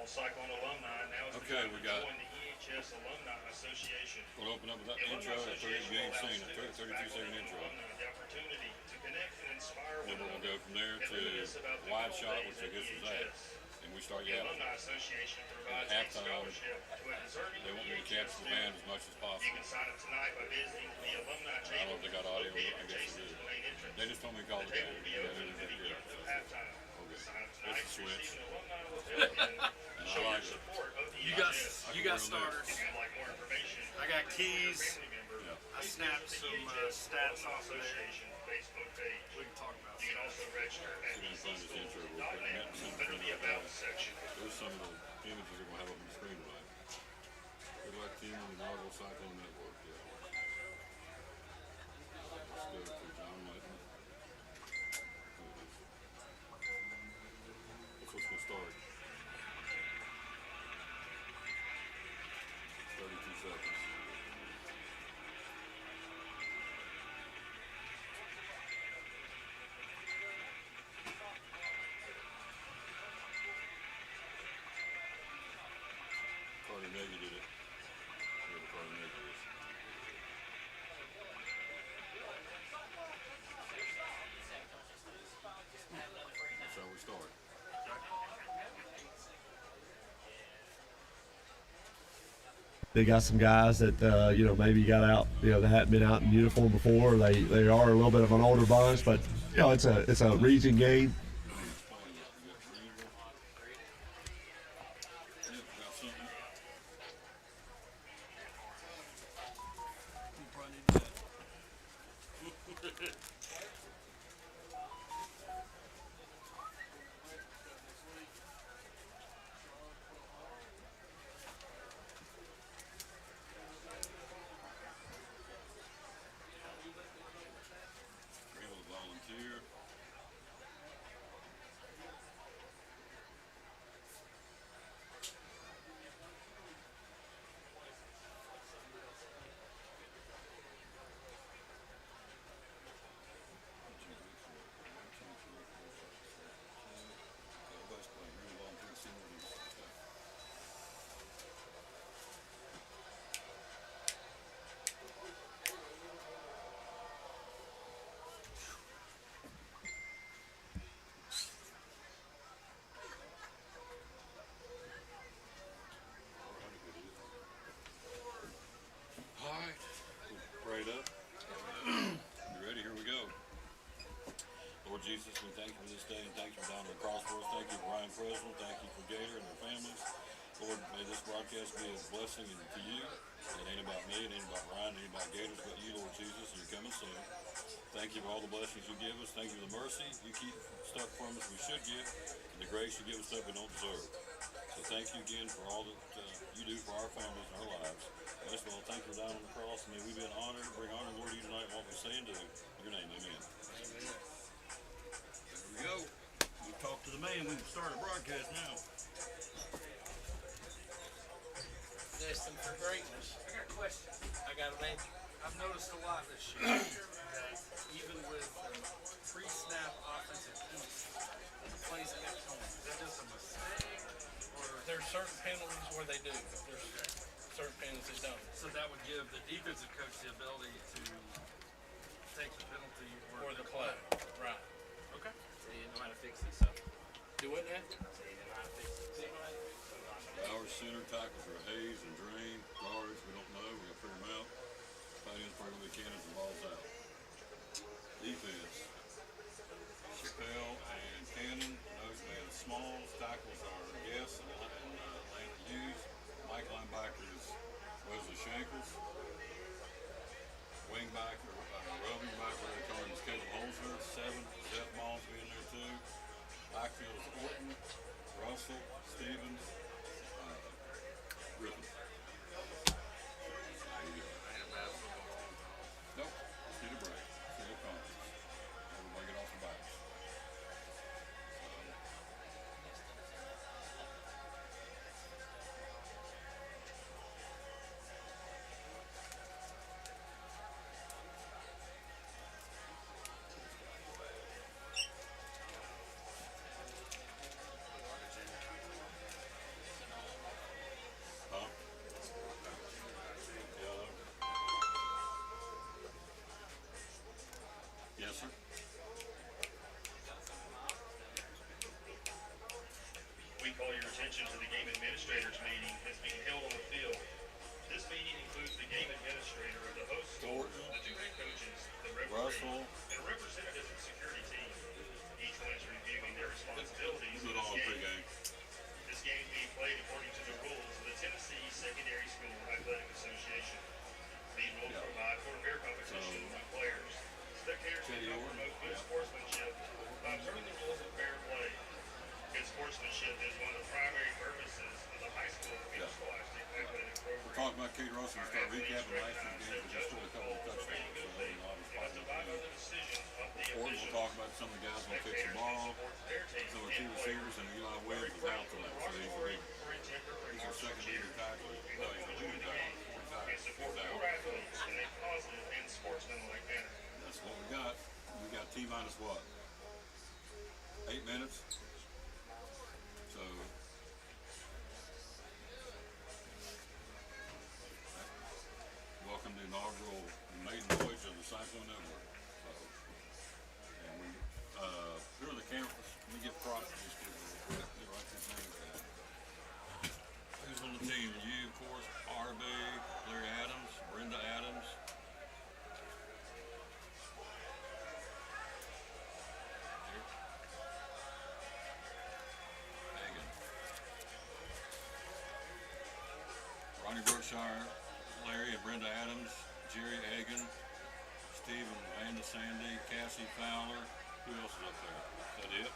Cyclone alumni. Now is the Okay, time we to got. join the EHS Alumni Association. We'll open up with that The intro. Alumni That 30, Association you will ain't allow seen a students, 32-second faculty, and intro. alumni the opportunity to connect and inspire Then one we're gonna another go from there and to reminisce about the good wide old shot, days which I at guess is that, EHS. and we start The yapping. Alumni Association And at provides a halftime, scholarship to a deserving they want me to EHS catch the band student. as much as You possible. can sign up tonight by visiting the alumni I don't know table if they got audio. located I guess they adjacent do. to the main entrance. They just told me to call The the table game. will be Yeah, open they through did the good. end of halftime. Okay. Sign up tonight That's the to switch. receive an alumni hotel and show like your it. support of the You got EHS. you got starters. If you'd like more information, I got or keys. family member, Yeah. I please snapped visit some the EHS stats Alumni off of there. Association Facebook page. We can talk about You can that. also register at See if I can find this intro real quick. eastschools.net under the About section. There's some of the images we're gonna have up on the screen tonight. Good luck team on the inaugural Cyclone Network. Yeah. Let's go to John Whitten. That's what's gonna start. 32 seconds. Carnegie did it. Whoever Carnegie is. That's how we start. They got some guys that maybe got out, that hadn't been out in uniform before. They are a little bit of an older bunch, but it's a region game. Volunteer. Everybody's playing real volunteer seniors. All right, pray it up. You ready? Here we go. Lord Jesus, we thank you for this day and thank you for down on the cross for us. Thank you for Ryan Preswell. Thank you for Gator and their families. Lord, may this broadcast be a blessing to you. It ain't about me, it ain't about Ryan, it ain't about Gators, but you, Lord Jesus, and you're coming soon. Thank you for all the blessings you give us. Thank you for the mercy you keep stuff from us we should get, and the grace you give us stuff we don't deserve. So thank you again for all that you do for our families and our lives. Most of all, thank you for dying on the cross, and may we be an honor to bring honor and glory to you tonight in what we say and do. In your name, amen. There we go. We talk to the man. We can start a broadcast now. Destined for greatness. I got a question. I got an answer. I've noticed a lot this year that even with pre-snap offensive keys, the plays kept going. Is that just a mistake, or There's certain penalties where they do. There's certain penalties that don't. so that would give the defensive coach the ability to take the penalty Or the play. Right. Okay. So you know how to fix it, so Do it now? so you know how to fix it. Our center tackles are Hayes and Drain. Guards, we don't know. We got to figure them out. Tight ends probably gonna be cannons and balls out. Defense. Chappelle and Cannon. Noseman and Smalls. Tackles are Guess and Landon Hughes. Mike linebacker is Wesley Shankles. Wingback or rubbing back where they call him is Caleb Holzer. 7. Zeph Moss being there too. Backfield is Orton, Russell, Stevens, Griffin. There you go. Nope. Let's get a break. Full conference. Everybody get off the backs. Scholarship is one of the primary purposes of the high school Scholastic Athletic We're Program. talking about Kate Russell. We'll start recapping last year's game. We just scored a couple of touchdowns. So they obviously By other decisions of the Or we'll officials, talk about some of the guys who kick the ball, their team some of the key receivers, and Eli Webb is out tonight. So he's our second leader tackler. No, he's the leader tackler. and support He's more out. athletes in a positive and sportsmanlike manner. That's what we got. We got T minus what? 8 minutes. So welcome to the inaugural maiden voyage of the Cyclone Network. So, and we, who are the cameras? Let me get props to these people real quick. They write these names down. Who's on the team? You, of course, RB, Larry Adams, Brenda Adams. Hagan. Ronnie Brookshire, Larry and Brenda Adams, Jerry Hagan, Steve and Amanda Sandy, Cassie Fowler. Who else is up there? Is that it?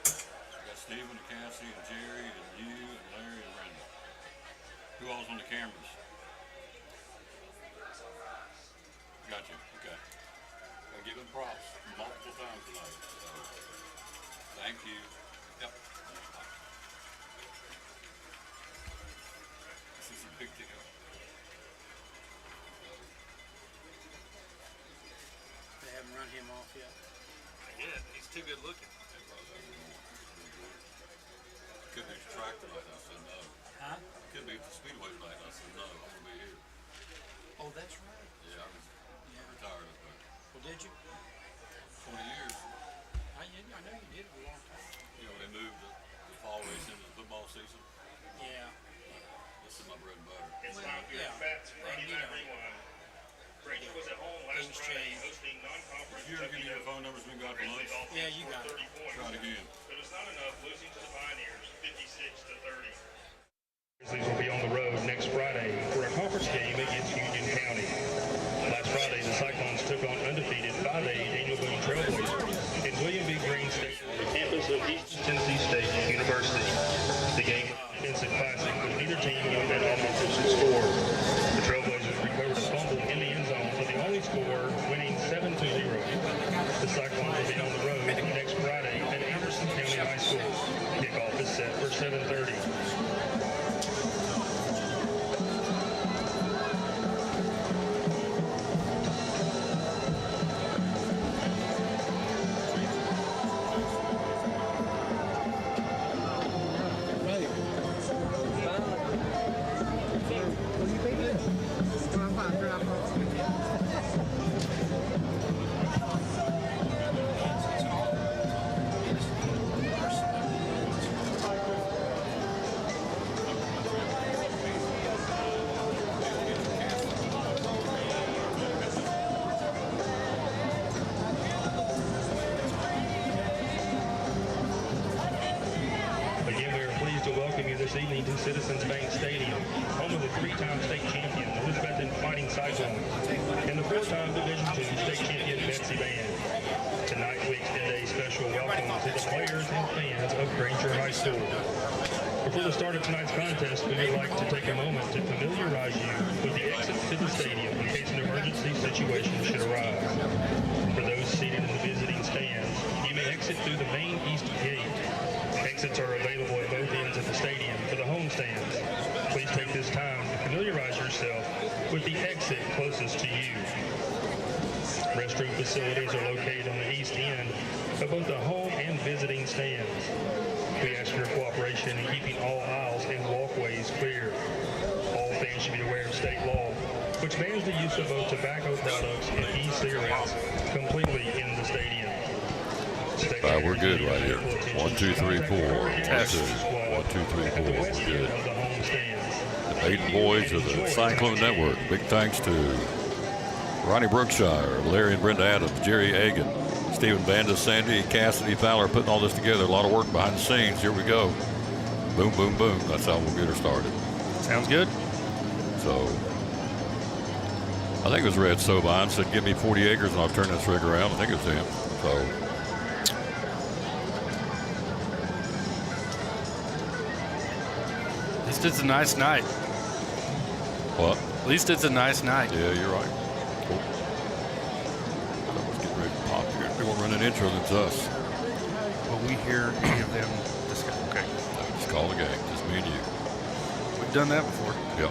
We got Stephen and Cassie and Jerry and you and Larry and Brenda. Who all's on the cameras? Got you. Okay. Gotta give them props multiple times tonight. So, thank you. Yep. This is a big deal. They haven't run him off yet. Yeah, he's too good looking. Could be the track tonight. I said no. Huh? Could be at the speedway tonight. I said no. I'm gonna be here. Oh, that's right. Yeah, I was Yeah. retired up there. Well, did you? 20 years. I know you did it a long time. You know, they moved the fall race into the football season. Yeah. This is my bread and butter. It's Well, time for your yeah. Fats Friday And, you Night know, Rewind. Grainger was at home last things Friday change. hosting non-conference If you ever give me your phone numbers, we can go out to lunch. Yeah, you got it. 30 points. Try it again. But it's not enough losing to the Pioneers 56-30. Grizzlies will be on the road next Friday for a conference game against Union County. Last Friday, the Cyclones took on undefeated 5A Daniel Boone Trailblazers in William B. Green Stadium, the campus of East Tennessee State University. The game was a defensive classic with neither team giving an offensive score. The Trailblazers recovered a fumble in the end zone for the only score, winning 7-0. The Cyclones will be on the road next Friday at Anderson County High School. Kickoff is set for 7:30. Again, we are pleased to welcome you this evening to Citizens Bank Stadium, home of the three-time state champion, the Elizabethton Fighting Cyclones, and the four-time Division II state champion Betsy Band. Tonight, we extend a special welcome to the players and fans of Grainger High School. Before the start of tonight's contest, we would like to take a moment to familiarize you with the exits to the stadium in case an emergency situation should arise. For those seated in the visiting stands, you may exit through the main east gate. Exits are available at both ends of the stadium for the home stands. Please take this time to familiarize yourself with the exit closest to you. Restroom facilities are located on the east end of both the home and visiting stands. We ask for your cooperation in keeping all aisles and walkways clear. All fans should be aware of state law, which bans the use of both tobacco products and e-cigarettes completely in the stadium. We're good right here. 1, 2, 3, 4. Test. 1, 2, 3, 4. We're good. The maiden boys of the Cyclone Network. Big thanks to Ronnie Brookshire, Larry and Brenda Adams, Jerry Hagan, Stephen Banda, Sandy, Cassidy Fowler putting all this together. A lot of work behind the scenes. Here we go. Boom, boom, boom. That's how we'll get her started. Sounds good. So, I think it was Red Sobine said, give me 40 acres and I'll turn this rig around. I think it was him. So, At least it's a nice night. What? At least it's a nice night. Yeah, you're right. Cool. Let's get ready to pop here. If we won't run an intro, then it's us. Will we hear any of them discuss? Okay. Just call the game. Just me and you. We've done that before. Yep.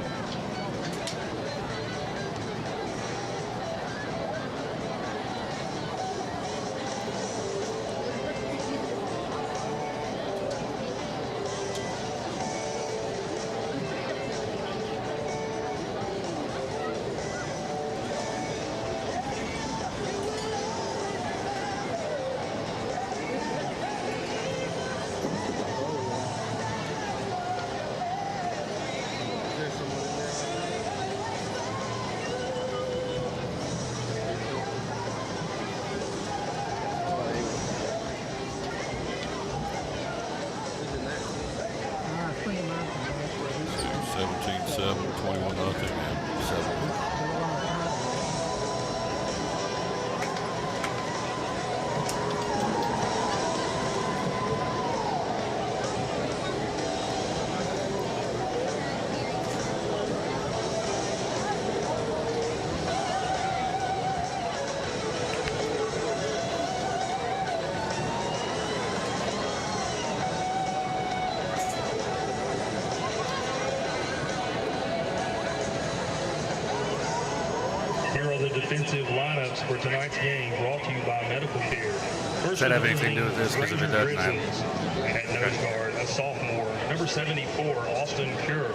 Defensive lineups for tonight's game brought to you by Medical Care. Does that have anything to do with this? Because if it doesn't, at nose guard, a sophomore, number 74, Austin Pure.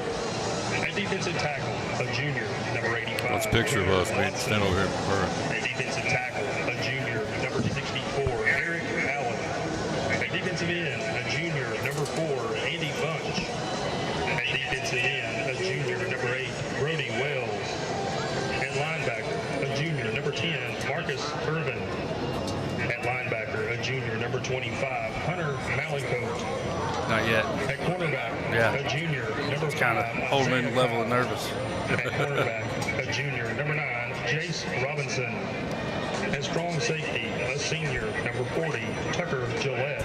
At defensive tackle, a junior, number 85. Let's picture of us. We stand over here and prefer. At defensive tackle, a junior, number 64, Eric Allen. At defensive end, a junior, number 4, Andy Bunch. At defensive end, a junior, number 8, Brody Wells. At linebacker, a junior, number 10, Marcus Irvin. At linebacker, a junior, number 25, Hunter Malencoat. not yet. At cornerback, Yeah. a junior, number 5, Kind of holding in the level of nervous. At cornerback, a junior, number 9, Jace Robinson. At strong safety, a senior, number 40, Tucker Gillette.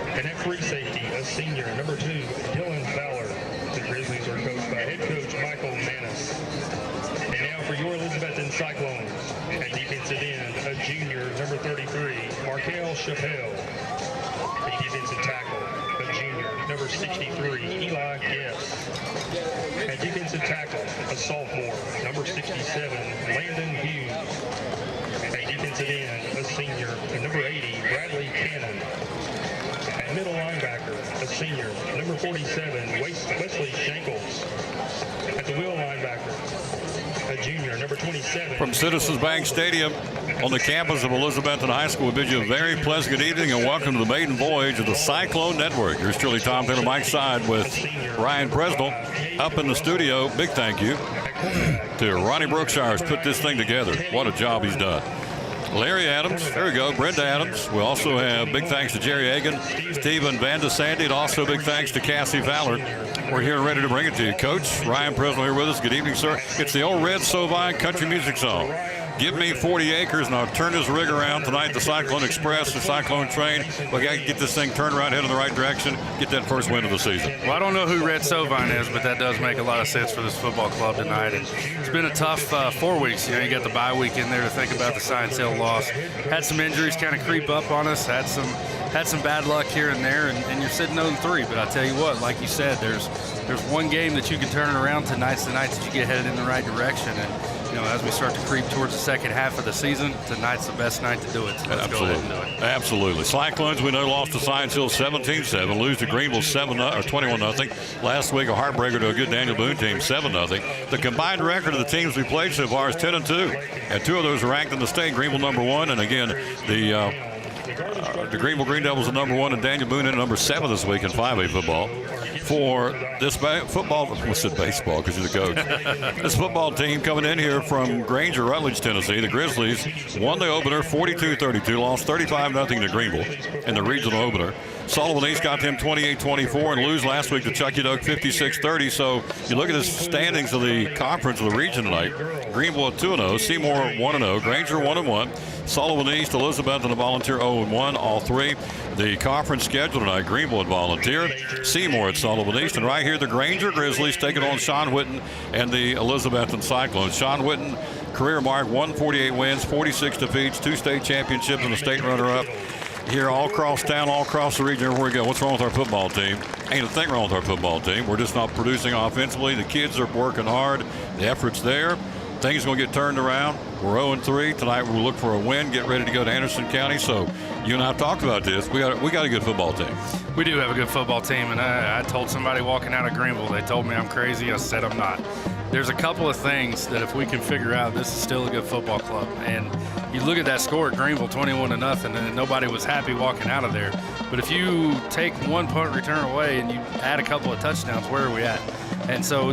And at free safety, a senior, number 2, Dylan Fowler. The Grizzlies are coached by head coach Michael Manis. And now for your Elizabethton Cyclones. At defensive end, a junior, number 33, Markel Chappelle. A defensive tackle, a junior, number 63, Eli Guess. At defensive tackle, a sophomore, number 67, Landon Hughes. At defensive end, a senior, number 80, Bradley Cannon. At middle linebacker, a senior, number 47, Wesley Shankles. At the wheel linebacker, a junior, number 27. From Citizens Bank Stadium on the campus of Elizabethton High School, we bid you a very pleasant good evening and welcome to the maiden voyage of the Cyclone Network. Here's truly Tom Taylor, Mike Side with Ryan Presnell up in the studio. Big thank you to Ronnie Brookshire who's put this thing together. What a job he's done. Larry Adams, there we go, Brenda Adams. We also have big thanks to Jerry Hagan, Stephen Van de Sandy, and also big thanks to Cassie Fowler. We're here ready to bring it to you. Coach Ryan Presnell here with us. Good evening, sir. It's the old Red Sovine country music song. Give me 40 acres and I'll turn this rig around tonight. The Cyclone Express, the Cyclone Train. We got to get this thing turned around, head in the right direction, get that first win of the season. Well, I don't know who Red Sovine is, but that does make a lot of sense for this football club tonight. And it's been a tough 4 weeks. You know, you got the bye week in there to think about the Science Hill loss. Had some injuries kind of creep up on us. Had some bad luck here and there, and you're sitting 0-3. But I tell you what, like you said, there's one game that you can turn it around. Tonight's the night that you get headed in the right direction. And you know, as we start to creep towards the second half of the season, tonight's the best night to do it. So let's go ahead and do it. Absolutely. Cyclones, we know, lost to Science Hill 17-7, lose to Greenville 21-0. Last week, a heartbreaker to a good Daniel Boone team, 7-0. The combined record of the teams we played so far is 10-2, and 2 of those are ranked in the state. Greenville number 1, and again, the Greenville Green Devils are number 1, and Daniel Boone in number 7 this week in 5A football. For this football, I said baseball because you're the coach. This football team coming in here from Grainger, Rutledge, Tennessee. The Grizzlies won the opener 42-32, lost 35-0 to Greenville in the regional opener. Sullivan East got them 28-24 and lose last week to Chucky Doak 56-30. So you look at the standings of the conference of the region tonight. Greenville at 2-0, Seymour 1-0, Grainger 1-1. Sullivan East, Elizabethton, and Volunteer 0-1, all three. The conference schedule tonight, Greenville at Volunteer, Seymour at Sullivan East, and right here the Grainger Grizzlies taking on Sean Whitten and the Elizabethton Cyclones. Sean Whitten, career mark, 148 wins, 46 defeats, 2 state championships, and a state runner-up. Here all across town, all across the region, everywhere we go. What's wrong with our football team? Ain't a thing wrong with our football team. We're just not producing offensively. The kids are working hard. The effort's there. Things are going to get turned around. We're 0-3. Tonight we'll look for a win, get ready to go to Anderson County. So you and I have talked about this. We got a good football team. We do have a good football team, and I told somebody walking out of Greenville, they told me I'm crazy. I said I'm not. There's a couple of things that if we can figure out, this is still a good football club. And you look at that score at Greenville, 21-0, and nobody was happy walking out of there. But if you take one punt return away and you add a couple of touchdowns, where are we at? And so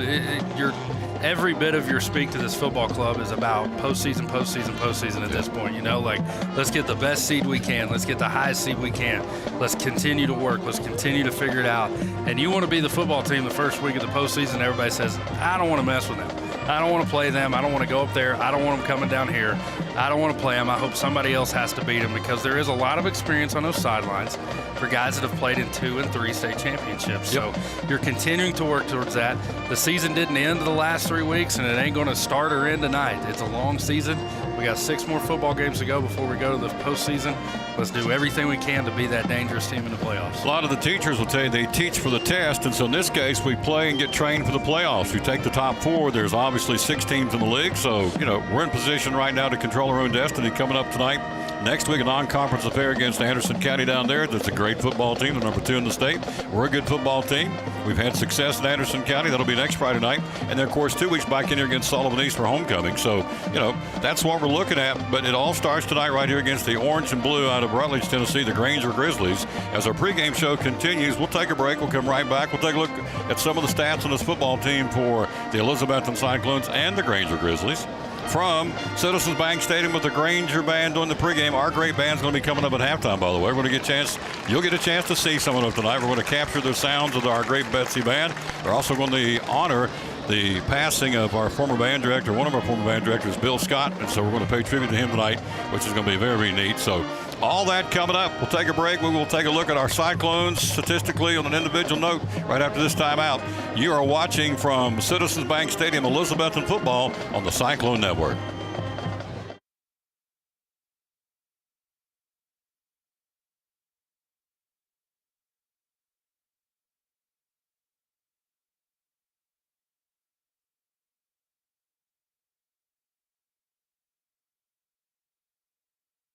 every bit of your speak to this football club is about postseason at this point. You know, like, let's get the best seed we can. Let's get the highest seed we can. Let's continue to work. Let's continue to figure it out. And you want to be the football team the first week of the postseason. Everybody says, I don't want to mess with them. I don't want to play them. I don't want to go up there. I don't want them coming down here. I don't want to play them. I hope somebody else has to beat them, because there is a lot of experience on those sidelines for guys that have played in 2 and 3 state championships. Yep. So you're continuing to work towards that. The season didn't end the last 3 weeks, and it ain't going to start or end tonight. It's a long season. We got 6 more football games to go before we go to the postseason. Let's do everything we can to be that dangerous team in the playoffs. A lot of the teachers will tell you they teach for the test, and so in this case, we play and get trained for the playoffs. We take the top 4. There's obviously 6 teams in the league, so, you know, we're in position right now to control our own destiny. Coming up tonight, next week, a non-conference affair against Anderson County down there. That's a great football team. They're number 2 in the state. We're a good football team. We've had success in Anderson County. That'll be next Friday night. And then, of course, 2 weeks back in here against Sullivan East for homecoming. So, you know, that's what we're looking at. But it all starts tonight right here against the orange and blue out of Rutledge, Tennessee, the Grainger Grizzlies. As our pregame show continues, we'll take a break. We'll come right back. We'll take a look at some of the stats on this football team for the Elizabethton Cyclones and the Grainger Grizzlies. From Citizens Bank Stadium with the Grainger Band doing the pregame. Our great band's going to be coming up at halftime, by the way. We're going to you'll get a chance to see some of them tonight. We're going to capture the sounds of our great Betsy Band. We're also going to honor the passing of our former band director, one of our former band directors, Bill Scott, and so we're going to pay tribute to him tonight, which is going to be very, very neat. So all that coming up. We'll take a break. We will take a look at our Cyclones statistically on an individual note right after this timeout. You are watching from Citizens Bank Stadium, Elizabethton football on the Cyclone Network.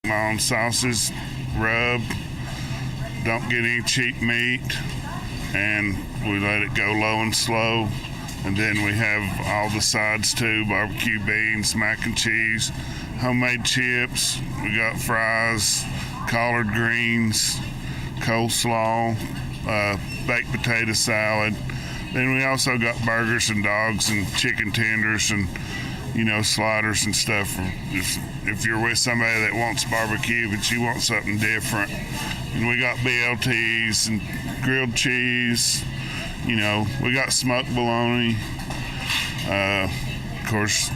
My own sauces, rub, don't get any cheap meat, and we let it go low and slow. And then we have all the sides too, barbecue beans, mac and cheese, homemade chips, we got fries, collard greens, coleslaw, baked potato salad. Then we also got burgers and dogs and chicken tenders and, you know, sliders and stuff. If you're with somebody that wants barbecue, but you want something different. And we got BLTs and grilled cheese. You know, we got smoked bologna. Of course,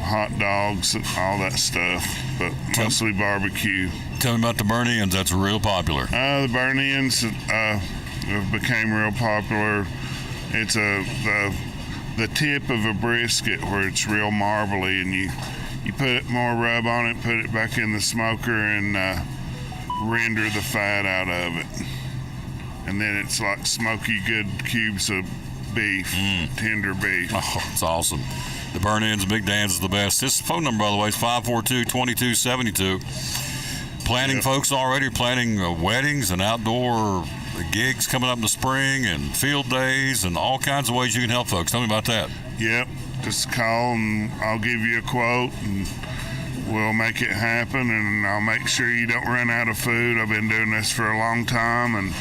hot dogs and all that stuff, but mostly barbecue. Tell me about the burn-ins. That's real popular. The burn-ins became real popular. It's the tip of a brisket where it's real marbly, and you put more rub on it, put it back in the smoker, and render the fat out of it. And then it's like smoky good cubes of beef, tender beef. Oh, it's awesome. The burn-ins, Big Dan's is the best. This phone number, by the way, is 542-2272. Planning folks already, planning weddings and outdoor gigs coming up in the spring and field days and all kinds of ways you can help folks. Tell me about that. Yep. Just call and I'll give you a quote and we'll make it happen, and I'll make sure you don't run out of food. I've been doing this for a long time, and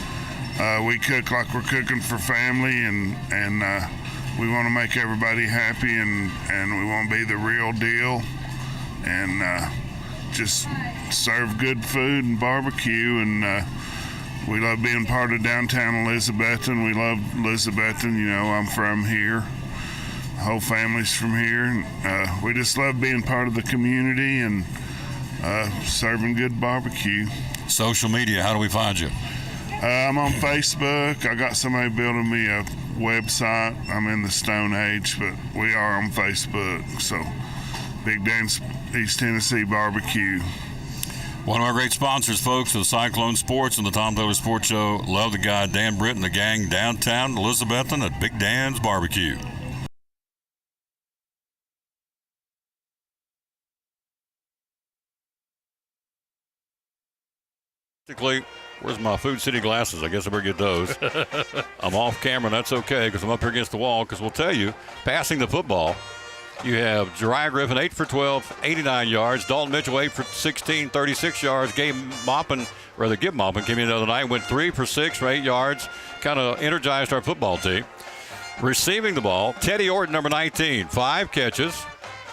we cook like we're cooking for family, and we want to make everybody happy, and we want to be the real deal, and just serve good food and barbecue, and we love being part of downtown Elizabethton. We love Elizabethton. You know, I'm from here. The whole family's from here. We just love being part of the community, and Serving good barbecue. Social media, how do we find you? I'm on Facebook. I got somebody building me a website. I'm in the Stone Age, but we are on Facebook. So, Big Dan's East Tennessee Barbecue. One of our great sponsors, folks, of the Cyclone Sports and the Tom Taylor Sports Show. Love the guy, Dan Britt and the gang downtown Elizabethton at Big Dan's Barbecue. Where's my Food City glasses? I guess I better get those. I'm off camera, and that's okay because I'm up here against the wall. Because we'll tell you, passing the football, you have Jariah Griffin 8 for 12, 89 yards. Dalton Mitchell 8 for 16, 36 yards. Gibb Maupin came in the other night, went 3 for 6 for 8 yards. Kind of energized our football team. Receiving the ball, Teddy Orton, number 19, 5 catches,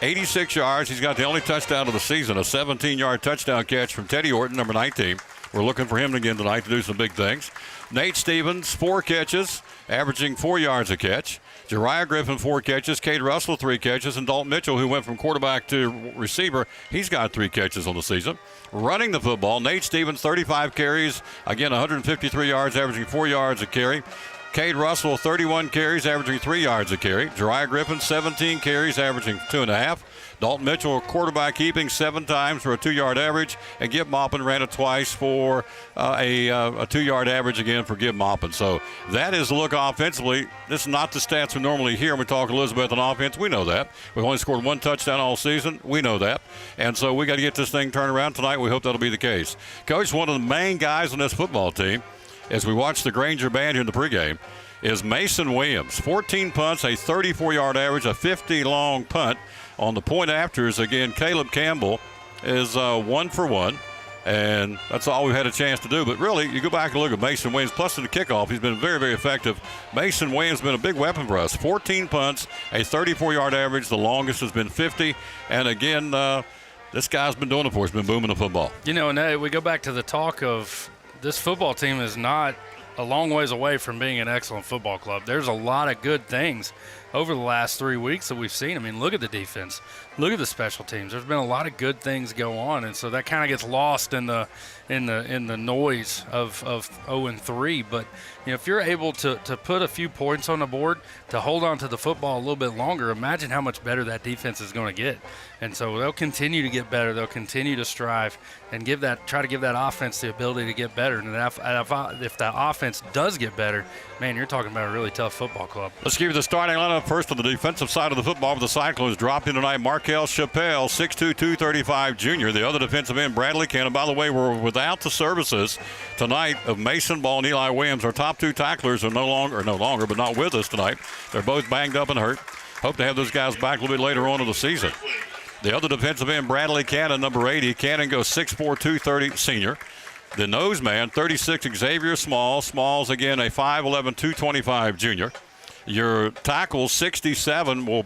86 yards. He's got the only touchdown of the season, a 17-yard touchdown catch from Teddy Orton, number 19. We're looking for him again tonight to do some big things. Nate Stevens, 4 catches, averaging 4 yards a catch. Jariah Griffin, 4 catches. Cade Russell, 3 catches. And Dalton Mitchell, who went from quarterback to receiver, he's got 3 catches on the season. Running the football, Nate Stevens, 35 carries. Again, 153 yards, averaging 4 yards a carry. Cade Russell, 31 carries, averaging 3 yards a carry. Jariah Griffin, 17 carries, averaging 2.5. Dalton Mitchell, quarterback keeping 7 times for a 2-yard average. And Gibb Maupin ran it twice for a 2-yard average again for Gibb Maupin. So that is the look offensively. This is not the stats we normally hear when we talk Elizabethton offense. We know that. We've only scored 1 touchdown all season. We know that. And so we got to get this thing turned around tonight. We hope that'll be the case. Coach, one of the main guys on this football team, as we watch the Grainger band here in the pregame, is Mason Williams. 14 punts, a 34-yard average, a 50-long punt. On the point afters, again, Caleb Campbell is 1 for 1, and that's all we've had a chance to do. But really, you go back and look at Mason Williams, plus in the kickoff, he's been very, very effective. Mason Williams has been a big weapon for us. 14 punts, a 34-yard average. The longest has been 50. And again, this guy's been doing it for us. He's been booming the football. You know, and we go back to the talk of this football team is not a long ways away from being an excellent football club. There's a lot of good things over the last 3 weeks that we've seen. I mean, look at the defense. Look at the special teams. There's been a lot of good things go on, and so that kind of gets lost in the noise of 0-3. But you know, if you're able to put a few points on the board to hold on to the football a little bit longer, imagine how much better that defense is going to get. And so they'll continue to get better. They'll continue to strive and try to give that offense the ability to get better. And if that offense does get better, man, you're talking about a really tough football club. Let's give you the starting lineup first on the defensive side of the football. For the Cyclones dropped in tonight, Markel Chappelle, 6'2", 235 junior. The other defensive end, Bradley Cannon. By the way, we're without the services tonight of Mason Ball and Eli Williams. Our top 2 tacklers are no longer, but not with us tonight. They're both banged up and hurt. Hope to have those guys back a little bit later on in the season. The other defensive end, Bradley Cannon, number 80. Cannon goes 6'4", 230 senior. The nose man, 36, Xavier Small. Small's again a 5'11", 225 junior. Your tackle, 67, will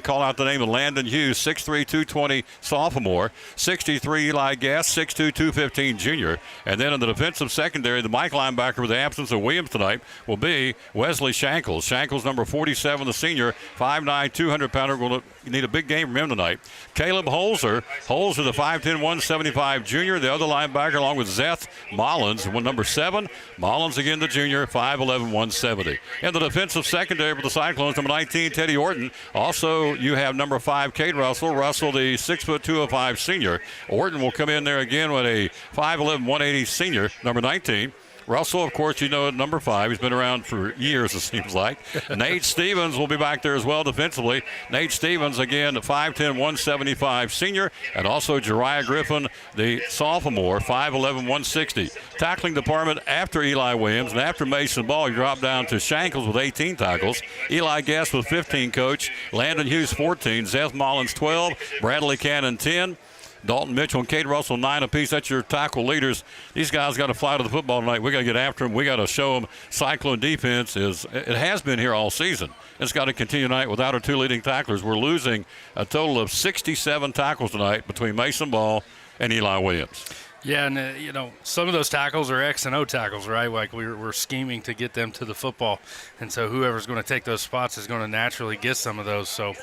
call out the name of Landon Hughes, 6'3", 220 sophomore. 63, Eli Gass, 6'2", 215 junior. And then in the defensive secondary, the Mike linebacker with the absence of Williams tonight will be Wesley Shankles. Shankles, number 47, the senior, 5'9", 200-pounder. Will need a big game from him tonight. Caleb Holzer, the 5'10", 175 junior. The other linebacker, along with Zeth Mullins, number 7. Mullins again, the junior, 5'11", 170. In the defensive secondary for the Cyclones, number 19, Teddy Orton. Also, you have number 5, Cade Russell. Russell, the 6'2", 205 senior. Orton will come in there again with a 5'11", 180 senior, number 19. Russell, of course, you know, at number 5. He's been around for years, it seems like. Nate Stevens will be back there as well defensively. Nate Stevens, again, 5'10", 175 senior. And also Jariah Griffin, the sophomore, 5'11", 160. Tackling department after Eli Williams and after Mason Ball, you drop down to Shankles with 18 tackles. Eli Gass with 15, coach. Landon Hughes, 14. Zeth Mullins, 12. Bradley Cannon, 10. Dalton Mitchell and Cade Russell, 9 apiece. That's your tackle leaders. These guys got to fly to the football tonight. We got to get after them. We got to show them Cyclone defense has been here all season. It's got to continue tonight without our 2 leading tacklers. We're losing a total of 67 tackles tonight between Mason Ball and Eli Williams. Yeah, and some of those tackles are X and O tackles, right? Like we're scheming to get them to the football, and so whoever's going to take those spots is going to naturally get some of those. So,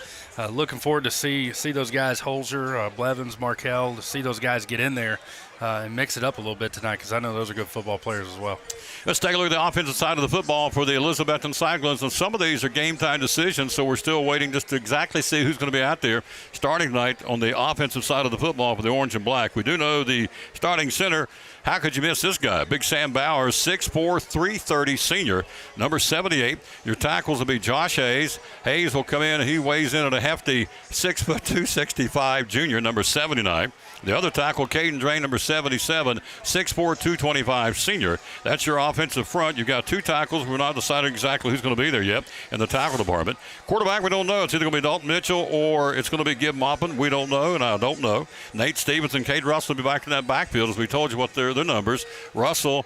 looking forward to see those guys, Holzer, Blevins, Markel, to see those guys get in there and mix it up a little bit tonight, because I know those are good football players as well. Let's take a look at the offensive side of the football for the Elizabethton Cyclones, and some of these are game-time decisions, so we're still waiting just to exactly see who's going to be out there starting tonight on the offensive side of the football for the Orange and Black. We do know the starting center. How could you miss this guy? Big Sam Bowers, 6'4", 330 senior, number 78. Your tackles will be Josh Hayes. Hayes will come in, and he weighs in at a hefty 6'2", 265 junior, number 79. The other tackle, Caden Drain, number 77, 6'4", 225 senior. That's your offensive front. You've got two tackles. We're not deciding exactly who's going to be there yet in the tackle department. Quarterback, we don't know. It's either going to be Dalton Mitchell or it's going to be Gib Maupin. We don't know, and I don't know. Nate Stevens and Cade Russell will be back in that backfield, as we told you what their numbers. Russell,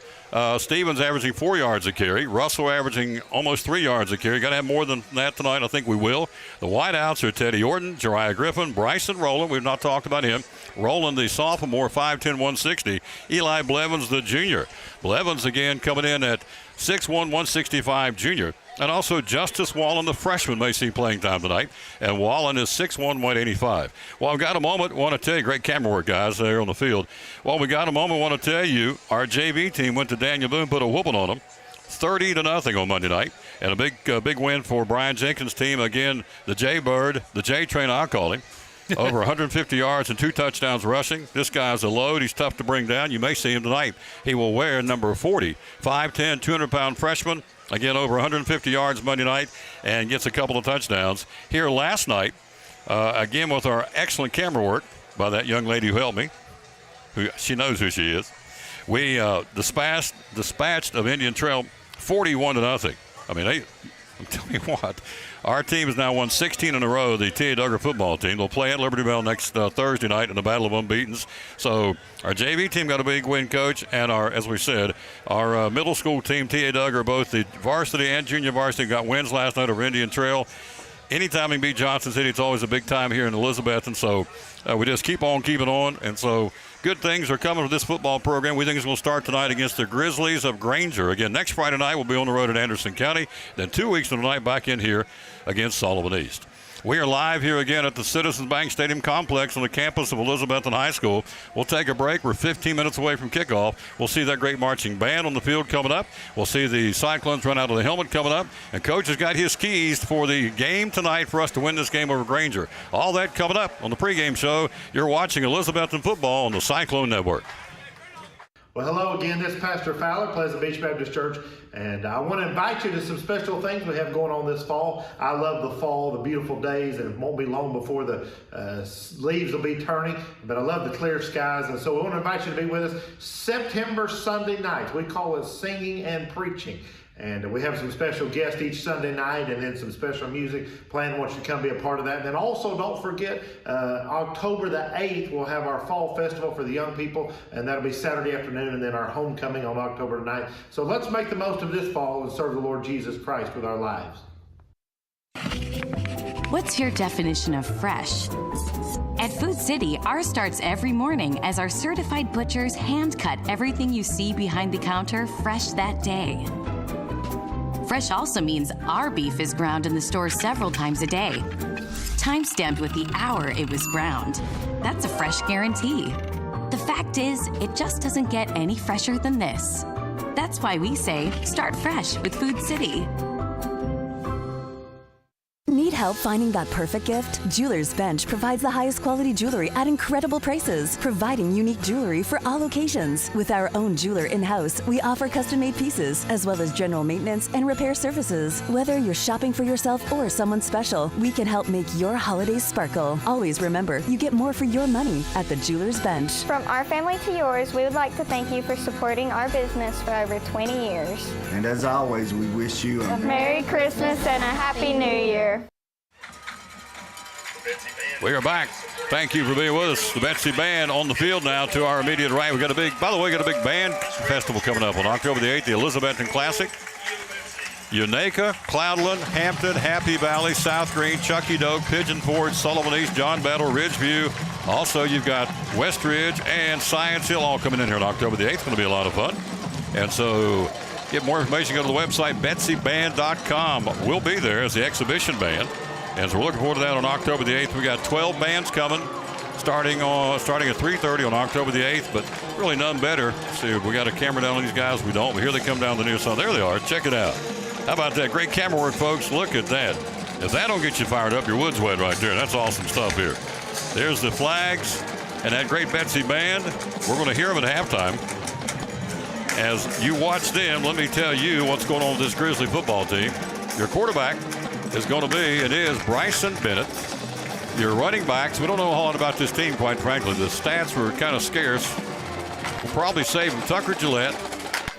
Stevens averaging 4 yards a carry. Russell averaging almost 3 yards a carry. Got to have more than that tonight. I think we will. The wideouts are Teddy Orton, Jariah Griffin, Bryson Rowland. We've not talked about him. Rowland, the sophomore, 5'10", 160. Eli Blevins, the junior. Blevins again coming in at 6'1", 165 junior. And also Justice Wallen, the freshman, may see playing time tonight. And Wallen is 6'1", 185. Well, I've got a moment. Want to tell you, great camera work, guys, there on the field. Well, we got a moment. Want to tell you, our JV team went to Daniel Boone, put a whooping on them, 30-0 on Monday night. And a big win for Brian Jenkins' team. Again, the J-Bird, the J-Train, I'll call him. Over 150 yards and 2 touchdowns rushing. This guy's a load. He's tough to bring down. You may see him tonight. He will wear number 40. 5'10", 200-pound freshman. Again, over 150 yards Monday night and gets a couple of touchdowns. Here last night, again with our excellent camera work by that young lady who helped me. She knows who she is. We dispatched of Indian Trail 41-0. I mean, I'm telling you what. Our team has now won 16 in a row, the T.A. Duggar football team. They'll play at Liberty Bell next Thursday night in the Battle of Unbeatens. So our JV team got a big win, Coach, and as we said, our middle school team, T.A. Duggar, both the varsity and junior varsity, got wins last night over Indian Trail. Anytime we beat Johnson City, it's always a big time here in Elizabethton. So we just keep on keeping on. And so good things are coming with this football program. We think it's going to start tonight against the Grizzlies of Grainger. Again, next Friday night we'll be on the road at Anderson County. Then 2 weeks from tonight back in here against Sullivan East. We are live here again at the Citizens Bank Stadium Complex on the campus of Elizabethton High School. We'll take a break. We're 15 minutes away from kickoff. We'll see that great marching band on the field coming up. We'll see the Cyclones run out of the helmet coming up. And Coach has got his keys for the game tonight for us to win this game over Grainger. All that coming up on the pregame show. You're watching Elizabethton football on the Cyclone Network. Well, hello again. This is Pastor Fowler, Pleasant Beach Baptist Church, and I want to invite you to some special things we have going on this fall. I love the fall, the beautiful days, and it won't be long before the leaves will be turning, but I love the clear skies, and so we want to invite you to be with us September Sunday nights. We call it Singing and Preaching. And we have some special guests each Sunday night and then some special music. Plan wants you to come be a part of that. And then also don't forget, October the 8th, we'll have our Fall Festival for the young people. And that'll be Saturday afternoon and then our homecoming on October 9th. So let's make the most of this fall and serve the Lord Jesus Christ with our lives. What's your definition of fresh? At Food City, ours starts every morning as our certified butchers hand cut everything you see behind the counter fresh that day. Fresh also means our beef is ground in the store several times a day, time-stamped with the hour it was ground. That's a fresh guarantee. The fact is, it just doesn't get any fresher than this. That's why we say, start fresh with Food City. Need help finding that perfect gift? Jeweler's Bench provides the highest quality jewelry at incredible prices, providing unique jewelry for all occasions. With our own jeweler in-house, we offer custom-made pieces, as well as general maintenance and repair services. Whether you're shopping for yourself or someone special, we can help make your holidays sparkle. Always remember, you get more for your money at the Jeweler's Bench. From our family to yours, we would like to thank you for supporting our business for over 20 years. And as always, we wish you a Merry Christmas and a Happy New Year. We are back. Thank you for being with us. The Betsy Band on the field now to our immediate right. We got a big band festival coming up on October the 8th, the Elizabethton Classic. Unaka, Cloudland, Hampton, Happy Valley, South Green, Chucky Doak, Pigeon Forge, Sullivan East, John Battle, Ridgeview, Also, you've got Westridge and Science Hill all coming in here on October the 8th. It's going to be a lot of fun. And so, get more information, go to the website, betsyband.com. We'll be there as the exhibition band. And so we're looking forward to that on October the 8th. We got 12 bands coming, starting at 3:30 on October the 8th, but really none better. See, we got a camera down on these guys. We don't, but here they come down the near side. There they are. Check it out. How about that? Great camera work, folks. Look at that. If that don't get you fired up, your wood's wet right there. That's awesome stuff here. There's the flags and that great Betsy band. We're going to hear them at halftime. As you watch them, let me tell you what's going on with this Grizzly football team. Your quarterback is going to be, it is Bryson Bennett. Your running backs, we don't know a whole lot about this team, quite frankly. The stats were kind of scarce. We'll probably save them. Tucker Gillette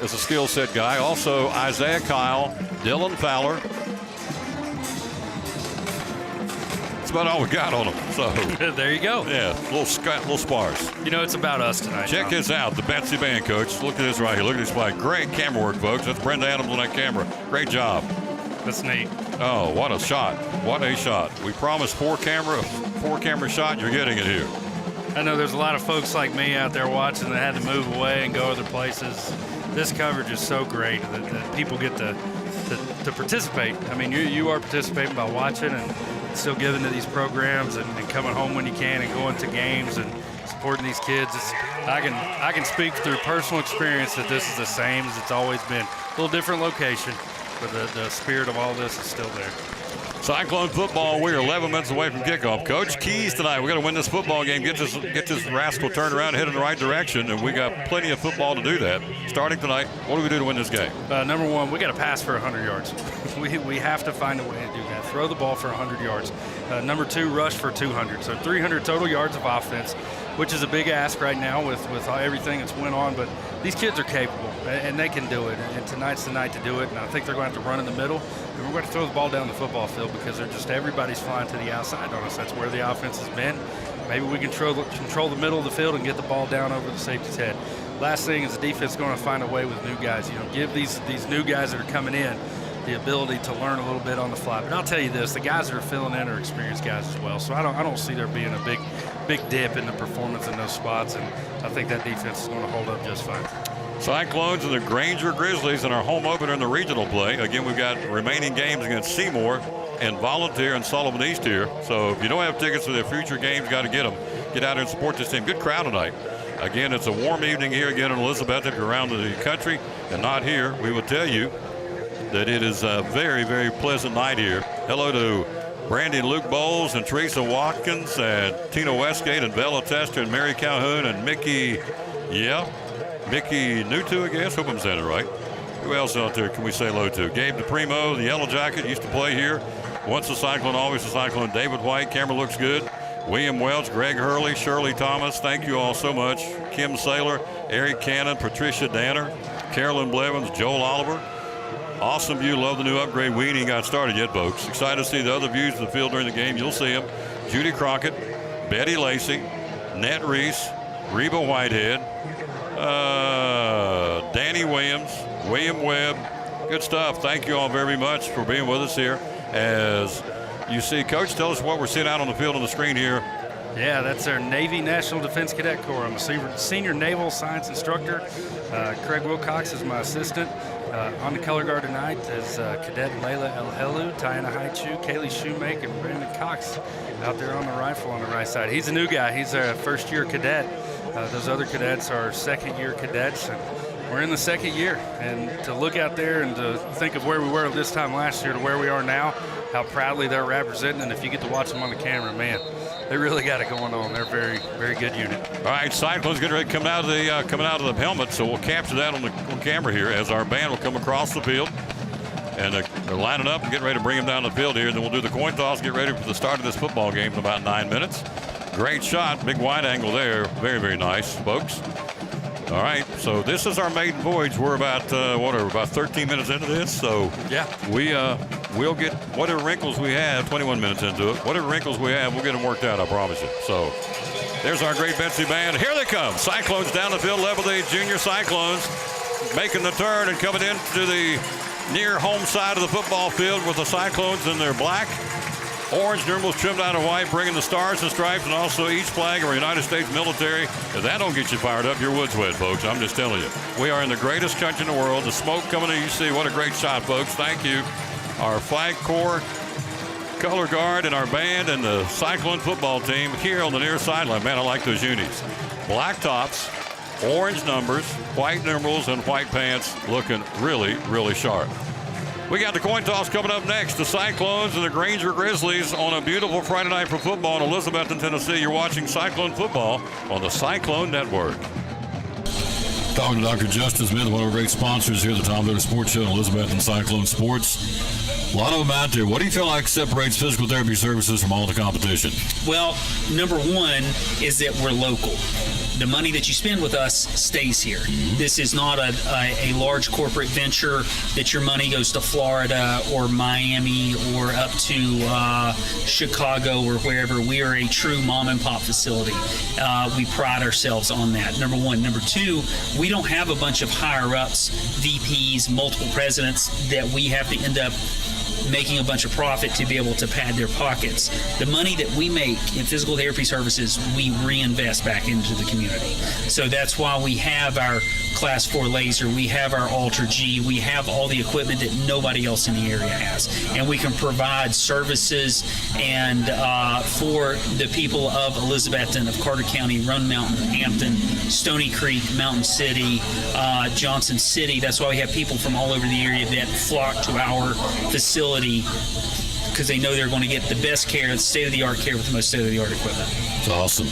is a skill set guy. Also, Isaiah Kyle, Dylan Fowler. About all we got on them. So there you go. Yeah, a little sparse. You know, it's about us tonight. Check this out, the Betsy Band, coach. Look at this right here. Look at this flag. Great camera work, folks. That's Brenda Adams on that camera. Great job. That's neat. Oh, what a shot. What a shot. We promised four camera shot. You're getting it here. I know there's a lot of folks like me out there watching that had to move away and go other places. This coverage is so great that people get to participate. I mean, you are participating by watching and still giving to these programs and coming home when you can and going to games and supporting these kids. I can speak through personal experience that this is the same as it's always been. A little different location, but the spirit of all this is still there. Cyclone football, we are 11 minutes away from kickoff. Coach, keys tonight. We got to win this football game, get this rascal turned around, head in the right direction, and we got plenty of football to do that. Starting tonight, what do we do to win this game? Number one, we got to pass for 100 yards. we have to find a way to do that. Throw the ball for 100 yards. Number two, rush for 200. So 300 total yards of offense, which is a big ask right now with everything that's went on. But these kids are capable, and they can do it. And tonight's the night to do it. And I think they're going to have to run in the middle. And we're going to throw the ball down the football field because everybody's flying to the outside on us. That's where the offense has been. Maybe we control the middle of the field and get the ball down over the safety's head. Last thing is the defense is going to find a way with new guys. You know, give these new guys that are coming in the ability to learn a little bit on the fly. But I'll tell you this, the guys that are filling in are experienced guys as well. So I don't see there being a big dip in the performance in those spots, and I think that defense is going to hold up just fine. Cyclones and the Grainger Grizzlies in our home opener in the regional play. Again, we've got remaining games against Seymour and Volunteer and Sullivan East here. So if you don't have tickets to their future games, got to get them. Get out there and support this team. Good crowd tonight. Again, it's a warm evening here again in Elizabethton, around the country, and not here. We will tell you that it is a very, very pleasant night here. Hello to Brandy and Luke Bowles and Teresa Watkins and Tina Westgate and Bella Tester and Mary Calhoun and Mickey Nutu, I guess. Hope I'm saying it right. Who else out there can we say hello to? Gabe DePrimo, the Yellow Jacket, used to play here. Once a Cyclone, always a Cyclone. David White, camera looks good. William Welch, Greg Hurley, Shirley Thomas, thank you all so much. Kim Saylor, Eric Cannon, Patricia Danner, Carolyn Blevins, Joel Oliver. Awesome view. Love the new upgrade. We ain't got started yet, folks. Excited to see the other views of the field during the game. You'll see them. Judy Crockett, Betty Lacey, Nat Reese, Reba Whitehead, Danny Williams, William Webb. Good stuff. Thank you all very much for being with us here. As you see, Coach, tell us what we're seeing out on the field on the screen here. Yeah, that's our Navy National Defense Cadet Corps. I'm a senior naval science instructor. Craig Wilcox is my assistant. On the color guard tonight is Cadet Layla El Helu, Tiana Haichu, Kaylee Shoemake, and Brandon Cox out there on the rifle on the right side. He's a new guy. He's a first-year cadet. Those other cadets are second-year cadets, and we're in the second year. And to look out there and to think of where we were this time last year to where we are now, how proudly they're representing, and if you get to watch them on the camera, man, they really got it going on. They're a very, very good unit. All right, Cyclones getting ready to come out of the helmet, so we'll capture that on camera here as our band will come across the field. And they're lining up and getting ready to bring them down the field here. Then we'll do the coin toss, get ready for the start of this football game in about 9 minutes. Great shot, big wide angle there. Very, very nice, folks. All right, so this is our maiden voyage. We're about, about 13 minutes into this. So yeah, we'll get whatever wrinkles we have, 21 minutes into it, whatever wrinkles we have, we'll get them worked out, I promise you. So there's our great Betsy band. Here they come. Cyclones down the field, level the junior Cyclones, making the turn and coming into the near home side of the football field with the Cyclones in their black, Orange numerals trimmed out of white, bringing the stars and stripes and also each flag of our United States military. If that don't get you fired up, your wood's wet, folks. I'm just telling you. We are in the greatest country in the world. The smoke coming in, you see. What a great shot, folks. Thank you. Our flag corps, color guard, and our band, and the Cyclone football team here on the near sideline. Man, I like those unis. Black tops, orange numbers, white numerals, and white pants, looking really, really sharp. We got the coin toss coming up next. The Cyclones and the Grainger Grizzlies on a beautiful Friday night for football in Elizabethton, Tennessee. You're watching Cyclone football on the Cyclone Network. Talking to Dr. Justin Smith, one of our great sponsors here at the Tom Miller Sports Show in Elizabethton Cyclone Sports. A lot of them out there. What do you feel like separates physical therapy services from all the competition? Well, number one is that we're local. The money that you spend with us stays here. This is not a large corporate venture that your money goes to Florida or Miami or up to Chicago or wherever. We are a true mom and pop facility. We pride ourselves on that, number one. Number two, we don't have a bunch of higher ups, VPs, multiple presidents that we have to end up making a bunch of profit to be able to pad their pockets. The money that we make in physical therapy services, we reinvest back into the community. So that's why we have our Class 4 laser, we have our Ultra G, we have all the equipment that nobody else in the area has. And we can provide services and for the people of Elizabethton, of Carter County, Roan Mountain, Hampton, Stony Creek, Mountain City, Johnson City. That's why we have people from all over the area that flock to our facility because they know they're going to get the best care, state-of-the-art care with the most state-of-the-art equipment. It's awesome.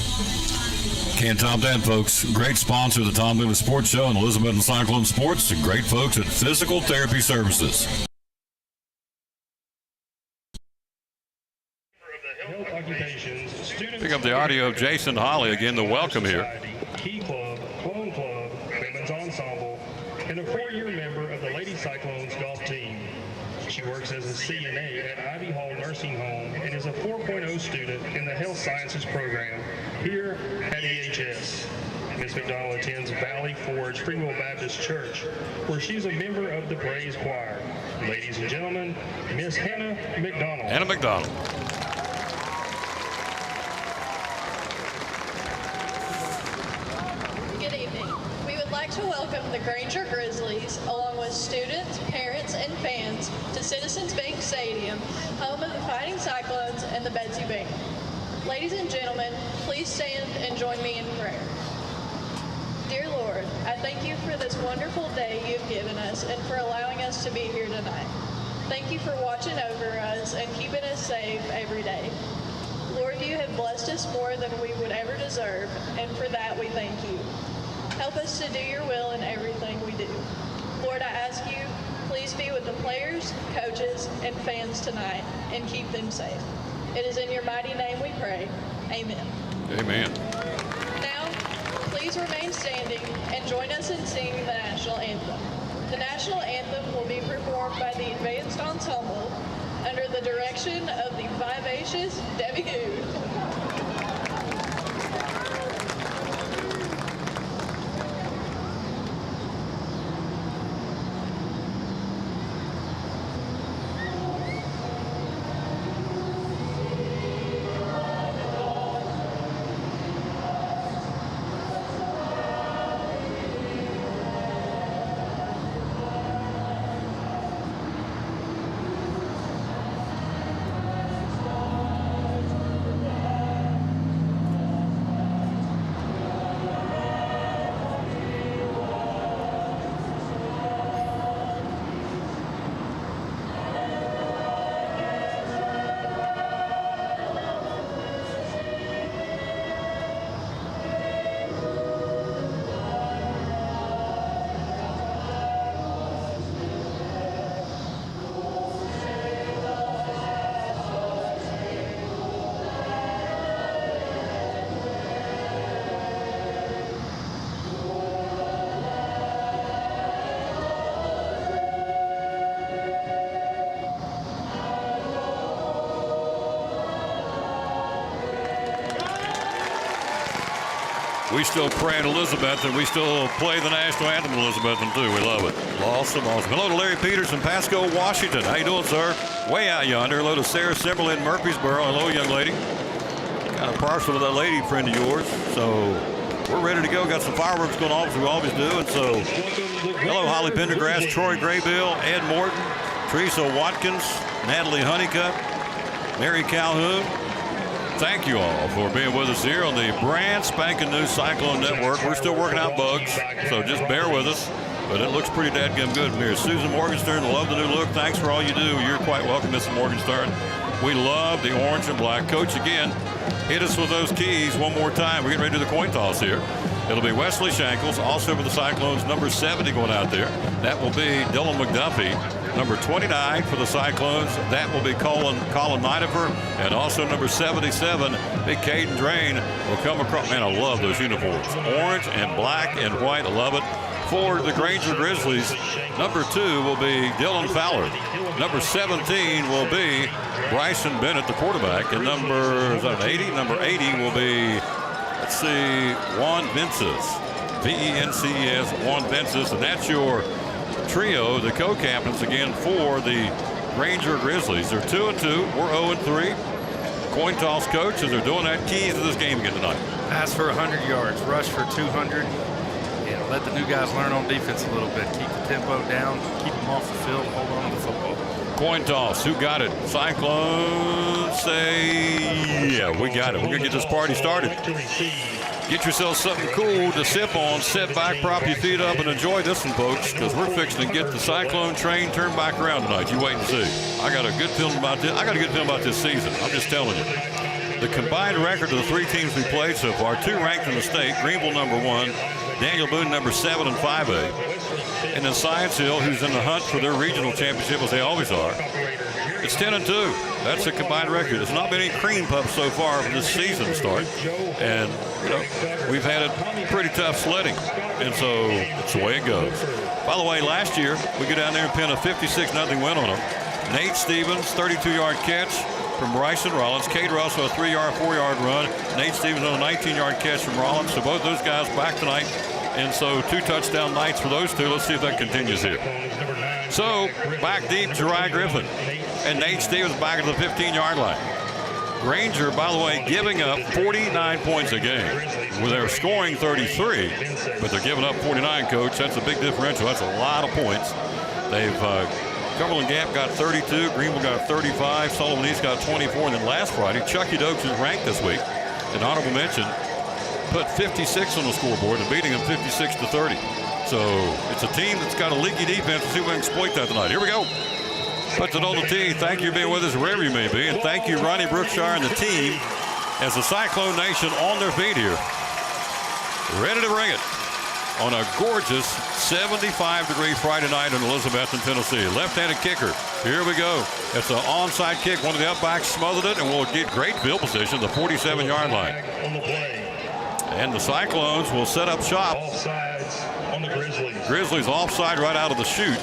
Can't top that, folks. Great sponsor of the Tom Miller Sports Show and Elizabethton Cyclone Sports, and great folks at Physical Therapy Services. Pick up the audio of Jason Holly again, the welcome here. Key Club, Clone Club, Women's Ensemble, and a 4-year member of the Lady Cyclones golf team. She works as a CNA at Ivy Hall Nursing Home and is a 4.0 student in the Health Sciences program here at EHS. Ms. McDonald attends Valley Forge Free Will Baptist Church, where she's a member of the Praise Choir. Ladies and gentlemen, Miss Hannah McDonald. Hannah McDonald. Good evening. We would like to welcome the Grainger Grizzlies, along with students, parents, and fans, to Citizens Bank Stadium, home of the Fighting Cyclones and the Betsy Band. Ladies and gentlemen, please stand and join me in prayer. Dear Lord, I thank you for this wonderful day you've given us and for allowing us to be here tonight. Thank you for watching over us and keeping us safe every day. Lord, you have blessed us more than we would ever deserve, and for that we thank you. Help us to do your will in everything we do. Lord, I ask you, please be with the players, coaches, and fans tonight and keep them safe. It is in your mighty name we pray. Amen. Amen. Now, please remain standing and join us in singing the national anthem. The national anthem will be performed by the Advanced Ensemble under the direction of the vivacious Debbie Good. We still pray in Elizabethton. We still play the national anthem in Elizabethton, too. We love it. Awesome, awesome. Hello to Larry Peters in Pasco, Washington. How you doing, sir? Way out yonder. Hello to Sarah Simberlin in Murfreesboro. Hello, young lady. Kind of partial to that lady friend of yours. So we're ready to go. Got some fireworks going on, as we always do. And so, hello, Holly Pendergrass, Troy Graybill, Ed Morton, Teresa Watkins, Natalie Honeycutt, Mary Calhoun. Thank you all for being with us here on the brand spanking new Cyclone Network. We're still working out bugs, so just bear with us. But it looks pretty dadgum good from here. Susan Morgenstern, love the new look. Thanks for all you do. You're quite welcome, Mrs. Morgenstern. We love the orange and black. Coach, again, hit us with those keys one more time. We're getting ready to do the coin toss here. It'll be Wesley Shankles, also for the Cyclones, number 70 going out there. That will be Dylan McDuffie. Number 29 for the Cyclones, that will be Colin Nidifer. And also number 77, big Caden Drain, will come across. Man, I love those uniforms. Orange and black and white, I love it. For the Grainger Grizzlies, number 2 will be Dylan Fowler. Number 17 will be Bryson Bennett, the quarterback. And number 80? Number 80 will be, let's see, Juan Vences. V-E-N-C-E-S, Juan Vences. And that's your trio, the co-captains again for the Grainger Grizzlies. They're 2-2. We're 0-3. Coin toss, coach, as they're doing that. Keys to this game again tonight. Pass for 100 yards, rush for 200. Let the new guys learn on defense a little bit. Keep the tempo down, keep them off the field, hold on to the football. Coin toss. Who got it? Cyclones say, yeah, we got it. We're going to get this party started. Get yourself something cool to sip on. Sit back, prop your feet up, and enjoy this one, folks, because we're fixing to get the Cyclone train turned back around tonight. You wait and see. I got a good feeling about this. I got a good feeling about this season. I'm just telling you. The combined record of the 3 teams we played so far, 2 ranked in the state, Greenville number 1, Daniel Boone number 7 in 5A, and then Science Hill, who's in the hunt for their regional championship, as they always are. It's 10-2. That's a combined record. There's not been any cream puffs so far from this season to start, and you know we've had a pretty tough sledding, and so it's the way it goes. By the way, last year we go down there and pin a 56-0 win on them. Nate Stevens, 32-yard catch from Bryson Rollins. Cade Russell, a 3-yard, 4-yard run. Nate Stevens on a 19-yard catch from Rollins. So both those guys back tonight. And so 2 touchdown nights for those 2. Let's see if that continues here. So back deep, Jeriah Griffin. And Nate Stevens back at the 15-yard line. Grainger, by the way, giving up 49 points a game. Where they're scoring 33, but they're giving up 49, Coach. That's a big differential. That's a lot of points. They've Cumberland Gap got 32, Greenville got 35, Sullivan East got 24, and then last Friday, Chucky Dokes, who's ranked this week, an honorable mention, put 56 on the scoreboard and beating them 56-30. So it's a team that's got a leaky defense. Let's see if we can exploit that tonight. Here we go. Puts it on the tee. Thank you for being with us wherever you may be, and thank you, Ronnie Brookshire and the team, as the Cyclone Nation on their feet here, ready to bring it on a gorgeous 75-degree Friday night in Elizabethton, Tennessee. Left-handed kicker. Here we go. It's an onside kick. One of the upbacks smothered it, and we'll get great field position, the 47-yard line. And the Cyclones will set up shop. On the Grizzlies offside right out of the chute.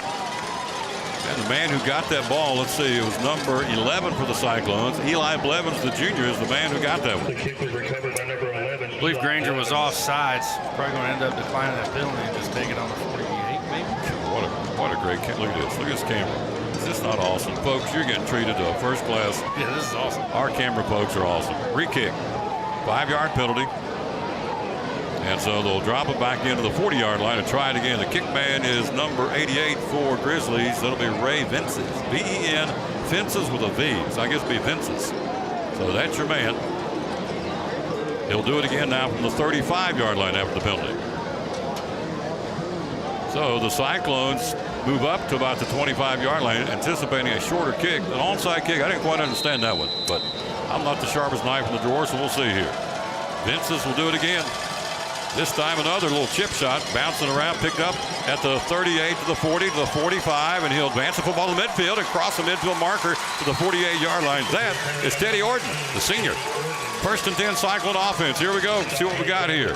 And the man who got that ball, let's see, it was number 11 for the Cyclones. Eli Blevins, the junior, is the man who got that one. The kick was recovered by number 11. I believe Grainger was offsides. Probably going to end up declining that penalty and just take it on the 48, maybe. What a great camera. Look at this. Look at this camera. Is this not awesome? Folks, you're getting treated to a first class. Yeah, this is awesome. Our camera folks are awesome. Re-kick. 5-yard penalty. And so they'll drop it back into the 40-yard line and try it again. The kick man is number 88 for Grizzlies. That'll be Ray Vences. V-E-N, Fences with a V. So I guess it'll be Vences. So that's your man. He'll do it again now from the 35-yard line after the penalty. So the Cyclones move up to about the 25-yard line, anticipating a shorter kick. An onside kick, I didn't quite understand that one, but I'm not the sharpest knife in the drawer, so we'll see here. Vences will do it again. This time another little chip shot, bouncing around, picked up at the 38 to the 40 to the 45, and he'll advance the football to midfield and cross the midfield marker to the 48-yard line. That is Teddy Orton, the senior. 1st and 10 Cyclone offense. Here we go. See what we got here.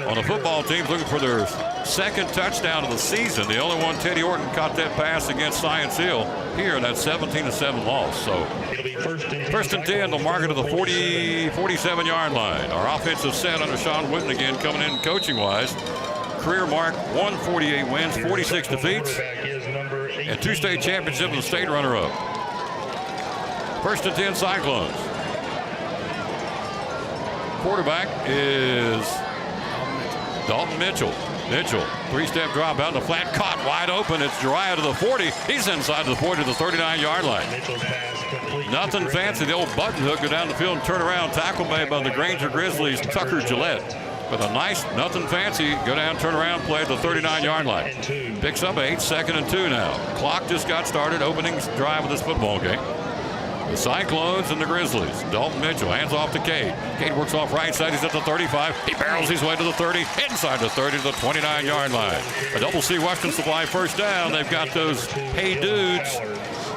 On the football team, looking for their second touchdown of the season. The only one Teddy Orton caught that pass against Science Hill here in that 17-7 loss. So first and 10, they'll mark it to the 47-yard line. Our offensive set under Sean Witten again coming in coaching-wise. Career mark, 148 wins, 46 defeats, and 2 state championships and the state runner-up. First and 10, Cyclones. Quarterback is Dalton Mitchell. Mitchell, 3-step drop out in the flat, caught wide open. It's Jariah to the 40. He's inside the 40 to the 39-yard line. Nothing fancy. The old button hook, go down the field and turn around. Tackle made by the Grainger Grizzlies, Tucker Gillette. With a nice, nothing fancy, go down, turn around, play at the 39-yard line. Picks up 8, 2nd and 2 now. Clock just got started, opening drive of this football game. The Cyclones and the Grizzlies. Dalton Mitchell hands off to Cade. Cade works off right side. He's at the 35. He barrels his way to the 30. Inside the 30 to the 29-yard line. A Double C Western Supply first down. They've got those Hey Dudes.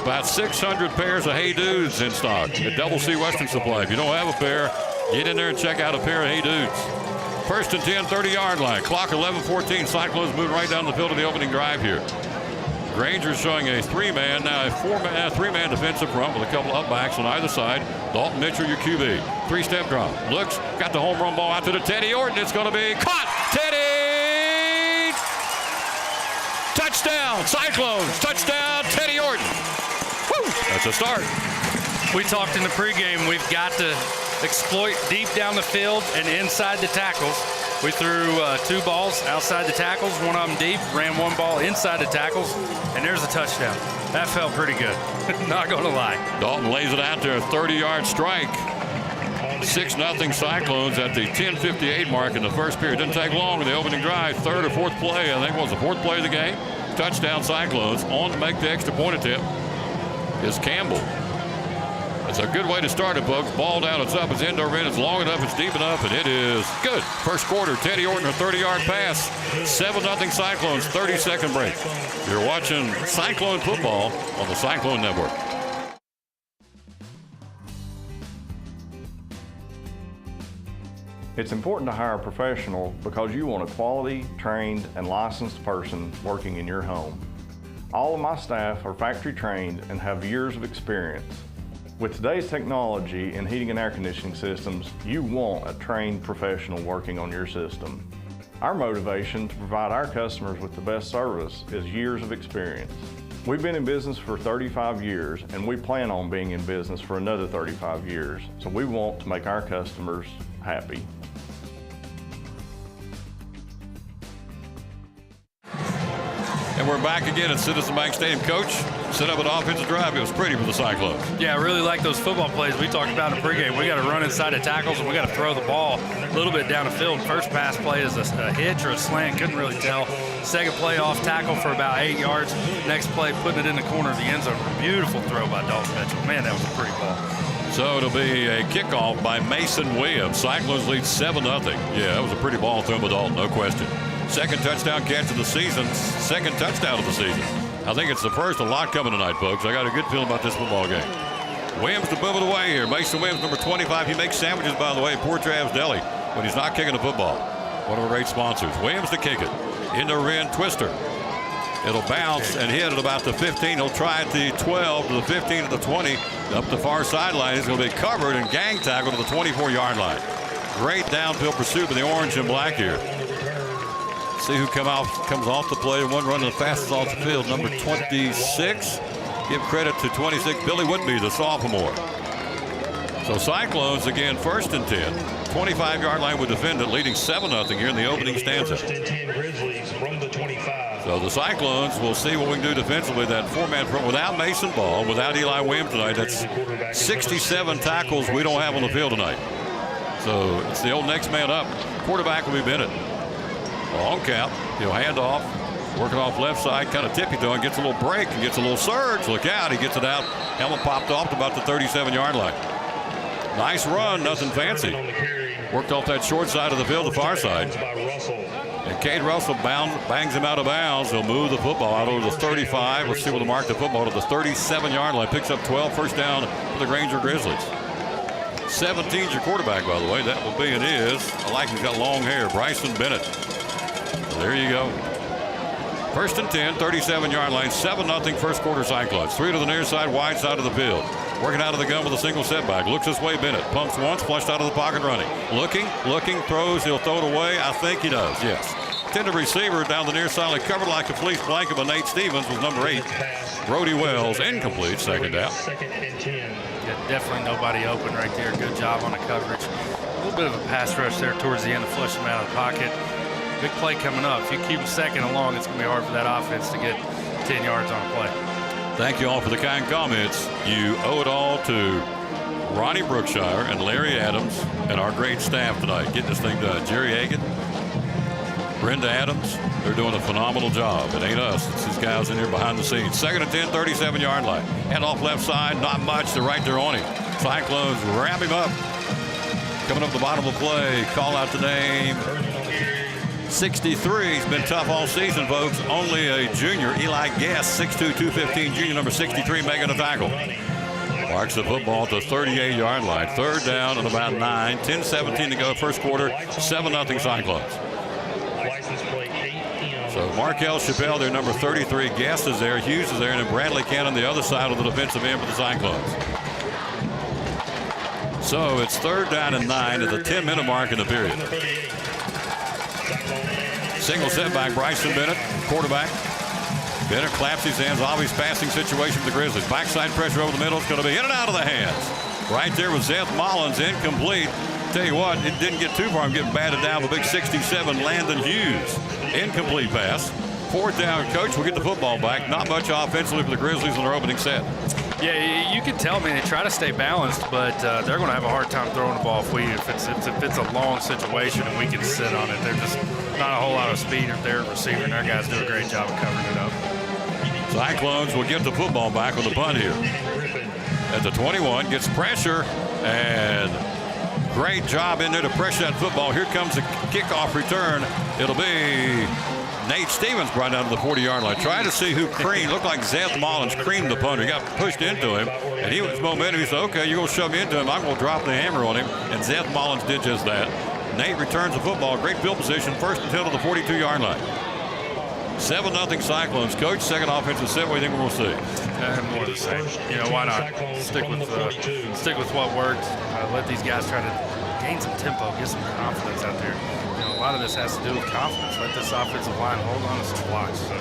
About 600 pairs of Hey Dudes in stock at Double C Western Supply. If you don't have a pair, get in there and check out a pair of Hey Dudes. First and 10, 30-yard line. Clock 11:14. Cyclones moving right down the field of the opening drive here. Grainger showing a 3-man, now a 3-man defensive front with a couple of upbacks on either side. Dalton Mitchell, your QB. 3-step drop. Looks, got the home run ball out to the Teddy Orton. It's going to be caught. Teddy! Touchdown, Cyclones. Touchdown, Teddy Orton. Woo! That's a start. We talked in the pregame, we've got to exploit deep down the field and inside the tackles. We threw 2 balls outside the tackles, one of them deep, ran 1 ball inside the tackles, and there's a touchdown. That felt pretty good, not going to lie. Dalton lays it out there, 30-yard strike. 6-0 Cyclones at the 10:58 mark in the first period. Didn't take long in the opening drive. 3rd or 4th play, I think it was the 4th play of the game. Touchdown Cyclones. On to make the extra point attempt is Campbell. It's a good way to start it, folks. Ball down, it's up, it's indoor in, it's long enough, it's deep enough, and it is good. First quarter, Teddy Orton, a 30-yard pass. 7-0 Cyclones, 30-second break. You're watching Cyclone football on the Cyclone Network. It's important to hire a professional because you want a quality, trained, and licensed person working in your home. All of my staff are factory trained and have years of experience. With today's technology in heating and air conditioning systems, you want a trained professional working on your system. Our motivation to provide our customers with the best service is years of experience. We've been in business for 35 years and we plan on being in business for another 35 years, so we want to make our customers happy. And we're back again at Citizen Bank Stadium. Coach, set up an offensive drive. It was pretty for the Cyclones. Yeah, I really like those football plays we talked about in pregame. We got to run inside the tackles and we got to throw the ball a little bit down the field. First pass play is a hitch or a slant, couldn't really tell. Second play off tackle for about 8 yards. Next play, putting it in the corner of the end zone. Beautiful throw by Dalton Mitchell. Man, that was a pretty ball. So it'll be a kickoff by Mason Williams. Cyclones lead 7-0. Yeah, that was a pretty ball thrown by Dalton, no question. Second touchdown catch of the season, second touchdown of the season. I think it's the first, a lot coming tonight, folks. I got a good feeling about this football game. Williams to move it away here. Mason Williams, number 25. He makes sandwiches, by the way, at Poor Trav's Deli when he's not kicking the football. One of our great sponsors. Williams to kick it. Into Ren Twister. It'll bounce and hit at about the 15. He'll try at the 12 to the 15 to the 20. Up the far sideline. He's going to be covered and gang tackled to the 24-yard line. Great downfield pursuit with the orange and black here. See who comes off the play. One running the fastest off the field, number 26. Give credit to 26, Billy Whitby, the sophomore. So Cyclones again, first and 10. 25-yard line with defendant, leading 7-0 here in the opening stanza. So the Cyclones will see what we can do defensively. That 4-man front without Mason Ball, without Eli Williams tonight. That's 67 tackles we don't have on the field tonight. So it's the old next man up. Quarterback will be Bennett. On count, he'll hand off, working off left side, kind of tippy-toeing, gets a little break and gets a little surge. Look out, he gets it out. Helmet popped off to about the 37-yard line. Nice run, nothing fancy. Worked off that short side of the field, the far side. And Cade Russell bangs him out of bounds. He'll move the football out over the 35. Let's see what to mark the football to the 37-yard line. Picks up 12, first down for the Grainger Grizzlies. 17's your quarterback, by the way. That will be and is. I like he's got long hair. Bryson Bennett. there you go. First and 10, 37-yard line, 7-0 first quarter Cyclones. 3 to the near side, wide side of the field. Working out of the gun with a single setback. Looks this way, Bennett. Pumps once, flushed out of the pocket running. Looking, throws. He'll throw it away. I think he does, yes. Intended receiver down the near side, covered like a fleece blanket by Nate Stevens was number 8. Brody Wells, incomplete, second down. Second and 10. Yeah, definitely nobody open right there. Good job on the coverage. A little bit of a pass rush there towards the end to flush him out of the pocket. Big play coming up. If you keep him second and long, it's going to be hard for that offense to get 10 yards on a play. Thank you all for the kind comments. You owe it all to Ronnie Brookshire and Larry Adams and our great staff tonight getting this thing done. Jerry Hagan, Brenda Adams, they're doing a phenomenal job. It ain't us. It's these guys in here behind the scenes. Second and 10, 37-yard line. Hand off left side, not much. They're right there on him. Cyclones wrap him up. Coming up the bottom of the play, call out the name. 63. He's been tough all season, folks. Only a junior, Eli Guess, 6'2", 215, junior number 63, making a tackle. Marks the football at the 38-yard line. Third down and about 9. 10-17 to go first quarter. 7-0 Cyclones. So Markel Chappelle, their number 33. Guest is there. Hughes is there. And then Bradley Cannon, the other side of the defensive end for the Cyclones. So it's third down and 9 at the 10-minute mark in the period. Single setback, Bryson Bennett, quarterback. Bennett claps his hands. Obvious passing situation for the Grizzlies. Backside pressure over the middle. It's going to be in and out of the hands. Right there with Zeth Mullins, incomplete. Tell you what, it didn't get too far. I'm getting batted down with big 67, Landon Hughes. Incomplete pass. Fourth down, coach will get the football back. Not much offensively for the Grizzlies in their opening set. Yeah, you can tell me they try to stay balanced, but they're going to have a hard time throwing the ball if it's a long situation and we can sit on it. They're just not a whole lot of speed at their receiver, and their guys do a great job of covering it up. Cyclones will get the football back with a punt here. At the 21, gets pressure, and great job in there to pressure that football. Here comes the kickoff return. It'll be Nate Stevens brought down to the 40-yard line. Trying to see who creamed. Looked like Zeth Mullins creamed the punter. He got pushed into him, and he was momentum. He said, okay, you're going to shove me into him. I'm going to drop the hammer on him. And Zeth Mullins did just that. Nate returns the football. Great field position. First and 10 to the 42-yard line. 7-0 Cyclones. Coach, second offensive set. What do you think we'll see? More of the same. You know, why not stick with what worked. Let these guys try to gain some tempo, get some confidence out there. You know, a lot of this has to do with confidence. Let this offensive line hold on to some blocks. So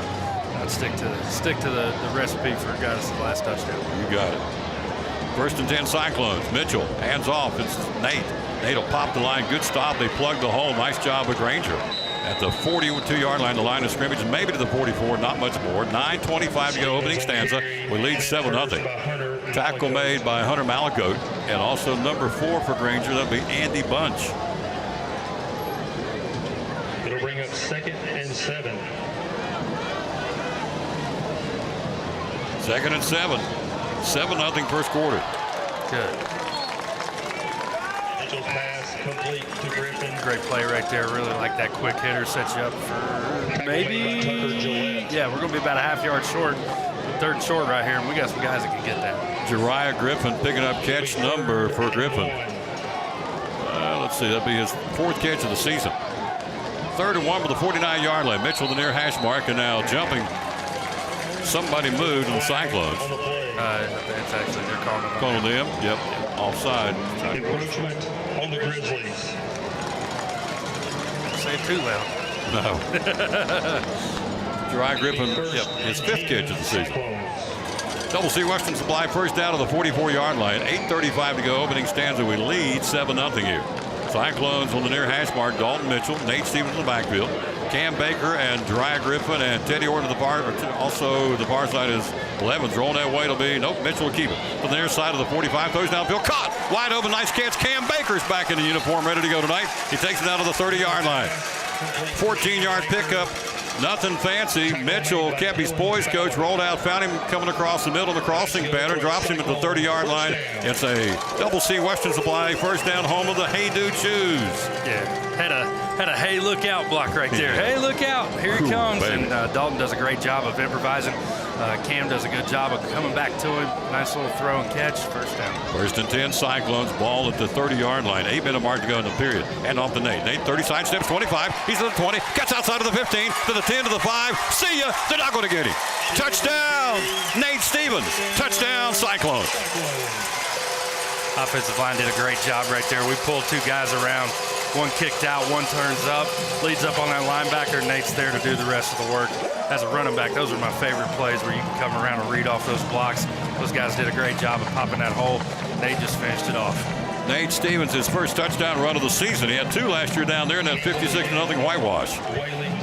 stick to the recipe for got us the last touchdown. You got it. First and 10 Cyclones. Mitchell hands off. It's Nate. Nate will pop the line. Good stop. They plugged the hole. Nice job with Grainger. At the 42-yard line, the line of scrimmage, and maybe to the 44, not much more. 9:25 to go, opening stanza. We lead 7-0. Tackle made by Hunter Malakote, and also number 4 for Grainger. That'll be Andy Bunch. It'll bring up 2nd and 7. 2nd and 7. 7-0 first quarter. Good. Mitchell's pass complete to Griffin. Great play right there. Really like that quick hitter. Sets you up for maybe. Yeah, we're going to be about a half-yard short. Third and short right here, and we got some guys that can get that. Jariah Griffin picking up catch number for Griffin. Let's see, that'll be his 4th catch of the season. 3rd and 1 with the 49-yard line. Mitchell the near hash mark, and now jumping. Somebody moved in the Cyclones. It's actually they're calling them. Yep. Offside. Encroachment on the Grizzlies. Say it too loud. No. Jariah Griffin, his 5th catch of the season. Double C Western Supply first down to the 44-yard line. 8:35 to go, opening stanza. We lead 7-0 here. Cyclones on the near hash mark. Dalton Mitchell, Nate Stevens in the backfield. Cam Baker and Jariah Griffin and Teddy Orton to the far. Also, the far side is Levens rolling that way. It'll be nope. Mitchell will keep it from the near side of the 45. Throws downfield, caught wide open. Nice catch. Cam Baker's back in the uniform, ready to go tonight. He takes it out of the 30-yard line. 14-yard pickup. Nothing fancy. Mitchell kept his poise, coach. Rolled out, found him coming across the middle of the crossing pattern. Drops him at the 30-yard line. It's a Double C Western Supply first down home of the Hey Dude Shoes. Yeah, had a hey look out block right there. Hey look out, here he comes. Baby. And Dalton does a great job of improvising. Cam does a good job of coming back to him. Nice little throw and catch, first down. 1st and 10, Cyclones, ball at the 30-yard line. 8-minute mark to go in the period. And off to Nate. Nate, 30, side steps, 25. He's to the 20, gets outside of the 15, to the 10, to the 5. See ya! They're not going to get him. Touchdown, Nate Stevens. Touchdown, Cyclones. Offensive line did a great job right there. We pulled 2 guys around. One kicked out, one turns up, leads up on that linebacker. Nate's there to do the rest of the work. As a running back, those are my favorite plays where you can come around and read off those blocks. Those guys did a great job of popping that hole. Nate just finished it off. Nate Stevens, his first touchdown run of the season. He had 2 last year down there in that 56-0 whitewash.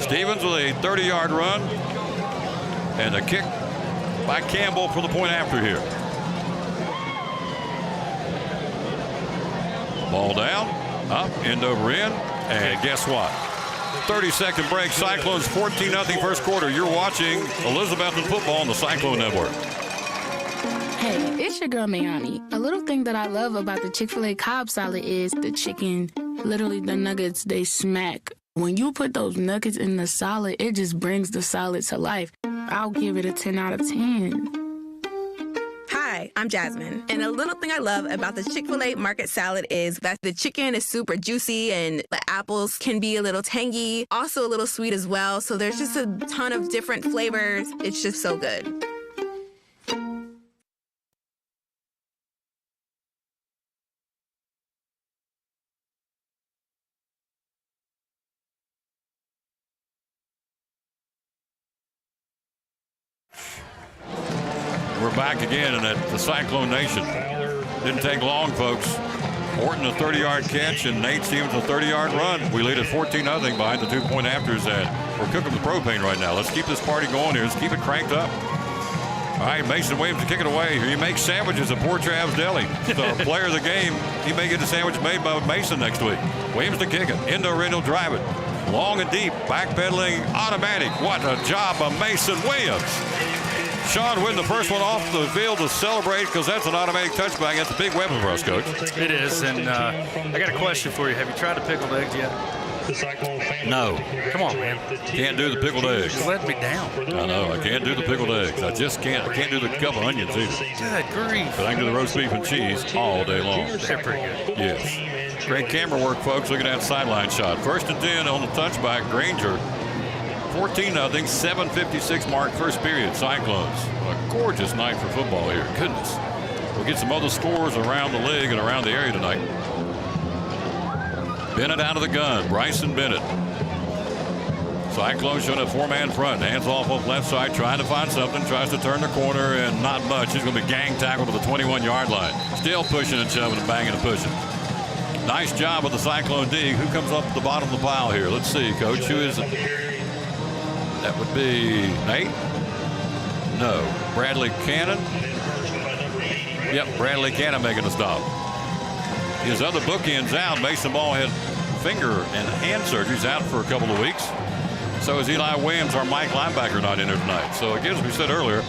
Stevens with a 30-yard run and a kick by Campbell for the point after here. Ball down, up, end over end, and guess what? 30-second break. Cyclones 14-0 first quarter. You're watching Elizabethton football on the Cyclone Network. Hey, it's your girl Mayani. A little thing that I love about the Chick-fil-A Cobb salad is the chicken. Literally, the nuggets, they smack. When you put those nuggets in the salad, it just brings the salad to life. I'll give it a 10 out of 10. Hi, I'm Jasmine, and a little thing I love about the Chick-fil-A market salad is that the chicken is super juicy and the apples can be a little tangy, also a little sweet as well, so there's just a ton of different flavors. It's just so good. We're back again in the Cyclone Nation. Didn't take long, folks. Horton a 30-yard catch and Nate Stevens a 30-yard run. We lead at 14-0 behind the 2-point afters. We're cooking with propane right now. Let's keep this party going here. Let's keep it cranked up. All right, Mason Williams to kick it away. He makes sandwiches at Poor Trav's Deli. The player of the game, he may get a sandwich made by Mason next week. Williams to kick it. Endo-Ren will drive it. Long and deep, backpedaling, automatic. What a job by Mason Williams. Sean winning the first one off the field to celebrate because that's an automatic touchback. That's a big weapon for us, Coach. It is, and I got a question for you. Have you tried the pickled eggs yet? No. Come on, man. Can't do the pickled eggs. Just let me down. I know. I can't do the pickled eggs. I just can't. I can't do the couple onions either. Good grief. But I can do the roast beef and cheese all day long. They're pretty good. Yes. Great camera work, folks. Look at that sideline shot. 1st and 10 on the touchback. Grainger. 14-0, 7:56 mark, first period. Cyclones. What a gorgeous night for football here. Goodness. We'll get some other scores around the league and around the area tonight. Bennett out of the gun. Bryson Bennett. Cyclones showing a 4-man front. Hands off left side, trying to find something. Tries to turn the corner, and not much. He's going to be gang tackled to the 21-yard line. Still pushing and shoving and banging and pushing. Nice job with the Cyclone D. Who comes up at the bottom of the pile here? Let's see, Coach. Who is it? That would be Nate? No. Bradley Cannon? Yep, Bradley Cannon making a stop. His other bookend's out. Mason Ball had finger and hand surgery. He's out for a couple of weeks. So is Eli Williams, our Mike linebacker, not in there tonight. So again, as we said earlier,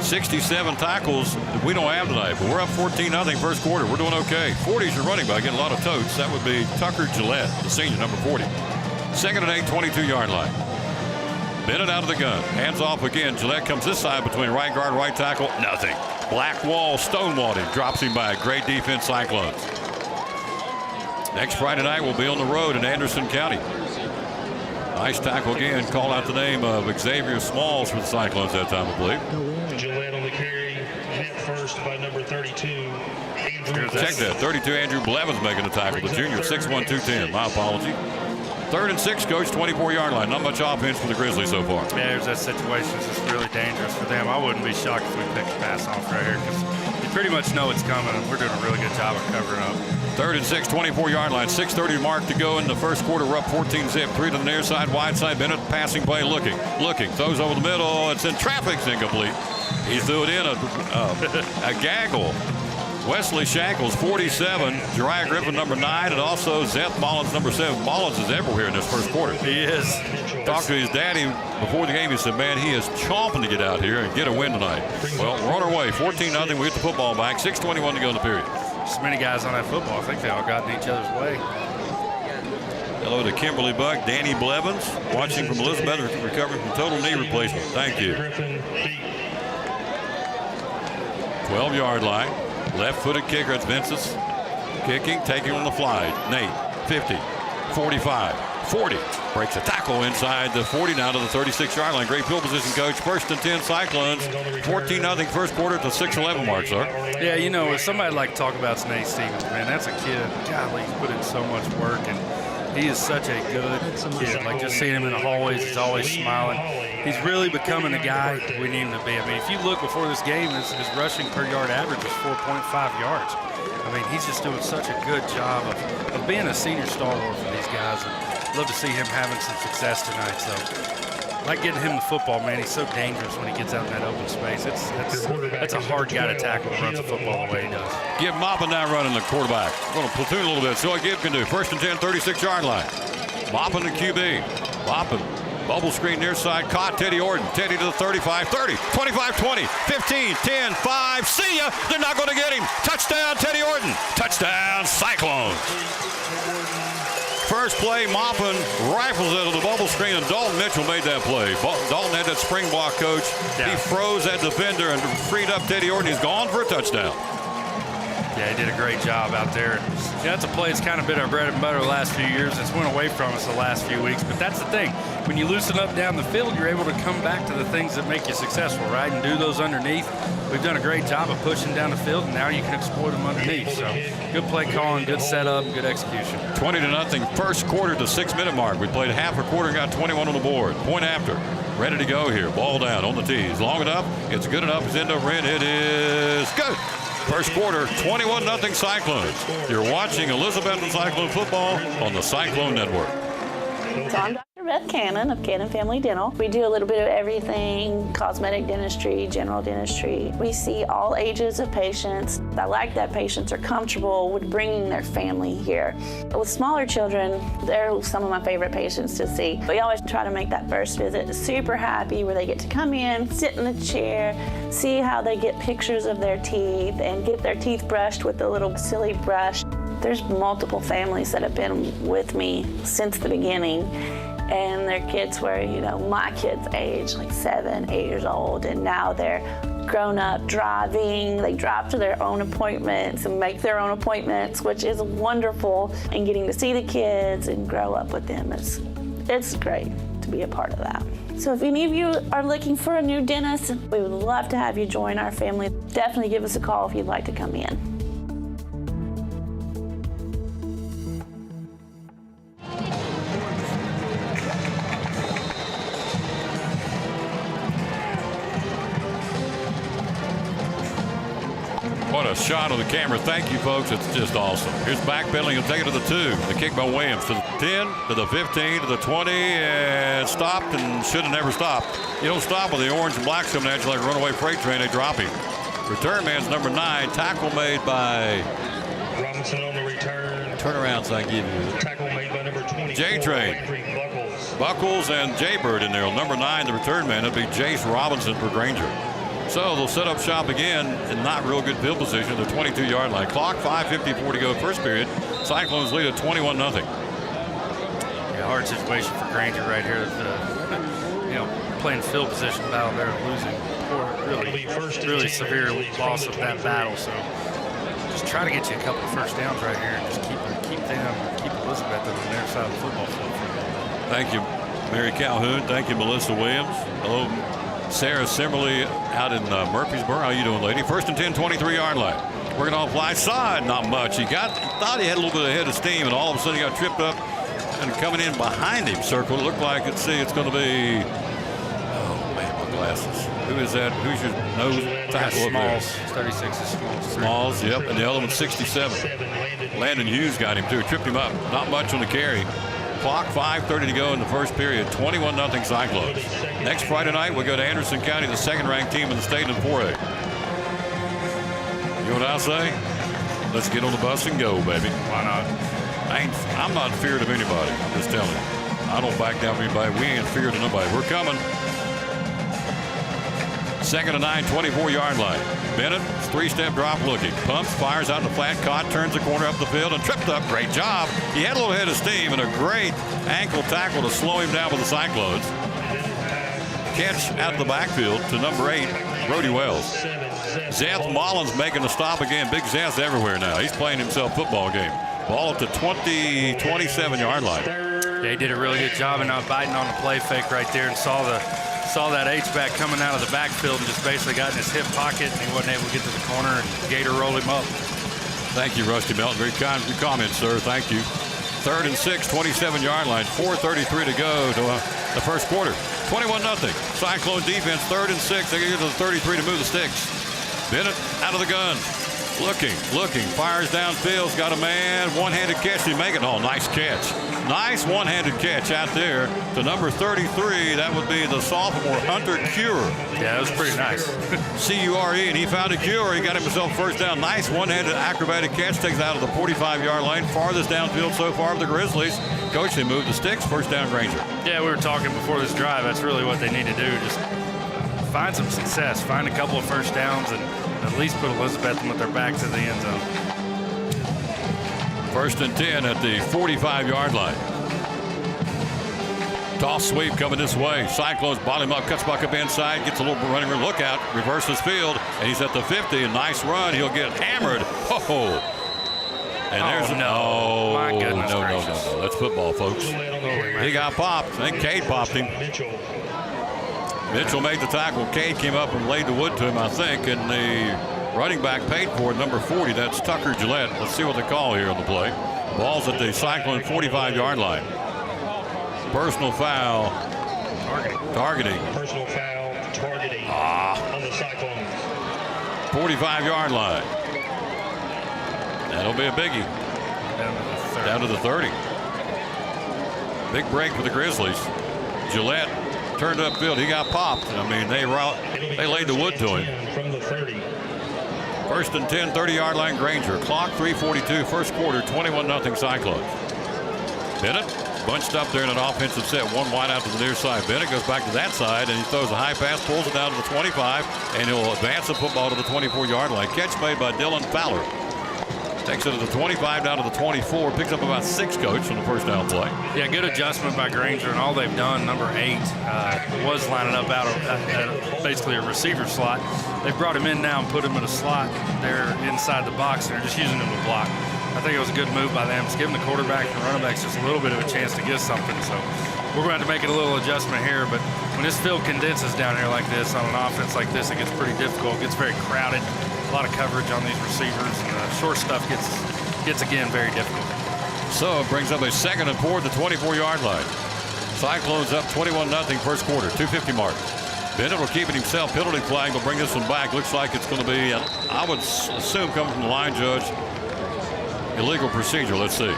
67 tackles we don't have tonight, but we're up 14-0 first quarter. We're doing okay. 40's your running back, getting a lot of totes. That would be Tucker Gillette, the senior, number 40. 2nd and 8, 22-yard line. Bennett out of the gun. Hands off again. Gillette comes this side between right guard, right tackle. Nothing. Black wall, stonewalled him. Drops him back. Great defense, Cyclones. Next Friday night, we'll be on the road in Anderson County. Nice tackle again. Call out the name of Xavier Smalls for the Cyclones that time, I believe. Gillette on the carry. Hit first by number 32. Check that. 32 Andrew Blevins making the tackle. The junior, 6'1", 210. My apology. 3rd and 6, Coach, 24-yard line. Not much offense for the Grizzlies so far. Yeah, there's that situation. It's just really dangerous for them. I wouldn't be shocked if we picked the pass off right here because you pretty much know it's coming, and we're doing a really good job of covering up. 3rd and 6, 24-yard line. 6:30 mark to go in the first quarter. We're up 14-zip. 3 to the near side, wide side. Bennett passing play, looking, throws over the middle. It's in traffic. It's incomplete. He threw it in a gaggle. Wesley Shackles, 47. Jariah Griffin, number 9. And also Zeth Mullins, number 7. Mullins is everywhere in this first quarter. He is. Talked to his daddy before the game. He said, man, he is chomping to get out here and get a win tonight. Well, we're on our way. 14-0. We get the football back. 6:21 to go in the period. So many guys on that football. I think they all got in each other's way. Hello to Kimberly Buck, Danny Blevins, watching from Elizabethton, recovering from total knee replacement. Thank you. 12-yard line. Left-footed kicker. It's Vince's kicking, taking on the fly. Nate, 50, 45, 40. Breaks a tackle inside the 40, now to the 36-yard line. Great field position, Coach. 1st and 10 Cyclones. 14-0 first quarter at the 6:11 mark, sir. Yeah, you know, if somebody like to talk about Nate Stevens, man, that's a kid. Golly, he's put in so much work, and he is such a good kid. Like, just seeing him in the hallways, he's always smiling. He's really becoming the guy we need him to be. I mean, if you look before this game, his rushing per yard average is 4.5 yards. I mean, he's just doing such a good job of being a senior stalwart for these guys. And love to see him having some success tonight. So, I like getting him the football, man. He's so dangerous when he gets out in that open space. That's a hard guy to tackle and runs the football the way he does. Give Moppin that running the quarterback. Going to platoon a little bit. See what Gibb can do. 1st and 10, 36-yard line. Moppin the QB. Moppin. Bubble screen near side. Caught Teddy Orton. Teddy to the 35, 30, 25, 20, 15, 10, 5. See ya. They're not going to get him. Touchdown, Teddy Orton. Touchdown, Cyclones. First play, Moppin rifles it to the bubble screen, and Dalton Mitchell made that play. Dalton had that spring block, Coach. Yeah. He froze that defender and freed up Teddy Orton. He's gone for a touchdown. Yeah, he did a great job out there. Yeah, that's a play that's kind of been our bread and butter the last few years. It's went away from us the last few weeks, but that's the thing. When you loosen up down the field, you're able to come back to the things that make you successful, right, and do those underneath. We've done a great job of pushing down the field, and now you can exploit them underneath. So good play calling, good setup, good execution. 20-0, first quarter to 6-minute mark. We played half a quarter and got 21 on the board. Point after. Ready to go here. Ball down on the tees. Long enough. It's good enough. It's into red. It is good. First quarter, 21-0 Cyclones. You're watching Elizabethton Cyclone football on the Cyclone Network. So I'm Dr. Beth Cannon of Cannon Family Dental. We do a little bit of everything, cosmetic dentistry, general dentistry. We see all ages of patients. I like that patients are comfortable with bringing their family here. With smaller children, they're some of my favorite patients to see. We always try to make that first visit super happy, where they get to come in, sit in the chair, see how they get pictures of their teeth and get their teeth brushed with a little silly brush. There's multiple families that have been with me since the beginning, and their kids were, you know, my kids' age, like 7, 8 years old, and now they're grown up driving. They drive to their own appointments and make their own appointments, which is wonderful, and getting to see the kids and grow up with them it's great to be a part of that. So if any of you are looking for a new dentist, we would love to have you join our family. Definitely give us a call if you'd like to come in. What a shot of the camera. Thank you, folks. It's just awesome. Here's backpedaling. He'll take it to the 2. The kick by Williams to the 10, to the 15, to the 20, and stopped and should have never stopped. You don't stop with the orange and black coming at you like a runaway freight train. They drop him. Return man's number 9. Tackle made by Robinson on the return. Turnarounds I give you. Tackle made by number 24. J-Train. Buckles and Jaybird in there. Number 9, the return man. It'll be Jace Robinson for Grainger. So they'll set up shop again in not real good field position. The 22-yard line. Clock 5:54 to go first period. Cyclones lead at 21-0. Yeah, hard situation for Grainger right here. You know, playing field position battle there, losing. Really severe loss of that battle. So just try to get you a couple of first downs right here and just keep Elizabethton on their side of the football field. Thank you, Mary Calhoun. Thank you, Melissa Williams. Hello, Sarah Simmerly out in Murfreesboro. How you doing, lady? 1st and 10, 23-yard line. Working off fly side, not much. He thought he had a little bit of head of steam, and all of a sudden he got tripped up. And coming in behind him, circle. It looked like it's going to be. Oh man, my glasses. Who is that? Who's your nose tackle up there? Smalls. 36 is Smalls. Smalls, yep. And the other one's 67. Landon Hughes got him too. Tripped him up. Not much on the carry. Clock 5:30 to go in the first period. 21-0 Cyclones. Next Friday night, we go to Anderson County, the second-ranked team in the state in 4A. You know what I say? Let's get on the bus and go, baby. Why not? I'm not feared of anybody. I'm just telling you. I don't back down from anybody. We ain't feared of nobody. We're coming. 2nd and 9, 24-yard line. Bennett, three-step drop looking. Pumps, fires out in the flat, caught, turns the corner up the field, and tripped up. Great job. He had a little head of steam and a great ankle tackle to slow him down with the Cyclones. Catch out of the backfield to number 8, Brody Wells. Zeth Mullins making a stop again. Big Zeth everywhere now. He's playing himself football game. Ball at the 27-yard line. Yeah, he did a really good job of not biting on the play fake right there and saw that H-back coming out of the backfield and just basically got in his hip pocket, and he wasn't able to get to the corner, and Gator rolled him up. Thank you, Rusty Melton. Very kind of your comments, sir. Thank you. 3rd and 6, 27-yard line. 4:33 to go to the first quarter. 21-0. Cyclone defense, 3rd and 6. They get to the 33 to move the sticks. Bennett out of the gun. Looking, fires downfield, got a man, one-handed catch, he make it. Oh, nice catch. Nice one-handed catch out there to number 33. That would be the sophomore, Hunter Cure. Yeah, that was pretty nice. C-U-R-E, and he found a Cure. He got himself first down. Nice one-handed acrobatic catch, takes it out of the 45-yard line. Farthest downfield so far of the Grizzlies. Coach, they moved the sticks, first down Grainger. Yeah, we were talking before this drive. That's really what they need to do. Just find some success, find a couple of first downs, and at least put Elizabethton with their back to the end zone. 1st and 10 at the 45-yard line. Toss sweep coming this way. Cyclones bottom up, cuts back up inside, gets a little running room. Look out, reverses field, and he's at the 50. A nice run. He'll get hammered. Oh, and there's no. My goodness gracious. No. That's football, folks. He got popped. I think Cade popped him. Mitchell made the tackle. Cade came up and laid the wood to him, I think, and the running back paid for it, number 40. That's Tucker Gillette. Let's see what they call here on the play. Ball's at the Cyclone 45-yard line. Personal foul. Targeting. Personal foul, targeting on the Cyclones. 45-yard line. That'll be a biggie. Down to the 30. Big break for the Grizzlies. Gillette turned upfield. He got popped. I mean, they laid the wood to him. From the 30. 1st and 10, 30-yard line Grainger. Clock 3:42, first quarter, 21-0 Cyclones. Bennett bunched up there in an offensive set, one wide out to the near side. Bennett goes back to that side, and he throws a high pass, pulls it down to the 25, and he'll advance the football to the 24-yard line. Catch made by Dylan Fowler. Takes it to the 25 down to the 24. Picks up about 6, Coach, on the first down play. Yeah, good adjustment by Grainger, and all they've done, number 8, was lining up out of basically a receiver slot. They've brought him in now and put him in a slot there inside the box, and they're just using him to block. I think it was a good move by them. It's giving the quarterback and the running backs just a little bit of a chance to get something. So we're going to have to make it a little adjustment here, but when this field condenses down here like this on an offense like this, it gets pretty difficult. It gets very crowded. A lot of coverage on these receivers, and the short stuff gets again very difficult. So it brings up a 2nd and 4 at the 24-yard line. Cyclones up 21-0 first quarter, 2:50 mark. Bennett will keep it himself. Penalty flag will bring this one back. Looks like it's going to be, I would assume, coming from the line judge, illegal procedure. Let's see.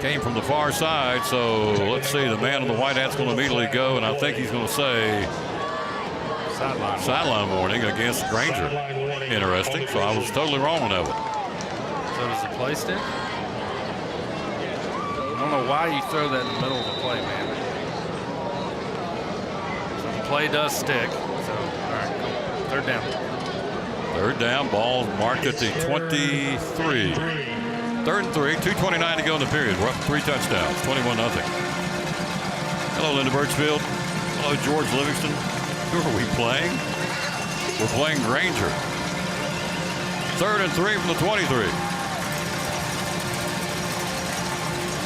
Came from the far side, so let's see. The man in the white hat's going to immediately go, and I think he's going to say sideline warning against Grainger. Interesting. So I was totally wrong on that one. So does the play stick? I don't know why you throw that in the middle of the play, man. So the play does stick. So, all right, cool. 3rd down. 3rd down, ball marked at the 23. 3rd and 3, 2:29 to go in the period. We're up 3 touchdowns, 21-0. Hello, Linda Birchfield. Hello, George Livingston. Who are we playing? We're playing Grainger. 3rd and 3 from the 23.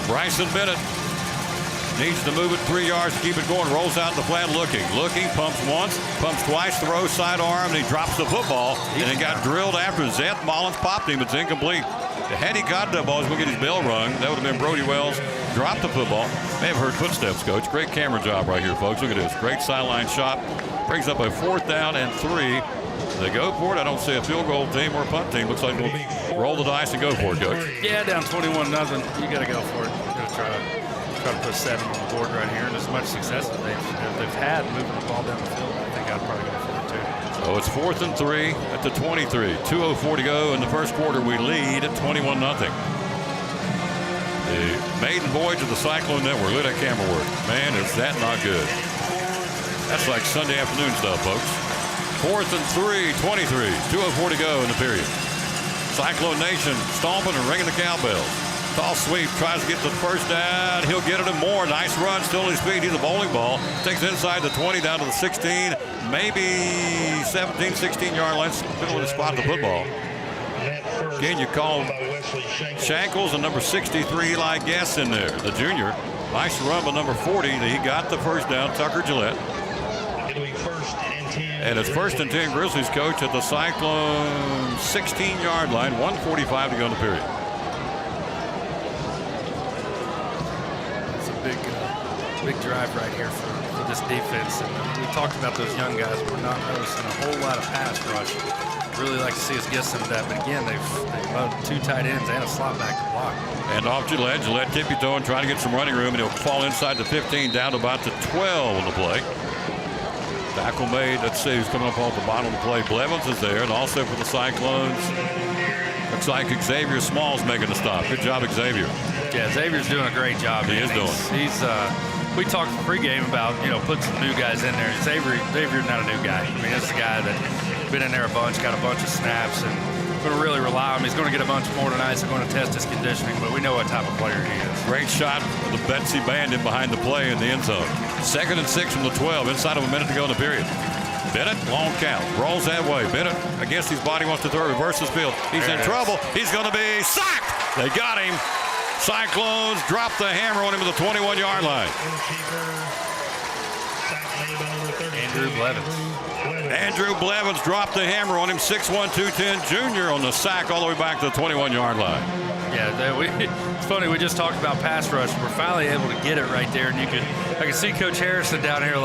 Bryson Bennett needs to move it 3 yards to keep it going. Rolls out in the flat looking, pumps once, pumps twice, throws sidearm, and he drops the football. And it got drilled after Zeth Mullins popped him. It's incomplete. Had he got that ball, he's going to get his bell rung. That would have been Brody Wells. Dropped the football. May have heard footsteps, Coach. Great camera job right here, folks. Look at this. Great sideline shot. Brings up a 4th down and 3. They go for it. I don't see a field goal team or a punt team. Looks like we'll roll the dice and go for it, Coach. Yeah, down 21-0. You got to go for it. You got to try to put 7 on the board right here. And as much success as they've had moving the ball down the field, I think I'd probably go for it too. So it's 4th and 3 at the 23. 2:04 to go in the first quarter. We lead at 21-0. The maiden voyage of the Cyclone Network. Look at that camera work. Man, is that not good. That's like Sunday afternoon stuff, folks. 4th and 3, 23. 2:04 to go in the period. Cyclone Nation stomping and ringing the cowbells. Toss sweep, tries to get the first down. He'll get it and more. Nice run, still on his feet. He's a bowling ball. Takes it inside the 20, down to the 16, maybe 17, 16-yard line. Middle of the spot, the football. Again, you call Shankles and number 63, Eli Guess in there, the junior. Nice run by number 40. He got the first down, Tucker Gillette. And it's 1st and 10 Grizzlies, coach, at the Cyclone 16-yard line. 1:45 to go in the period. It's a big drive right here for this defense. And we talked about those young guys. We're not noticing a whole lot of pass rush. Really like to see us get some of that. But again, they've loaded 2 tight ends and a slot back to block. And off Gillette tippy-toeing, trying to get some running room, and he'll fall inside the 15, down to about the 12 on the play. Tackle made. Let's see who's coming up off the bottom of the play. Blevins is there, and also for the Cyclones, looks like Xavier Small's making the stop. Good job, Xavier. Yeah, Xavier's doing a great job. He is doing. We talked pregame about, putting some new guys in there. Xavier's not a new guy. I mean, that's the guy that's been in there a bunch, got a bunch of snaps, and going to really rely on him. He's going to get a bunch more tonight, so going to test his conditioning, but we know what type of player he is. Great shot of the Betsy Bandit behind the play in the end zone. 2nd and 6 from the 12, inside of a minute to go in the period. Bennett, long count, rolls that way. Bennett, I guess his body wants to throw, reverses field. He's in trouble. He's going to be sacked. They got him. Cyclones drop the hammer on him at the 21-yard line. Andrew Blevins dropped the hammer on him. 6'1", 210 junior on the sack all the way back to the 21-yard line. Yeah, it's funny. We just talked about pass rush. We're finally able to get it right there, and I can see Coach Harrison down here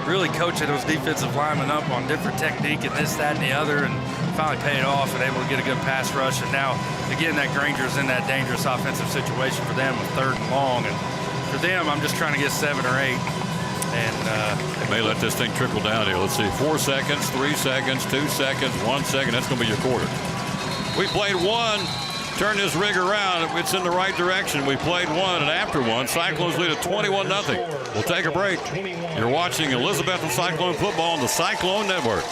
really coaching those defensive linemen up on different technique and this, that, and the other, and finally paid off and able to get a good pass rush. And now, again, that Grainger's in that dangerous offensive situation for them with 3rd and long. And for them, I'm just trying to get 7 or 8. And they may let this thing trickle down here. Let's see, 4 seconds, 3 seconds, 2 seconds, 1 second. That's going to be your quarter. We played 1. Turn this rig around. It's in the right direction. We played 1, and after 1, Cyclones lead at 21-0. We'll take a break. You're watching Elizabethton Cyclone football on the Cyclone Network.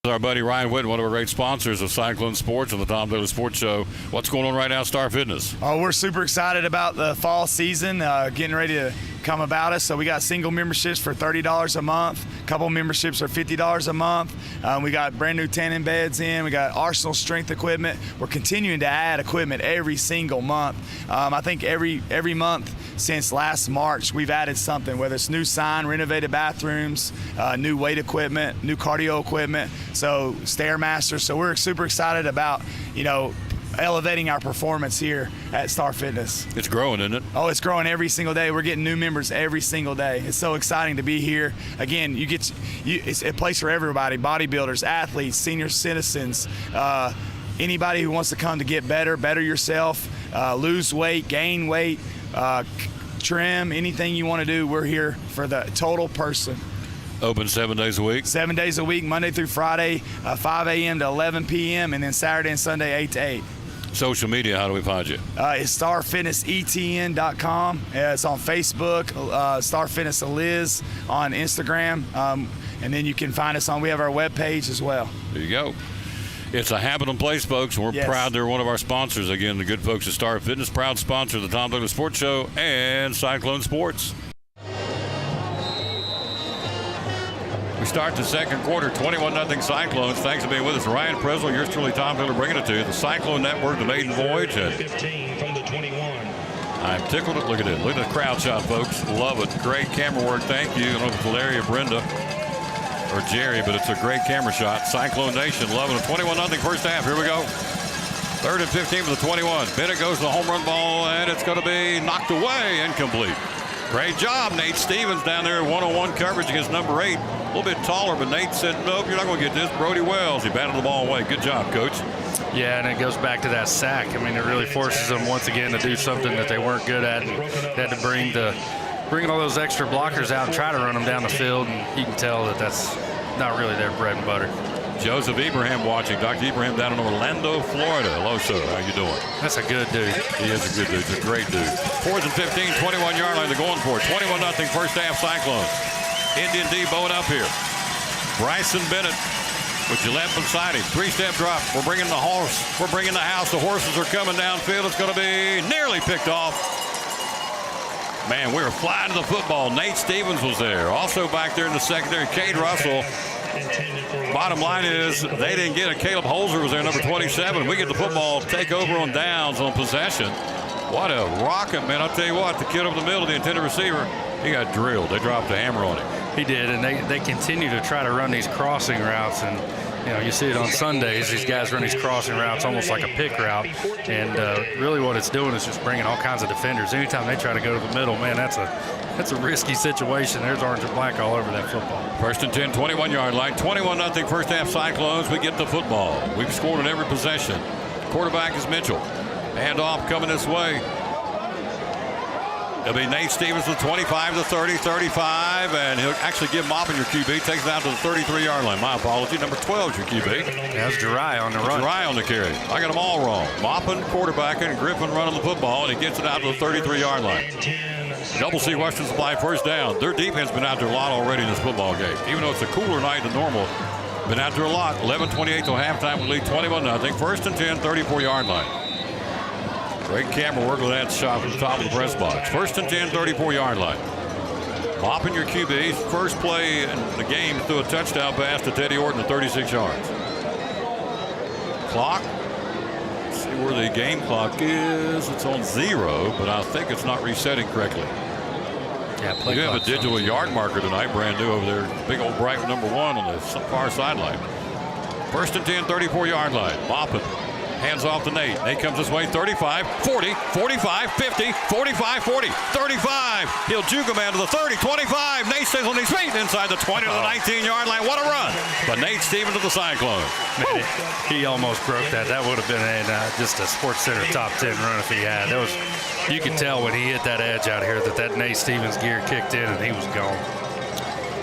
Our buddy Ryan Whitten, one of our great sponsors of Cyclone Sports and the Tom Daly Sports Show. What's going on right now, Star Fitness? Oh, we're super excited about the fall season, getting ready to come about us. So we got single memberships for $30 a month. Couple memberships are $50 a month. We got brand new tanning beds in. We got Arsenal strength equipment. We're continuing to add equipment every single month. I think every month since last March, we've added something, whether it's new sign, renovated bathrooms, new weight equipment, new cardio equipment, so Stairmaster. So we're super excited about, elevating our performance here at Star Fitness. It's growing, isn't it? Oh, it's growing every single day. We're getting new members every single day. It's so exciting to be here. Again, it's a place for everybody, bodybuilders, athletes, senior citizens, anybody who wants to come to get better yourself, lose weight, gain weight, trim, anything you want to do, we're here for the total person. Open 7 days a week? 7 days a week, Monday through Friday, 5 a.m. to 11 p.m., and then Saturday and Sunday, 8 to 8. Social media, how do we find you? It's starfitnessetn.com. It's on Facebook, Star Fitness Eliz on Instagram, and then you can find us we have our webpage as well. There you go. It's a habit and place, folks. We're proud they're one of our sponsors. Again, the good folks at Star Fitness, proud sponsor of the Tom Daly Sports Show and Cyclone Sports. We start the second quarter, 21-0 Cyclones. Thanks for being with us. Ryan Preswell, yours truly, Tom Taylor, bringing it to you. The Cyclone Network, the maiden voyage. 15 from the 21. I'm tickled. Look at it. Look at the crowd shot, folks. Love it. Great camera work. Thank you. I don't know if it's Larry or Brenda or Jerry, but it's a great camera shot. Cyclone Nation loving it. 21-0 first half. Here we go. 3rd and 15 for the 21. Bennett goes to the home run ball, and it's going to be knocked away. Incomplete. Great job, Nate Stevens down there in one-on-one coverage against number 8. A little bit taller, but Nate said, nope, you're not going to get this. Brody Wells, he batted the ball away. Good job, Coach. Yeah, and it goes back to that sack. I mean, it really forces them once again to do something that they weren't good at, and they had to bring all those extra blockers out and try to run them down the field, and you can tell that that's not really their bread and butter. Joseph Ibrahim watching. Dr. Ibrahim down in Orlando, Florida. Hello, sir. How you doing? That's a good dude. He is a good dude. He's a great dude. 4th and 15, 21-yard line. They're going for it. 21-0 first half Cyclones. Indian D bowing up here. Bryson Bennett with Gillette beside him. 3-step drop. We're bringing the horse. We're bringing the house. The horses are coming downfield. It's going to be nearly picked off. Man, we were flying to the football. Nate Stevens was there. Also back there in the secondary, Cade Russell. Bottom line is they didn't get it. Caleb Holzer was there, number 27. We get the football, take over on downs on possession. What a rocket, man. I'll tell you what, the kid over the middle, the intended receiver, he got drilled. They dropped a hammer on him. He did, and they continue to try to run these crossing routes. And, you know, you see it on Sundays. These guys run these crossing routes almost like a pick route. And really what it's doing is just bringing all kinds of defenders. Anytime they try to go to the middle, man, that's a risky situation. There's orange and black all over that football. First and 10, 21-yard line. 21-0 first half Cyclones. We get the football. We've scored on every possession. Quarterback is Mitchell. Handoff coming this way. It'll be Nate Stevens with 25 to 30, 35, and he'll actually give Maupin your QB. Takes it out to the 33-yard line. My apology. Number 12 is your QB. That's Jirai on the run. Jirai on the carry. I got them all wrong. Maupin quarterbacking and Griffin running the football, and he gets it out to the 33-yard line. Double C Western Supply first down. Their defense has been out there a lot already in this football game. Even though it's a cooler night than normal, been out there a lot. 11:28 till halftime. We lead 21-0. First and 10, 34-yard line. Great camera work with that shot from the top of the press box. First and 10, 34-yard line. Maupin your QB. First play in the game threw a touchdown pass to Teddy Orton at 36 yards. Clock. Let's see where the game clock is. It's on 0, but I think it's not resetting correctly. Yeah, we do have a digital yard marker tonight, brand new over there. Big old bright number 1 on the far sideline. First and 10, 34-yard line. Maupin. Hands off to Nate. Nate comes this way. 35, 40, 45, 50, 45, 40, 35. He'll juke him out to the 30, 25. Nate stays on his feet inside the 20 to the 19-yard line. What a run. But Nate Stevens to the Cyclone. Man, he almost broke that. That would have been just a Sports Center top 10 run if he had. That was, you could tell when he hit that edge out here that Nate Stevens gear kicked in and he was gone.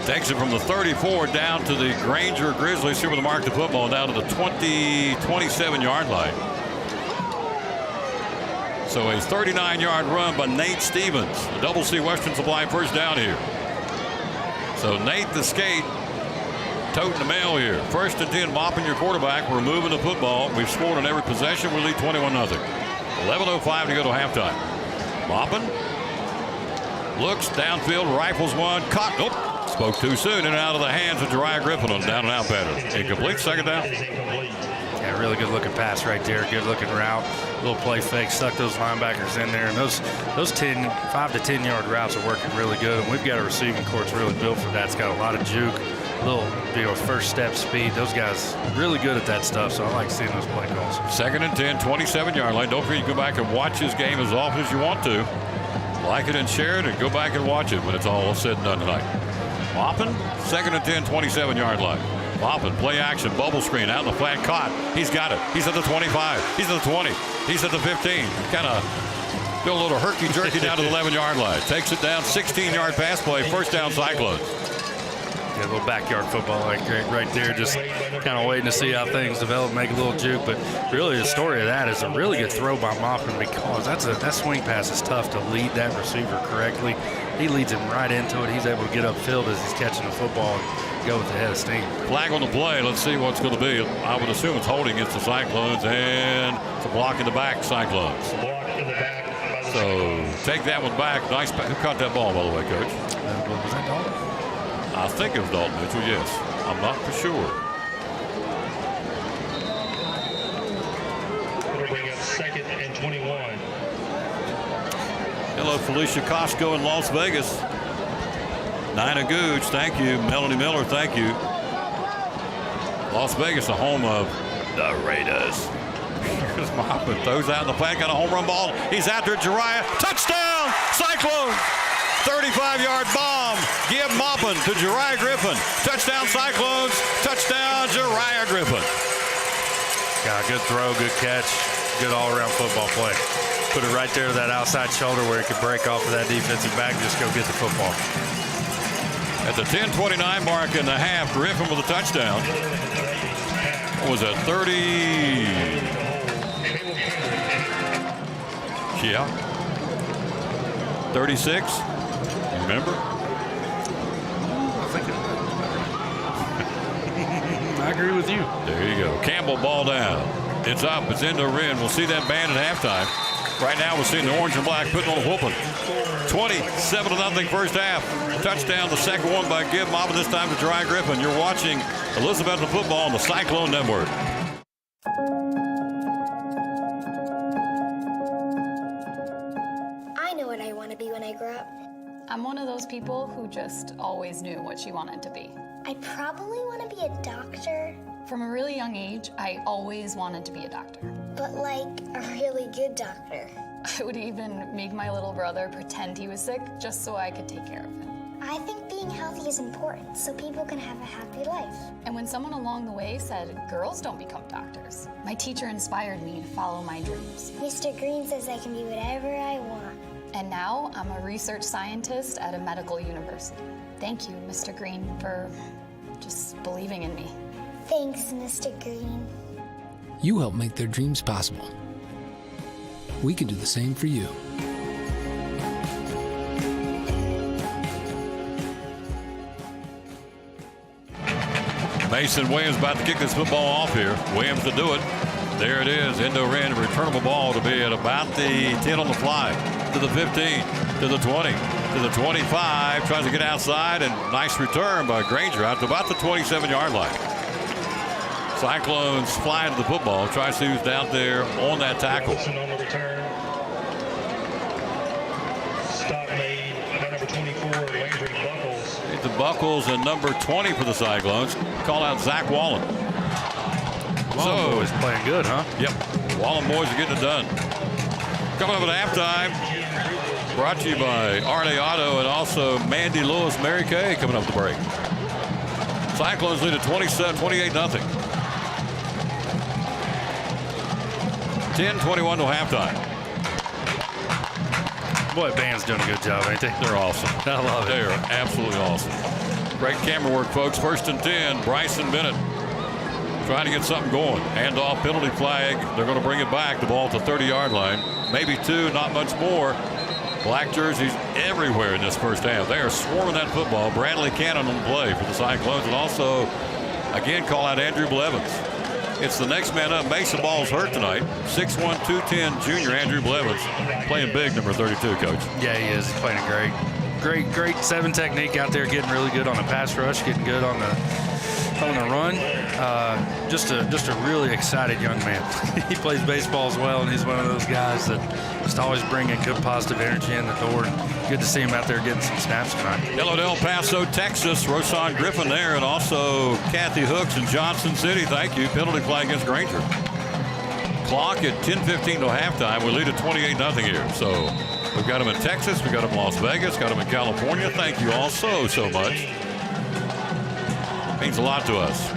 Takes it from the 34 down to the Grainger Grizzlies. Here with the mark the football down to the 27-yard line. So a 39-yard run by Nate Stevens. The Double C Western Supply first down here. So Nate the skate toting the mail here. First and 10, Maupin your quarterback. We're moving the football. We've scored on every possession. We lead 21-0. 11:05 to go to halftime. Maupin looks downfield, rifles one, caught. Nope. Spoke too soon and out of the hands of Jariah Griffin on down and out pattern. Incomplete, second down. Yeah, really good looking pass right there. Good looking route. Little play fake, stuck those linebackers in there. And those 5 to 10 yard routes are working really good. And we've got a receiving corps that's really built for that. It's got a lot of juke, little first step speed. Those guys really good at that stuff. So I like seeing those play calls. Second and 10, 27-yard line. Don't forget you can go back and watch this game as often as you want to. Like it and share it and go back and watch it when it's all said and done tonight. Maupin, second and 10, 27-yard line. Maupin, play action, bubble screen, out in the flat, caught. He's got it. He's at the 25. He's at the 20. He's at the 15. Kind of do a little herky-jerky down to the 11-yard line. Takes it down, 16-yard pass play, first down Cyclones. Yeah, a little backyard football like right there, just kind of waiting to see how things develop, make a little juke. But really the story of that is a really good throw by Maupin because that swing pass is tough to lead that receiver correctly. He leads him right into it. He's able to get upfield as he's catching the football and go with the head of steam. Flag on the play. Let's see what's going to be. I would assume it's holding against the Cyclones, and it's a block in the back, Cyclones. So take that one back. Nice. Who caught that ball, by the way, Coach? Was that Dalton? I think it was Dalton Mitchell, yes. I'm not for sure. It'll bring up second and 21. Hello, Felicia Costco in Las Vegas. Nina Gooch, thank you. Melanie Miller, thank you. Las Vegas, the home of the Raiders. Here's Maupin, throws out in the flat, got a home run ball. He's after Jariah. Touchdown, Cyclone. 35-yard bomb. Give Maupin to Jariah Griffin. Touchdown, Cyclones. Touchdown, Jariah Griffin. Got a good throw, good catch, good all-around football play. Put it right there to that outside shoulder where he could break off of that defensive back and just go get the football. At the 10:29 mark in the half, Griffin with a touchdown. What was that, 30? Yeah. 36? Remember? I think I agree with you. There you go. Campbell ball down. It's up. It's into Wren. We'll see that band at halftime. Right now we're seeing the orange and black putting on a whooping. 27-0 first half. Touchdown, the second one by Gibb Mama, this time to Dry Griffin. You're watching Elizabethton football on the Cyclone Network. I know what I want to be when I grow up. I'm one of those people who just always knew what she wanted to be. I probably want to be a doctor. From a really young age, I always wanted to be a doctor. But like a really good doctor. I would even make my little brother pretend he was sick just so I could take care of him. I think being healthy is important so people can have a happy life. And when someone along the way said, girls don't become doctors, my teacher inspired me to follow my dreams. Mr. Green says I can be whatever I want. And now I'm a research scientist at a medical university. Thank you, Mr. Green, for just believing in me. Thanks, Mr. Green. You help make their dreams possible. We can do the same for you. Mason Williams about to kick this football off here. Williams to do it. There it is. Into Wren. Returnable ball to be at about the 10 on the fly. To the 15. To the 20. To the 25. Tries to get outside. And nice return by Grainger out to about the 27-yard line. Cyclones fly to the football. Try to see who's down there on that tackle. On the return. Stop made by number 24, Landry Buckles. It's the Buckles and number 20 for the Cyclones. Call out Zach Wallen. Wallen boys playing good, huh? Yep. Wallen boys are getting it done. Coming up at halftime. Brought to you by Arne Auto and also Mandy Lewis, Mary Kay coming up the break. Cyclones lead at 28-0. 10-21 till halftime. Boy, band's doing a good job, ain't they? They're awesome. I love it. They are absolutely awesome. Great camera work, folks. 1st and 10. Bryson Bennett trying to get something going. Handoff, penalty flag. They're going to bring it back. The ball at the 30-yard line. Maybe 2, not much more. Black jerseys everywhere in this first half. They are swarming that football. Bradley Cannon on the play for the Cyclones. And also, again, call out Andrew Blevins. It's the next man up. Mason Ball's hurt tonight. 6'1", 210 junior Andrew Blevins. Playing big, number 32, Coach. Yeah, he is. He's playing great 7 technique out there, getting really good on the pass rush, getting good on the run. Just a really excited young man. He plays baseball as well, and he's one of those guys that just always bringing good positive energy in the door. And good to see him out there getting some snaps tonight. Hello to El Paso, Texas. Rosan Griffin there, and also Kathy Hooks in Johnson City. Thank you. Penalty flag against Grainger. Clock at 10:15 till halftime. We lead at 28-0 here. So we've got them in Texas. We've got them in Las Vegas. Got them in California. Thank you all so much. Means a lot to us.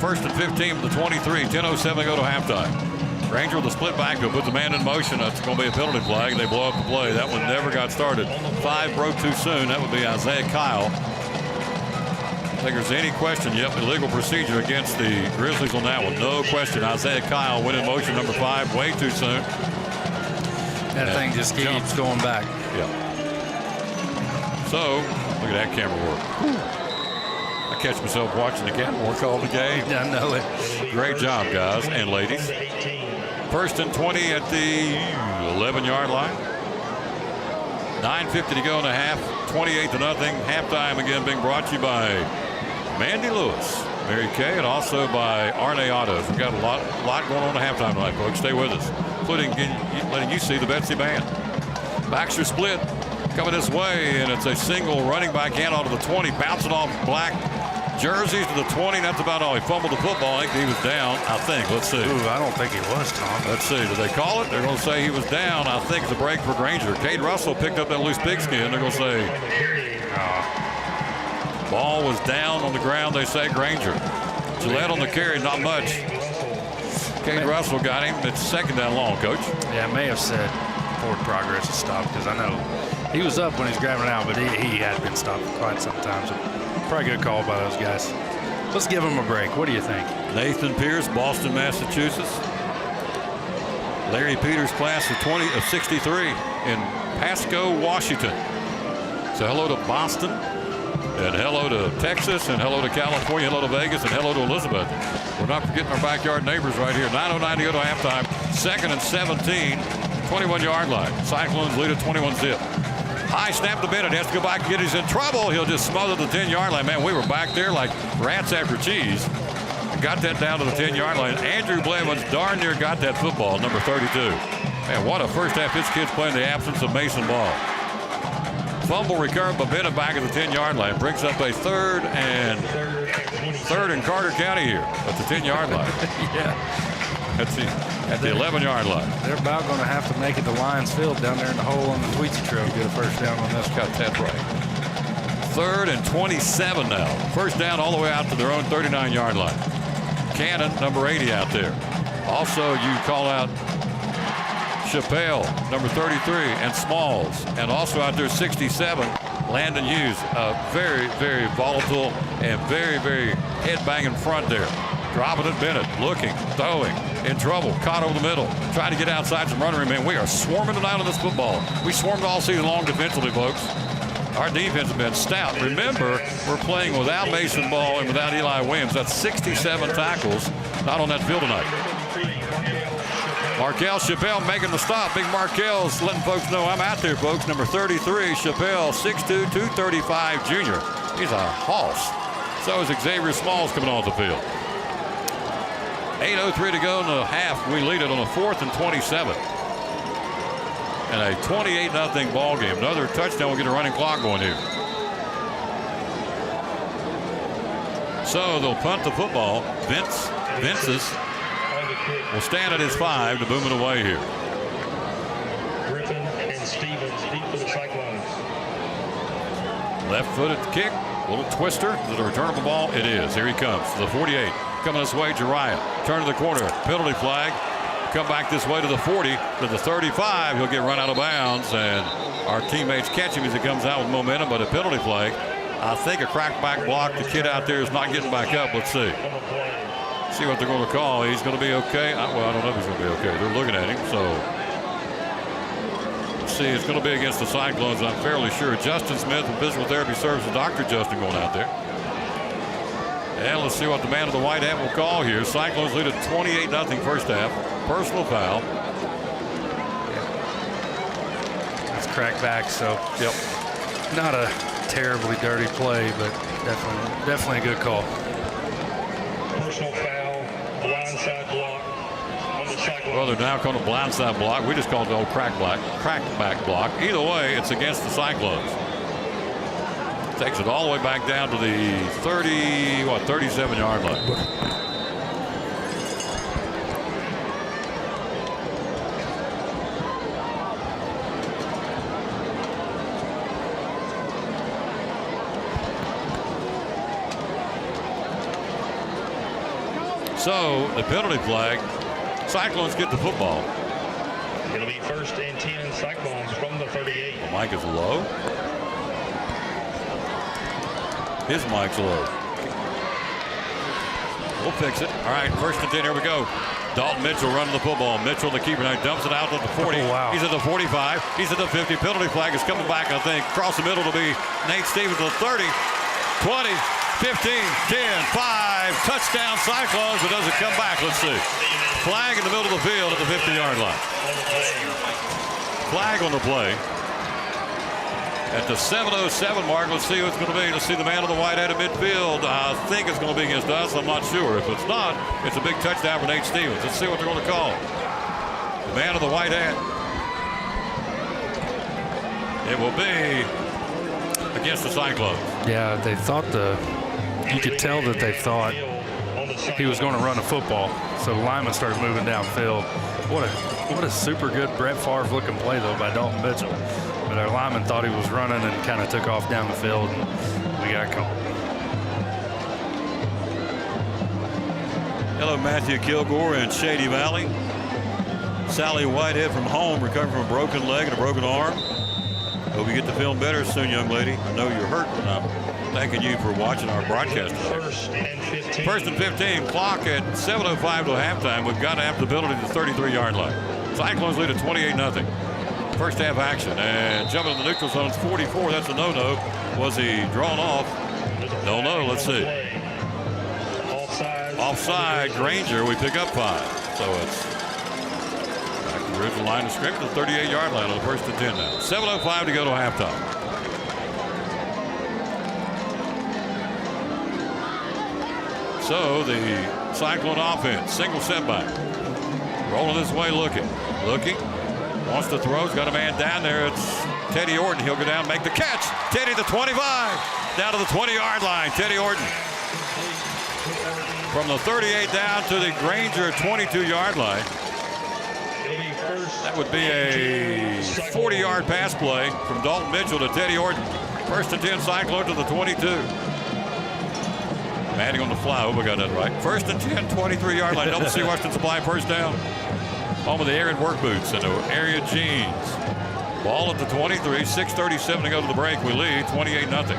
1st and 15 from the 23. 10:07 go to halftime. Grainger with a split back to put the man in motion. That's going to be a penalty flag. They blow up the play. That one never got started. 5 broke too soon. That would be Isaiah Kyle. I think there's any question. Yep, illegal procedure against the Grizzlies on that one. No question. Isaiah Kyle went in motion, number 5, way too soon. That thing just keeps going back. Yeah. So, look at that camera work. I catch myself watching the camera work all the game. I know it. Great job, guys and ladies. 1st and 20 at the 11-yard line. 9:50 to go in the half. 28-0. Halftime again being brought to you by Mandy Lewis, Mary Kay, and also by Arne Autos. We've got a lot going on at halftime tonight, folks. Stay with us, including letting you see the Betsy Band. Baxter split coming this way, and it's a single running back handoff to the 20, bouncing off black jerseys to the 20. That's about all. He fumbled the football. I think he was down. I think. Let's see. Ooh, I don't think he was, Tom. Let's see. Do they call it? They're going to say he was down. I think it's a break for Grainger. Cade Russell picked up that loose pigskin. They're going to say ball was down on the ground. They say Grainger. Gillette on the carry, not much. Cade Russell got him. It's 2nd down long, Coach. Yeah, I may have said forward progress is stopped because I know he was up when he's grabbing it out, but he had been stopped for quite some time. So probably a good call by those guys. Let's give him a break. What do you think? Nathan Pierce, Boston, Massachusetts. Larry Peters, class of 63 in Pasco, Washington. So hello to Boston. And hello to Texas, and hello to California, hello to Vegas, and hello to Elizabethton. We're not forgetting our backyard neighbors right here. 9:09 to go to halftime. 2nd and 17, 21-yard line. Cyclones lead at 21-zip. High snap to Bennett. Has to go back and get. He's in trouble. He'll just smother the 10-yard line. Man, we were back there like rats after cheese. Got that down to the 10-yard line. Andrew Blevins darn near got that football, number 32. Man, what a first half this kid's playing in the absence of Mason Ball. Fumble recovered by Bennett back at the 10-yard line. Brings up a third and Carter County here at the 10-yard line. Yeah. At the 11-yard line. They're about going to have to make it to Lions Field down there in the hole on the Tweetsie Trail to get a first down on this. Got that right. 3rd and 27 now. First down all the way out to their own 39-yard line. Cannon, number 80 out there. Also, you call out Chappelle, number 33, and Smalls. And also out there, 67, Landon Hughes. Very, very volatile and very, very head-banging front there. Dropping it, Bennett, looking, throwing, in trouble, caught over the middle, trying to get outside some running room. Man, we are swarming tonight on this football. We swarmed all season long defensively, folks. Our defense has been stout. Remember, we're playing without Mason Ball and without Eli Williams. That's 67 tackles, not on that field tonight. Markel Chappelle making the stop. Big Markel's letting folks know I'm out there, folks. Number 33, Chappelle, 6'2", 235 junior. He's a hoss. So is Xavier Smalls coming on the field. 8:03 to go in the half. We lead it on a 4th and 27. And a 28-0 ball game. Another touchdown will get a running clock going here. So they'll punt the football. Vince's will stand at his 5 to boom it away here. Griffin and Stevens deep for the Cyclones. Left-footed kick. Little twister. Is it a returnable ball? It is. Here he comes to the 48. Coming this way, Jariah. Turn to the corner. Penalty flag. Come back this way to the 40, to the 35. He'll get run out of bounds, and our teammates catch him as he comes out with momentum, but a penalty flag. I think a crackback block. The kid out there is not getting back up. Let's see. See what they're going to call. He's going to be okay. Well, I don't know if he's going to be okay. They're looking at him, so. Let's see, it's going to be against the Cyclones, I'm fairly sure. Justin Smith from Physical Therapy Services, Dr. Justin going out there. And let's see what the man of the white hat will call here. Cyclones lead at 28-0 first half. Personal foul. It's cracked back, so not a terribly dirty play, but definitely a good call. Personal foul, blindside block on the Cyclones. Well, they're now calling a blindside block. We just called it the old crackback block. Either way, it's against the Cyclones. Takes it all the way back down to the 37-yard line. So the penalty flag, Cyclones get the football. It'll be 1st and 10 Cyclones from the 38. The mic is low. His mic's low. We'll fix it. All right, 1st and 10, here we go. Dalton Mitchell running the football. Mitchell, the keeper, now dumps it out to the 40. Oh, wow. He's at the 45. He's at the 50. Penalty flag is coming back, I think. Across the middle to be Nate Stevens at the 30, 20, 15, 10, 5. Touchdown Cyclones, but doesn't come back. Let's see. Flag in the middle of the field at the 50-yard line. Flag on the play. At the 7:07 mark, let's see who it's going to be. Let's see the man of the white hat at midfield. I think it's going to be against us. I'm not sure. If it's not, it's a big touchdown for Nate Stevens. Let's see what they're going to call. The man of the white hat. It will be against the Cyclones. Yeah, they thought you could tell that they thought he was going to run a football. So the lineman started moving downfield. What a super good Brett Favre looking play though by Dalton Mitchell. But our lineman thought he was running and kind of took off down the field, and we got caught. Hello, Matthew Kilgore in Shady Valley. Sally Whitehead from home, recovering from a broken leg and a broken arm. Hope you get to feeling better soon, young lady. I know you're hurt, and I'm thanking you for watching our broadcast tonight. 1st and 15. Clock at 7:05 till halftime. We've got to have the penalty to the 33-yard line. Cyclones lead at 28-0. First half action, and jumping in the neutral zone is 44. That's a no-no. Was he drawn off? Don't know. Let's see. Offside, Grainger. We pick up 5. So it's back to the original line of scrimmage, the 38-yard line on the 1st and 10 now. 7:05 to go to halftime. So the Cyclone offense, single setback. Rolling this way, looking. Wants to throw. He's got a man down there. It's Teddy Orton. He'll go down, make the catch. Teddy, the 25, down to the 20-yard line. Teddy Orton. From the 38 down to the Grainger 22-yard line. That would be a 40-yard pass play from Dalton Mitchell to Teddy Orton. 1st and 10 Cyclone to the 22. Manning on the fly. Hope I got that right. 1st and 10, 23-yard line. Double C Western Supply, 1st down. Home of the Aaron work boots and the area jeans. Ball at the 23. 6:37 to go to the break. We lead 28-0.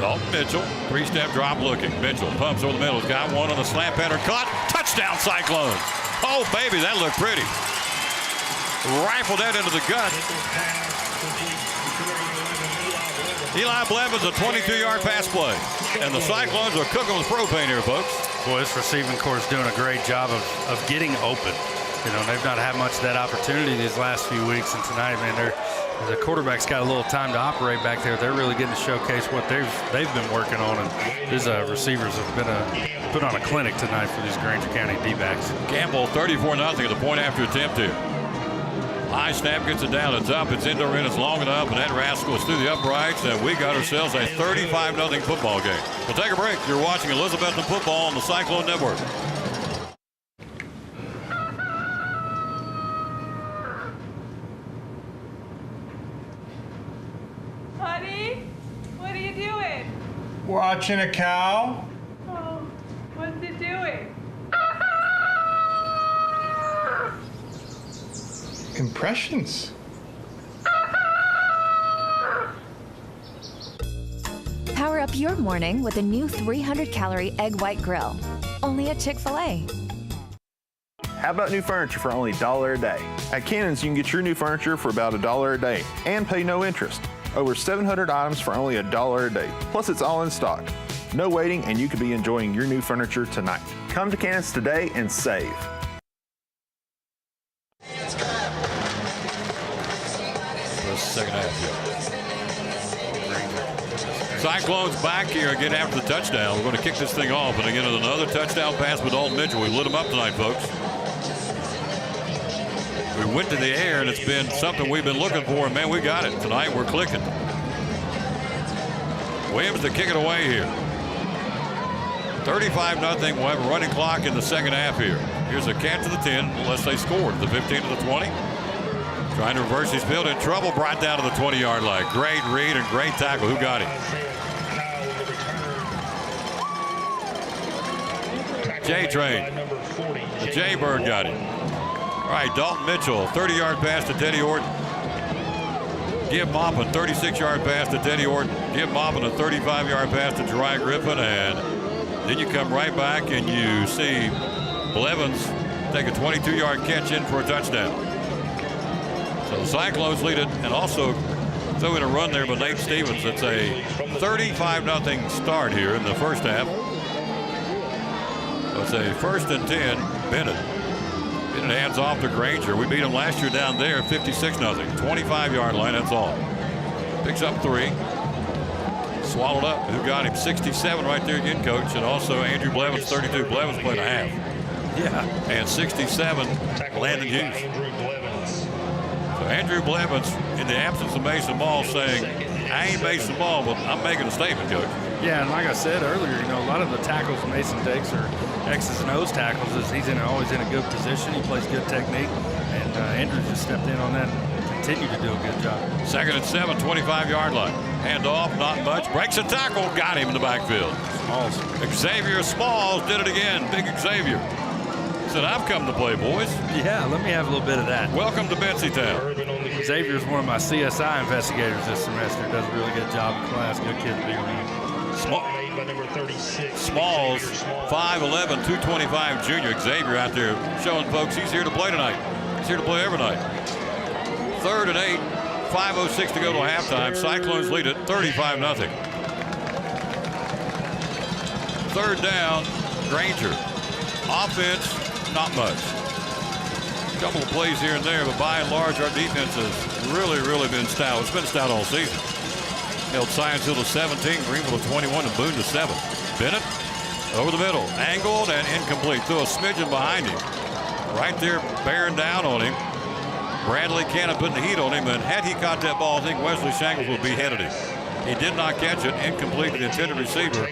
Dalton Mitchell, 3-step drop looking. Mitchell pumps over the middle. He's got one on the slant pattern. Caught. Touchdown Cyclones. Oh, baby, that looked pretty. Rifled that into the gut. Eli Blevins, a 22-yard pass play. And the Cyclones are cooking with propane here, folks. Boy, this receiving corps is doing a great job of getting open. You know, they've not had much of that opportunity these last few weeks. And tonight, man, the quarterback's got a little time to operate back there. They're really getting to showcase what they've been working on. And these receivers have been put on a clinic tonight for these Grainger County D-backs. Campbell, 34-0 at the point after attempt here. High snap, gets it down, it's up, it's indoor in, it's long enough, and that rascal is through the uprights, and we got ourselves a 35-0 football game. We'll take a break. You're watching Elizabethton football on the Cyclone Network. Honey, what are you doing? Watching a cow. Oh, what's it doing? Impressions. Power up your morning with a new 300-calorie egg white grill. Only at Chick-fil-A. How about new furniture for only $1 a day? At Cannon's, you can get your new furniture for about $1 a day and pay no interest. Over 700 items for only $1 a day. Plus, it's all in stock. No waiting, and you could be enjoying your new furniture tonight. Come to Cannon's today and save. Second half here. Cyclones back here again after the touchdown. We're going to kick this thing off and again another touchdown pass with Dalton Mitchell. We lit him up tonight, folks. We went to the air and it's been something we've been looking for, and man, we got it. Tonight we're clicking. Williams to kick it away here. 35-0. We'll have a running clock in the second half here. Here's a catch to the 10 unless they scored. The 15 to the 20. Trying to reverse his field, and trouble brought down to the 20-yard line. Great read and great tackle. Who got him? J-Train. The J-Bird got him. All right, Dalton Mitchell, 30-yard pass to Teddy Orton. Give Maupin, 36-yard pass to Teddy Orton. Give Maupin a 35-yard pass to Jeriah Griffin, and then you come right back and you see Blevins take a 22-yard catch in for a touchdown. So the Cyclones lead it, and also throw in a run there by Nate Stevens. It's a 35-0 start here in the first half. So it's a 1st and 10. Bennett hands off to Grainger. We beat him last year down there, 56-0. 25-yard line, that's all. Picks up 3. Swallowed up. Who got him? 67 right there again, coach. And also Andrew Blevins, 32. Blevins played a half. Yeah. And 67, Landon Hughes. Andrew Blevins, in the absence of Mason Ball, saying, I ain't Mason Ball, but I'm making a statement, coach. Yeah, and like I said earlier, you know, a lot of the tackles Mason takes are X's and O's tackles. He's always in a good position. He plays good technique, and Andrew just stepped in on that and continued to do a good job. 2nd and 7, 25-yard line. Hand off, not much. Breaks a tackle, got him in the backfield. Smalls. Xavier Smalls did it again. Big Xavier. Said, I've come to play, boys. Yeah, let me have a little bit of that. Welcome to Betsy-town. Xavier's one of my CSI investigators this semester. Does a really good job in class. Good kid to be around. made by number 36. Smalls, 5'11", 225 junior. Xavier out there showing folks he's here to play tonight. He's here to play every night. 3rd and 8, 5:06 to go till halftime. Cyclones lead it 35-0. 3rd down, Grainger. Offense, not much. A couple of plays here and there, but by and large, our defense has really been stout. It's been stout all season. Held Science Hill to 17, Greenville to 21, and Boone to 7. Bennett over the middle, angled and incomplete. Threw a smidgen behind him. Right there, bearing down on him. Bradley Cannon putting the heat on him, and had he caught that ball, I think Wesley Shangles would be headed him. He did not catch it, incomplete to the intended receiver,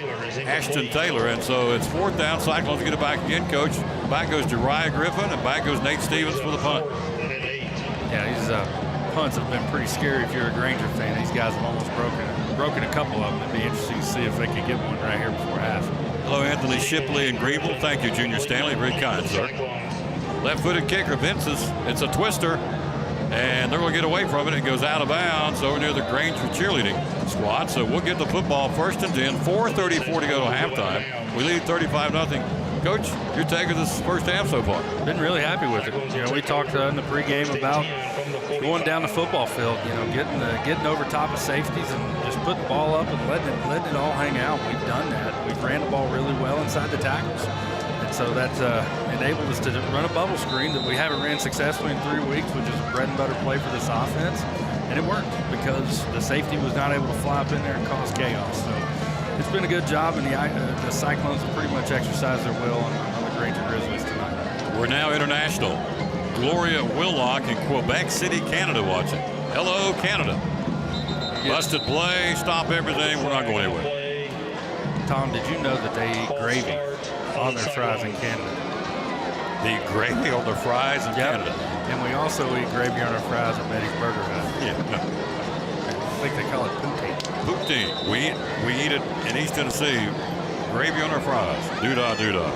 Ashton Taylor, and so it's 4th down. Cyclones get it back again, Coach. Back goes Jariah Griffin, and back goes Nate Stevens for the punt. Yeah, these punts have been pretty scary if you're a Grainger fan. These guys have almost broken a couple of them. It'd be interesting to see if they can get one right here before half. Hello, Anthony Shipley in Greenville. Thank you, Junior Stanley. Very kind, sir. Left-footed kicker, Vince's. It's a twister, and they're going to get away from it. It goes out of bounds over near the Grainger cheerleading squad. So we'll get the football 1st and 10, 4:34 to go to halftime. We lead 35-0. Coach, your take of this first half so far? Been really happy with it. You know, we talked in the pregame about going down the football field, you know, getting over top of safeties and just putting the ball up and letting it all hang out. We've done that. We've ran the ball really well inside the tackles. And so that's enabled us to run a bubble screen that we haven't ran successfully in 3 weeks, which is a bread and butter play for this offense. And it worked because the safety was not able to fly up in there and cause chaos. So it's been a good job, and the Cyclones have pretty much exercised their will on the Grainger Grizzlies tonight. We're now international. Gloria Willock in Quebec City, Canada watching. Hello, Canada. Busted play, stop everything. We're not going anywhere. Tom, did you know that they eat gravy on their fries in Canada? They eat gravy on their fries in Canada. And we also eat gravy on our fries at Betty's Burger Hut. Yeah, no. I think they call it poutine. Poutine. We eat it in East Tennessee. Gravy on our fries. Doo-dah, doo-dah.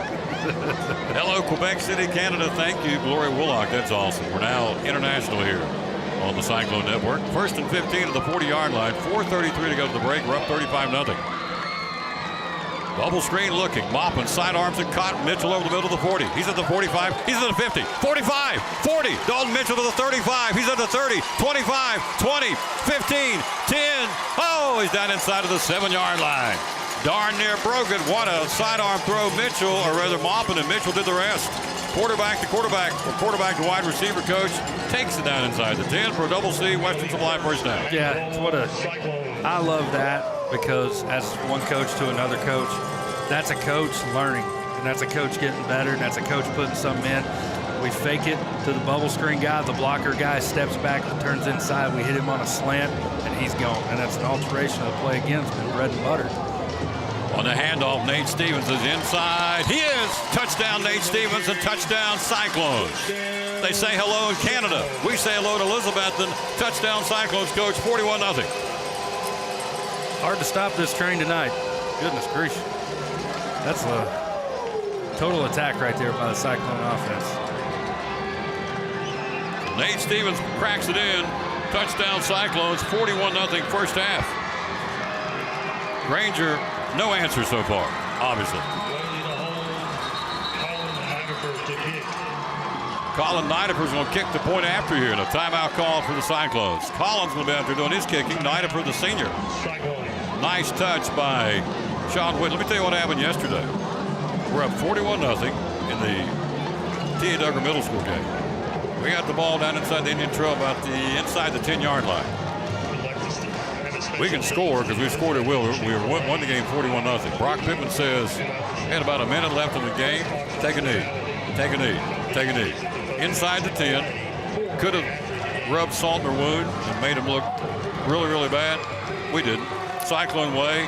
Hello, Quebec City, Canada. Thank you, Gloria Willock. That's awesome. We're now international here on the Cyclone Network. 1st and 15 at the 40-yard line. 4:33 to go to the break. We're up 35-0. Bubble screen looking. Moppin, sidearms and caught. Mitchell over the middle of the 40. He's at the 45. He's at the 50. 45. 40. Dalton Mitchell to the 35. He's at the 30. 25. 20. 15. 10. Oh, he's down inside of the 7-yard line. Darn near broke it. What a sidearm throw. Mitchell, or rather Moppin, and Mitchell did the rest. Quarterback to quarterback, or quarterback to wide receiver coach, takes it down inside the 10 for a double C. Western Supply first down. Yeah, I love that because as one coach to another coach, that's a coach learning, and that's a coach getting better, and that's a coach putting something in. We fake it to the bubble screen guy. The blocker guy steps back and turns inside. We hit him on a slant, and he's gone. And that's an alteration of the play again. It's been bread and butter. On the handoff, Nate Stevens is inside. He is! Touchdown, Nate Stevens, and touchdown, Cyclones. They say hello in Canada. We say hello to Elizabethton. Touchdown, Cyclones, Coach, 41-0. Hard to stop this train tonight. Goodness gracious. That's a total attack right there by the Cyclone offense. Nate Stevens cracks it in. Touchdown, Cyclones, 41-0 first half. Grainger, no answer so far, obviously. Colin Nidifer's going to kick the point after here, and a timeout call for the Cyclones. Collins will be out there doing his kicking. Nidifer, the senior. Nice touch by Sean Witt. Let me tell you what happened yesterday. We're up 41-0 in the T.A. Duggar Middle School game. We got the ball down inside the Indian Trail, about inside the 10-yard line. We can score because we scored at will. We won the game 41-0. Brock Pittman says, had about a minute left in the game. Take a knee. Take a knee. Take a knee. Inside the 10. Could have rubbed salt in their wound and made them look really, really bad. We didn't. Cyclone way.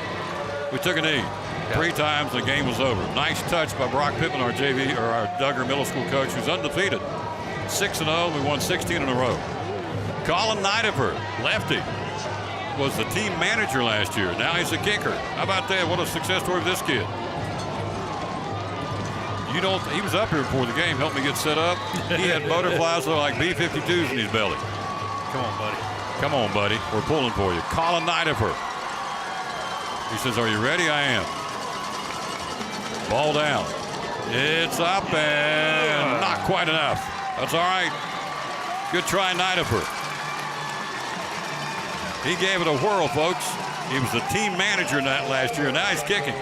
We took a knee. 3 times, the game was over. Nice touch by Brock Pittman, our JV, or our Duggar Middle School coach, who's undefeated. 6-0. We won 16 in a row. Colin Nidifer, lefty, was the team manager last year. Now he's a kicker. How about that? What a success story of this kid. He was up here before the game, helped me get set up. He had butterflies like B-52s in his belly. Come on, buddy. Come on, buddy. We're pulling for you. Colin Nidifer. He says, are you ready? I am. Ball down. It's up and not quite enough. That's all right. Good try, Nidifer. He gave it a whirl, folks. He was the team manager in that last year. Now he's kicking.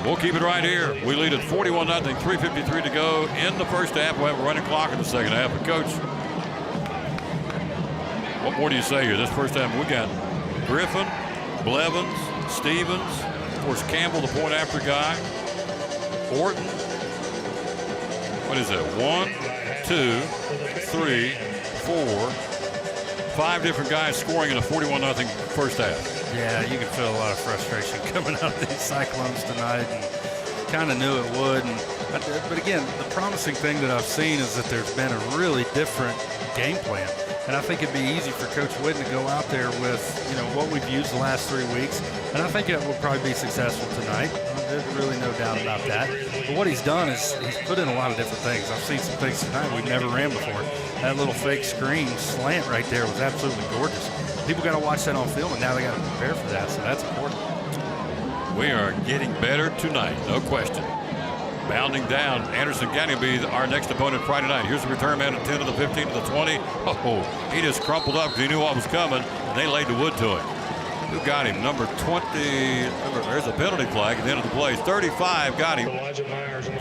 We'll keep it right here. We lead at 41-0, 3:53 to go in the first half. We'll have a running clock in the second half. But Coach, what more do you say here? This first half, we got Griffin, Blevins, Stevens, of course, Campbell, the point after guy, Orton. What is that? 1, 2, 3, 4, 5 different guys scoring in a 41-0 first half. Yeah, you can feel a lot of frustration coming out of these Cyclones tonight, and kind of knew it would. But again, the promising thing that I've seen is that there's been a really different game plan. And I think it'd be easy for Coach Whitten to go out there with, what we've used the last 3 weeks. And I think it will probably be successful tonight. There's really no doubt about that. But what he's done is he's put in a lot of different things. I've seen some things tonight we've never ran before. That little fake screen slant right there was absolutely gorgeous. People got to watch that on film, and now they got to prepare for that, so that's important. We are getting better tonight, no question. Bounding down, Anderson County will be our next opponent Friday night. Here's the return man at 10 to the 15 to the 20. Oh, he just crumpled up because he knew what was coming, and they laid the wood to him. Who got him? Number 20. There's a penalty flag at the end of the play. 35 got him.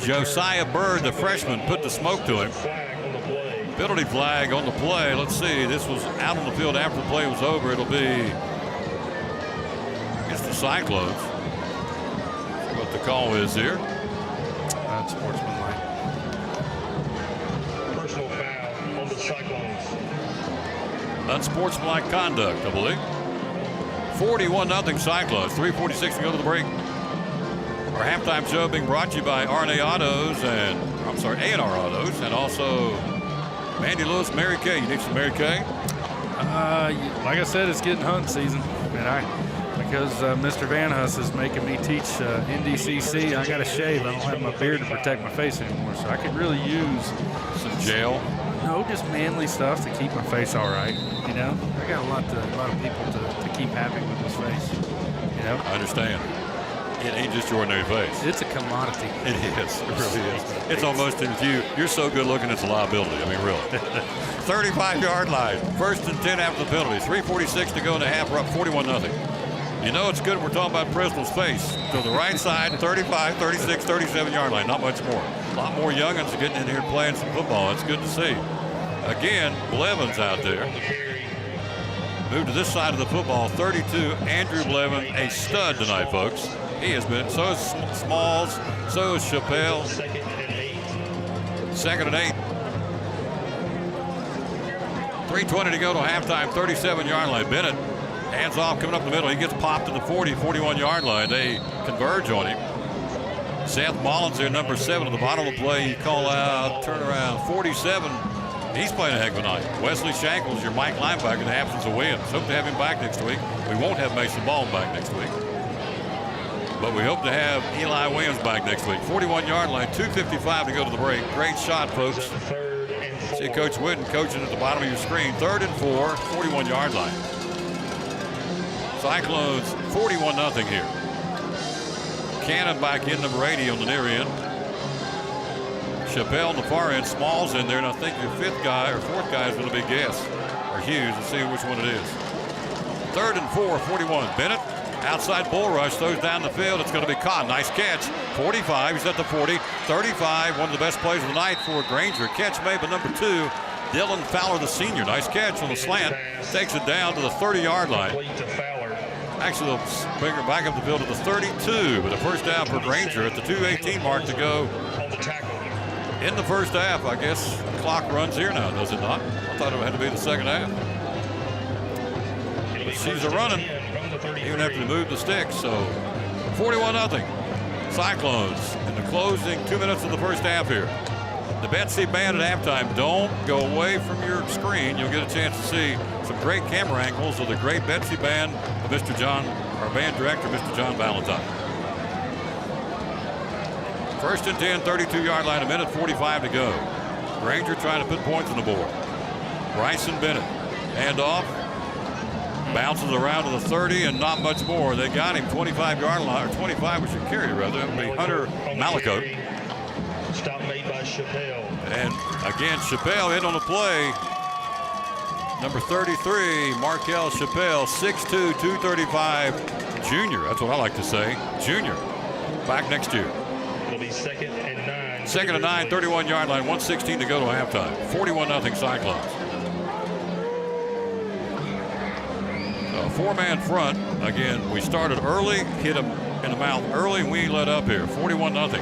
Josiah Bird, the freshman, put the smoke to him. Penalty flag on the play. Let's see. This was out on the field after the play was over. It'll be against the Cyclones. That's what the call is here. Unsportsmanlike. Personal foul on the Cyclones. Unsportsmanlike conduct, I believe. 41-0 Cyclones. 3:46 to go to the break. Our halftime show being brought to you by A&R Autos and also Mandy Lewis, Mary Kay. You need some Mary Kay? Like I said, it's getting hunting season, and because Mr. Van Huss is making me teach NDCC, I got to shave. I don't have my beard to protect my face anymore, so I could really use some gel. No, just manly stuff to keep my face all right. I got a lot of people to keep happy with this face. I understand. It ain't just your ordinary face. It's a commodity. It is. It really is. It's almost as you're so good looking, it's a liability. I mean, really. 35-yard line. 1st and 10 after the penalty. 3:46 to go in the half. We're up 41-0. It's good we're talking about Fresno's face. To the right side, 35, 36, 37-yard line. Not much more. A lot more young'uns are getting in here playing some football. It's good to see. Again, Blevins out there. Move to this side of the football. 32, Andrew Blevin, a stud tonight, folks. He has been. So is Smalls. So is Chappelle. 2nd and 8. 3:20 to go to halftime. 37-yard line. Bennett. Hands off, coming up the middle. He gets popped at the 40, 41-yard line. They converge on him. Seth Mullins there, number 7 at the bottom of the play. You call out, turnaround, 47. He's playing a heck of a night. Wesley Shankles, your Mike linebacker in the absence of Williams. Hope to have him back next week. We won't have Mason Ball back next week, but we hope to have Eli Williams back next week. 41-yard line, 2:55 to go to the break. Great shot, folks. See Coach Whitten coaching at the bottom of your screen. 3rd and 4, 41-yard line. Cyclones 41-0 here. Cannon back in, number 80 on the near end. Chappelle on the far end. Smalls in there, and I think your 5th guy or 4th guy is going to be Guess or Hughes. Let's see which one it is. 3rd and 4, 41. Bennett outside bull rush, throws down the field. It's going to be caught. Nice catch. 45. He's at the 40. 35. One of the best plays of the night for Grainger. Catch made by number 2. Dylan Fowler, the senior. Nice catch on the slant. Takes it down to the 30-yard line. Actually, they'll bring her back up the field to the 32, but a first down for Grainger at the 2:18 mark to go in the first half. I guess the clock runs here now, does it not? I thought it had to be the second half. But she's a running, even after they move the sticks. So 41-0. Cyclones in the closing 2 minutes of the first half here. The Betsy Band at halftime. Don't go away from your screen. You'll get a chance to see some great camera angles of the great Betsy Band of Mr. John, our band director, Mr. John Valentine. 1st and 10, 32-yard line, 1:45 to go. Grainger trying to put points on the board. Bryson Bennett, hand off. Bounces around to the 30 and not much more. They got him 25-yard line, or 25 we should carry rather. That would be Hunter Malico. Stop made by Chappelle. And again, Chappelle in on the play. Number 33, Markel Chappelle, 6'2", 235, junior. That's what I like to say, junior. Back next year. It'll be 2nd and 9. 2nd and 9, 31-yard line, 1:16 to go to halftime. 41-0 Cyclones. A four-man front. Again, we started early, hit him in the mouth early, and we let up here. 41-0.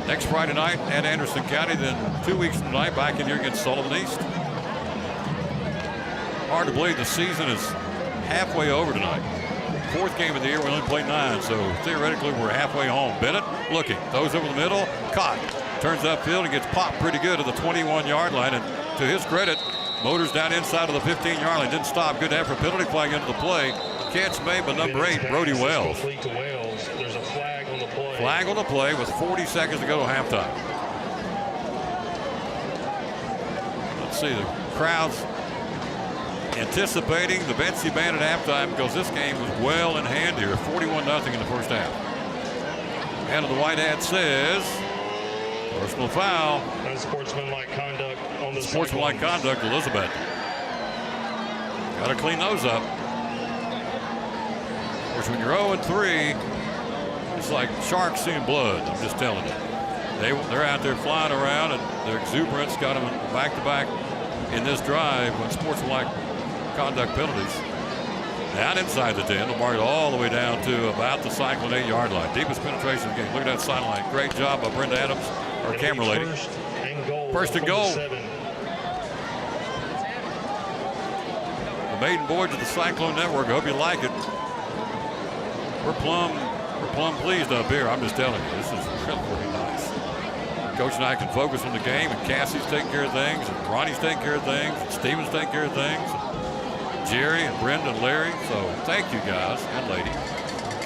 Next Friday night at Anderson County, then 2 weeks from tonight back in here against Sullivan East. Hard to believe the season is halfway over tonight. 4th game of the year, we only played 9, so theoretically we're halfway home. Bennett looking, throws over the middle, caught, turns upfield and gets popped pretty good at the 21-yard line. And to his credit, motors down inside of the 15-yard line, didn't stop. Good effort, penalty flag into the play. Catch made by number 8, Brody Wells. There's a flag on the play. Flag on the play with 40 seconds to go to halftime. Let's see, the crowd's anticipating the Betsy Band at halftime because this game was well in hand here. 41-0 in the first half. And the white hat says personal foul. Unsportsmanlike conduct on the Sportsmanlike conduct, Elizabethton. Got to clean those up. Of course, when you're 0-3, it's like sharks seeing blood. I'm just telling you. They're out there flying around, and their exuberance got them back-to-back in this drive when sportsmanlike conduct penalties. Down inside the 10, they'll mark it all the way down to about the Cyclone 8-yard line. Deepest penetration of the game. Look at that sideline. Great job by Brenda Adams, our camera lady. First and goal. The maiden voyage of the Cyclone Network. I hope you like it. We're plumb pleased up here. I'm just telling you, this is really nice. Coach and I can focus on the game, and Cassie's taking care of things, and Ronnie's taking care of things, and Steven's taking care of things, and Jerry and Brenda and Larry. So thank you guys and lady.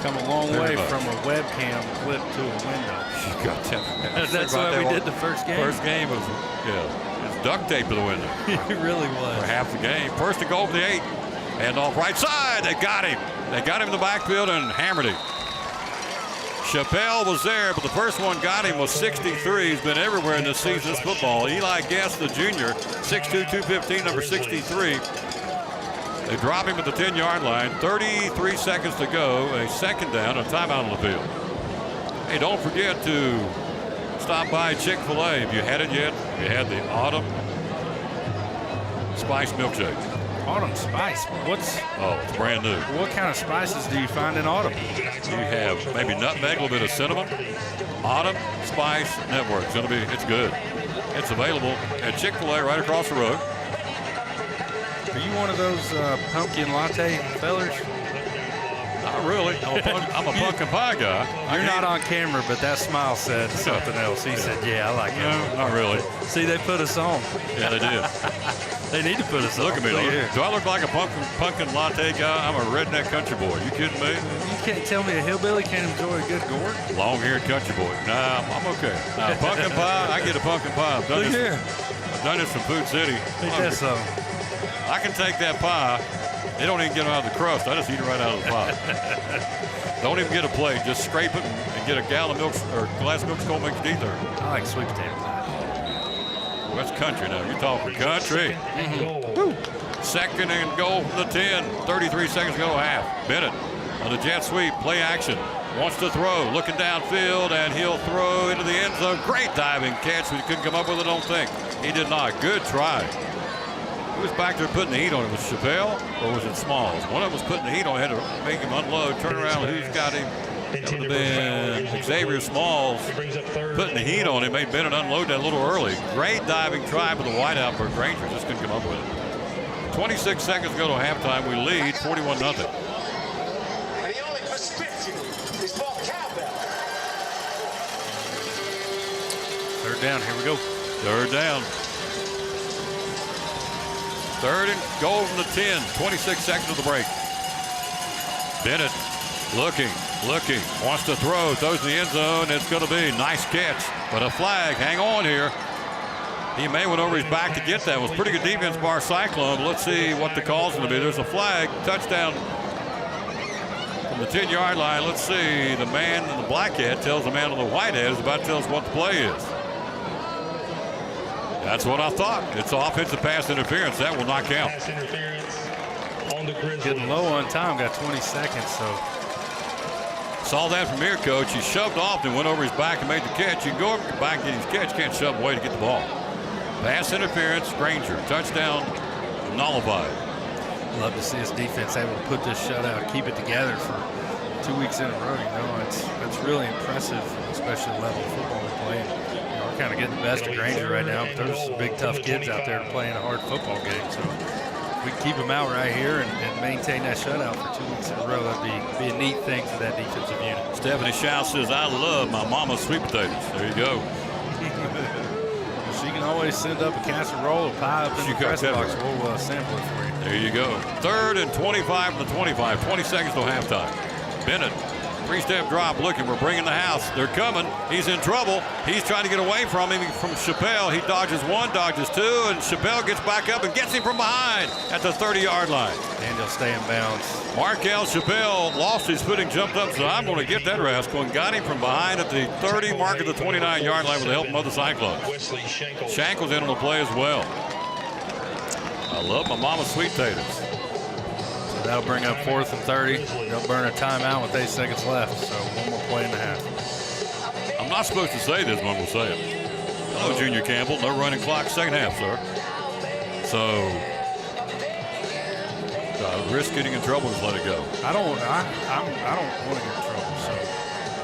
Come a long way from a webcam clip to a window. You got that. That's what we did the first game. First game was, it's duct tape to the window. It really was. For half the game. First and goal for the 8. And off right side, they got him. They got him in the backfield and hammered him. Chappelle was there, but the first one got him was 63. He's been everywhere in this season's football. Eli Guest, the junior, 6'2", 215, number 63. They drop him at the 10-yard line. 33 seconds to go. A second down, a timeout on the field. Hey, don't forget to stop by Chick-fil-A. If you had it yet, you had the Autumn Spice Milkshake. Autumn Spice? It's brand new. What kind of spices do you find in autumn? You have maybe nutmeg, a little bit of cinnamon. Autumn Spice Network. It's good. It's available at Chick-fil-A right across the road. Are you one of those pumpkin latte fellers? Not really. I'm a pumpkin pie guy. You're not on camera, but that smile said something else. He said, yeah, I like it. No, not really. See, they put us on. Yeah, they did. They need to put us on. Look at me. Do I look like a pumpkin latte guy? I'm a redneck country boy. You kidding me? You can't tell me a hillbilly can't enjoy a good gourd? Long-haired country boy. Nah, I'm okay. Nah, pumpkin pie, I get a pumpkin pie. I've done this from Food City. I can take that pie. They don't even get it out of the crust. I just eat it right out of the pie. Don't even get a plate. Just scrape it and get a gallon of milk or a glass of milk cold mixed either. I like sweet potato pie. Well, that's country now. You're talking country. Second and goal from the 10. 33 seconds to go half. Bennett on the jet sweep. Play action. Wants to throw. Looking downfield, and he'll throw into the end zone. Great diving catch. We couldn't come up with it, I don't think. He did not. Good try. Who was back there putting the heat on it? Was Chappelle or was it Smalls? One of them was putting the heat on it. Had to make him unload, turn around. Who's got him? It would have been Xavier Smalls putting the heat on him. Made Bennett unload that a little early. Great diving try for the wideout for Grainger. Just couldn't come up with it. 26 seconds to go to halftime. We lead 41-0. And the only perspective is for cowbell. Third down. Here we go. Third down. Third and goal from the 10. 26 seconds of the break. Bennett looking, wants to throw, throws in the end zone. It's going to be nice catch, but a flag. Hang on here. He may went over his back to get that. It was pretty good defense by our Cyclone. Let's see what the call's going to be. There's a flag, touchdown from the 10-yard line. Let's see. The man in the black hat tells the man in the white hat is about to tell us what the play is. That's what I thought. It's offensive pass interference. That will not count. Pass interference on the Grizzlies. Getting low on time. Got 20 seconds, so. Saw that from here, Coach. He shoved off and went over his back and made the catch. You can go over your back and get his catch. You can't shove away to get the ball. Pass interference, Grainger. Touchdown, nullified. Love to see his defense able to put this shutout, keep it together for 2 weeks in a row. You know, it's really impressive, especially the level of football we're playing. You know, we're kind of getting the best of Grainger right now, but there's some big, tough kids out there playing a hard football game. So if we can keep them out right here and maintain that shutout for 2 weeks in a row, that'd be a neat thing for that defensive unit. Stephanie Shaw says, I love my mama's sweet potatoes. There you go. She can always send up a casserole or pie up in the press box. We'll sample it for you. There you go. 3rd and 25 from the 25. 20 seconds till halftime. Bennett, 3-step drop looking. We're bringing the house. They're coming. He's in trouble. He's trying to get away from him from Chappelle. He dodges one, dodges two, and Chappelle gets back up and gets him from behind at the 30-yard line. And he'll stay in bounds. Markel Chappelle lost his footing, jumped up, so I'm going to get that rascal, and got him from behind at the 30, mark at the 29-yard line with the help of other Cyclones. Shankle's in on the play as well. I love my mama's sweet potatoes. So that'll bring up 4th and 30. They'll burn a timeout with 8 seconds left, so one more play in the half. I'm not supposed to say this, but I'm going to say it. Hello, Junior Campbell. No running clock, second half, sir. So, risk getting in trouble, just let it go. I don't want to get in trouble. So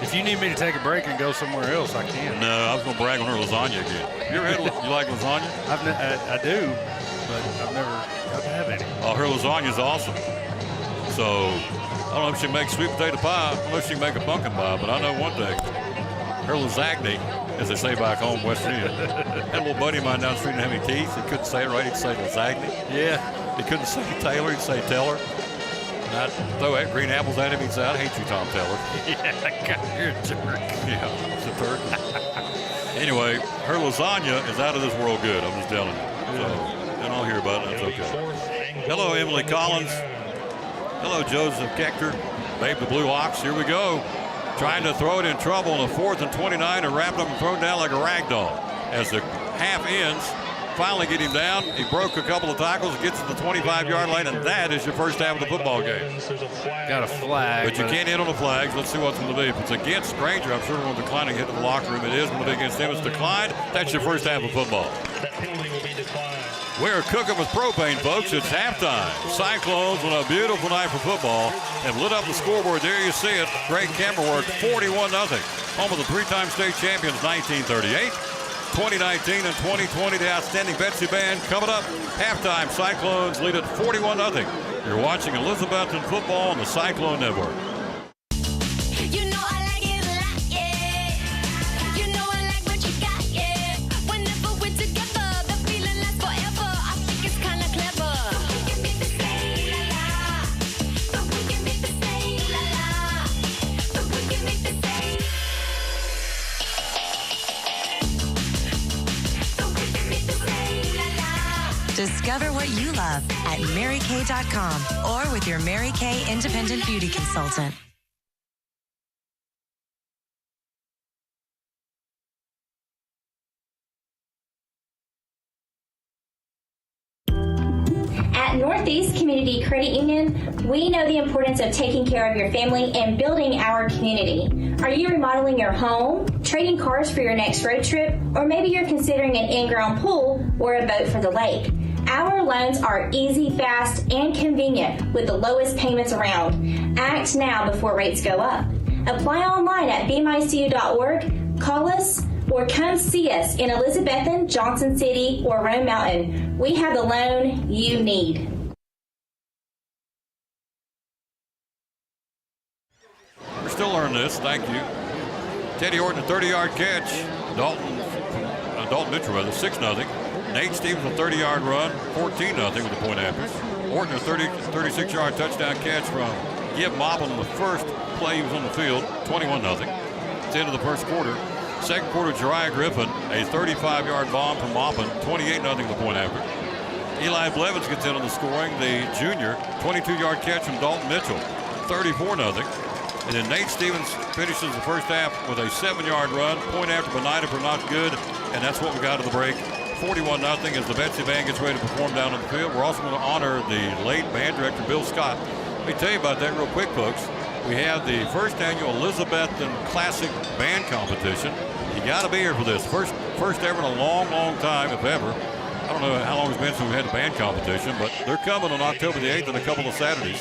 if you need me to take a break and go somewhere else, I can. No, I was going to brag on her lasagna again. You like lasagna? I do, but I've never got to have any. Oh, her lasagna is awesome. So I don't know if she makes sweet potato pie. I don't know if she can make a pumpkin pie, but I know one thing. Her lasagna, as they say back home in West Virginia. Had a little buddy of mine down the street didn't have any teeth. He couldn't say it right. He'd say lasagna. Yeah. He couldn't say Taylor. He'd say Teller. And I'd throw green apples at him. He'd say, I hate you, Tom Teller. Yeah, you're a jerk. Yeah, it's a turd. Anyway, her lasagna is out of this world good. I'm just telling you. So, and I'll hear about it. That's okay. Hello, Emily Collins. Hello, Joseph Kechter. Babe the Blue Ox. Here we go. Trying to throw it in trouble on the 4th and 29 and wrapped up and thrown down like a rag doll. As the half ends, finally get him down. He broke a couple of tackles, gets to the 25-yard line, and that is your first half of the football game. Got a flag. But you can't hit on the flags. Let's see what's going to be. If it's against Grainger, I'm sure everyone's declining hit to the locker room. It is going to be against them. It's declined. That's your first half of football. That penalty will be declined. We're cooking with propane, folks. It's halftime. Cyclones, on a beautiful night for football, have lit up the scoreboard. There you see it. Great camera work, 41-0. Home of the 3-time state champions, 1938, 2019, and 2020. The outstanding Betsy Band coming up. Halftime, Cyclones lead at 41-0. You're watching Elizabethton football on the Cyclone Network. Discover what you love at MaryKay.com or with your Mary Kay Independent Beauty Consultant. At Northeast Community Credit Union, we know the importance of taking care of your family and building our community. Are you remodeling your home, trading cars for your next road trip, or maybe you're considering an in-ground pool or a boat for the lake? Our loans are easy, fast, and convenient with the lowest payments around. Act now before rates go up. Apply online at bmycu.org, call us, or come see us in Elizabethton, Johnson City, or Rome Mountain. We have the loan you need. We're still learning this. Thank you. Teddy Orton, a 30-yard catch. Dalton Mitchell, 6-0. Nate Stevens, a 30-yard run, 14-0 with the point after. Orton, a 36-yard touchdown catch from Gibb Moblin on the first play he was on the field, 21-0. It's the end of the first quarter. Second quarter, Jariah Griffin, a 35-yard bomb from Maupin, 28-0 the point after. Eli Blevins gets in on the scoring, the junior, 22-yard catch from Dalton Mitchell, 34-0. And then Nate Stevens finishes the first half with a 7-yard run. Point after Benida for not good, and that's what we got at the break. 41-0 as the Betsy Band gets ready to perform down on the field. We're also going to honor the late band director, Bill Scott. Let me tell you about that real quick, folks. We have the first annual Elizabethton Classic Band Competition. You got to be here for this. First ever in a long, long time, if ever. I don't know how long it's been since we had a band competition, but they're coming on October the 8th and a couple of Saturdays.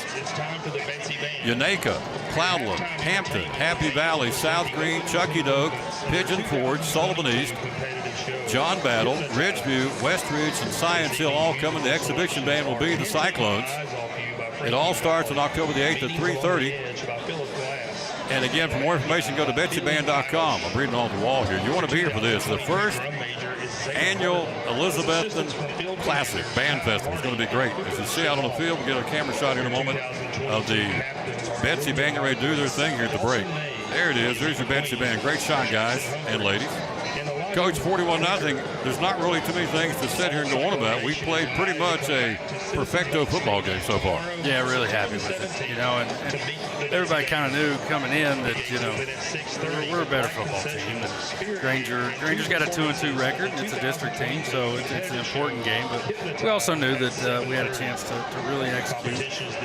Unaka, Cloudland, Hampton, Happy Valley, South Green, Chucky Doak, Pigeon Forge, Sullivan East, John Battle, Ridgeview, Westridge, and Science Hill all coming. The exhibition band will be the Cyclones. It all starts on October the 8th at 3:30. And again, for more information, go to betsyband.com. I'm reading off the wall here. You want to be here for this. The first annual Elizabethton Classic Band Festival is going to be great. As you see out on the field, we'll get a camera shot here in a moment of the Betsy Band getting ready to do their thing here at the break. There it is. There's your Betsy Band. Great shot, guys and ladies. Coach, 41-0. There's not really too many things to sit here and go on about. We played pretty much a perfecto football game so far. Yeah, really happy with it. You know, and everybody kind of knew coming in that, you know, we're a better football team. And Grainger's got a 2-2 record. It's a district team, so it's an important game. But we also knew that we had a chance to really execute.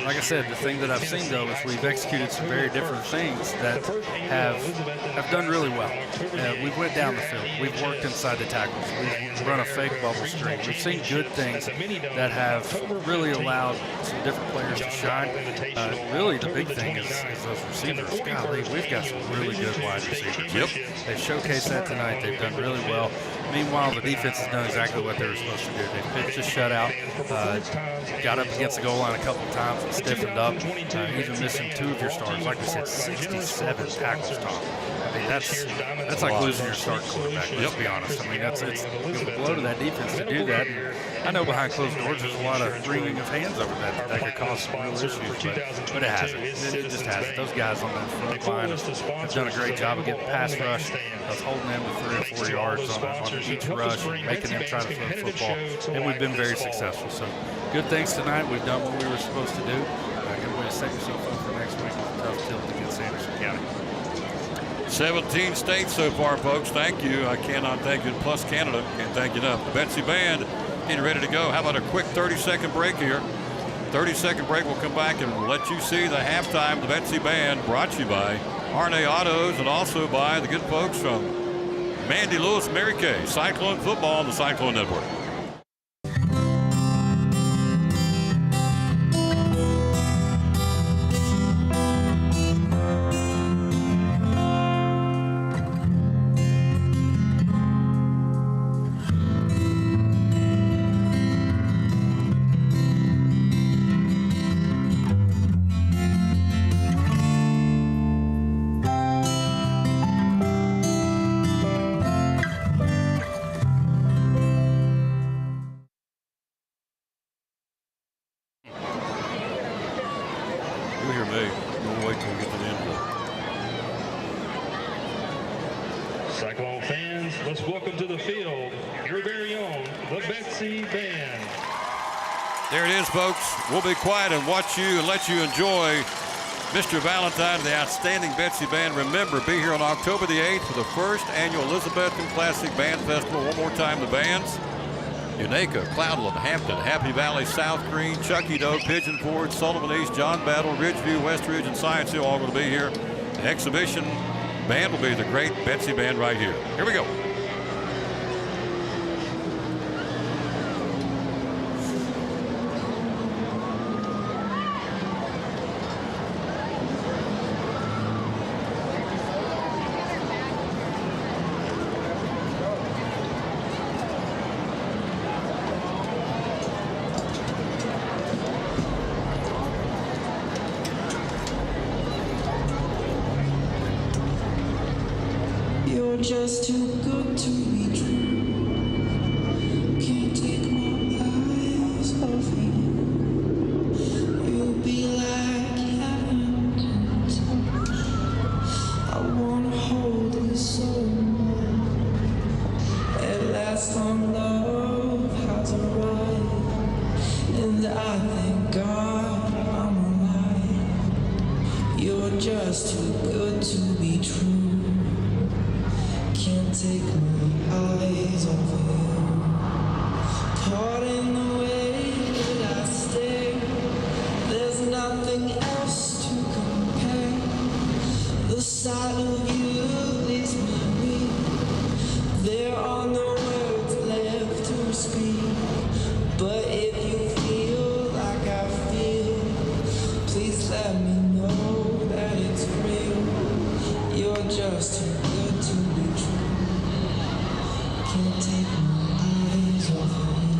Like I said, the thing that I've seen, though, is we've executed some very different things that have done really well. We've went down the field. We've worked inside the tackles. We've run a fake bubble screen. We've seen good things that have really allowed some different players to shine. Really, the big thing is those receivers. Golly, we've got some really good wide receivers. Yep. They've showcased that tonight. They've done really well. Meanwhile, the defense has done exactly what they were supposed to do. They pitched a shutout, got up against the goal line a couple of times and stiffened up, even missing 2 of your starters. Like we said, 67 tackles, Tom. I mean, that's like losing your starting quarterback, let's be honest. I mean, it's a blow to that defense to do that. And I know behind closed doors there's a lot of wringing of hands over that could cause some real issues, but it hasn't. It just hasn't. Those guys on that front line have done a great job of getting pass rush, of holding them to 3 or 4 yards on each rush, and making them try to throw the football, and we've been very successful. So good things tonight. We've done what we were supposed to do. Good way to set yourself up for next week with a tough tilt against Anderson County. 17 states so far, folks. Thank you. I cannot thank you. Plus Canada, can't thank you enough. The Betsy Band getting ready to go. How about a quick 30-second break here? 30-second break. We'll come back and let you see the halftime. The Betsy Band brought to you by Arne Autos and also by the good folks from Mandy Lewis, Mary Kay. Cyclone football on the Cyclone Network. Cyclone fans, let's welcome to the field your very own, the Betsy Band. There it is, folks. We'll be quiet and watch you and let you enjoy Mr. Valentine, the outstanding Betsy Band. Remember, be here on October the 8th for the first annual Elizabethton Classic Band Festival. One more time, the bands. Unaka, Cloudland, Hampton, Happy Valley, South Green, Chucky Doe, Pigeon Forge, Sullivan East, John Battle, Ridgeview, Westridge, and Science Hill all going to be here. The exhibition band will be the great Betsy Band right here. Here we go. You're just too good to be true. Can't take my eyes off you. You'll be like heaven to touch. I wanna hold you so much. I thank God I'm alive. You're just too good to be true. Can't take my eyes off you. Pardon the way that I stare. There's nothing else to compare. The sight of you leaves me weak. There are no words left to speak. But if you feel like I feel, please let me know that it's real. You're just too good to be true. Can't take my eyes off of you.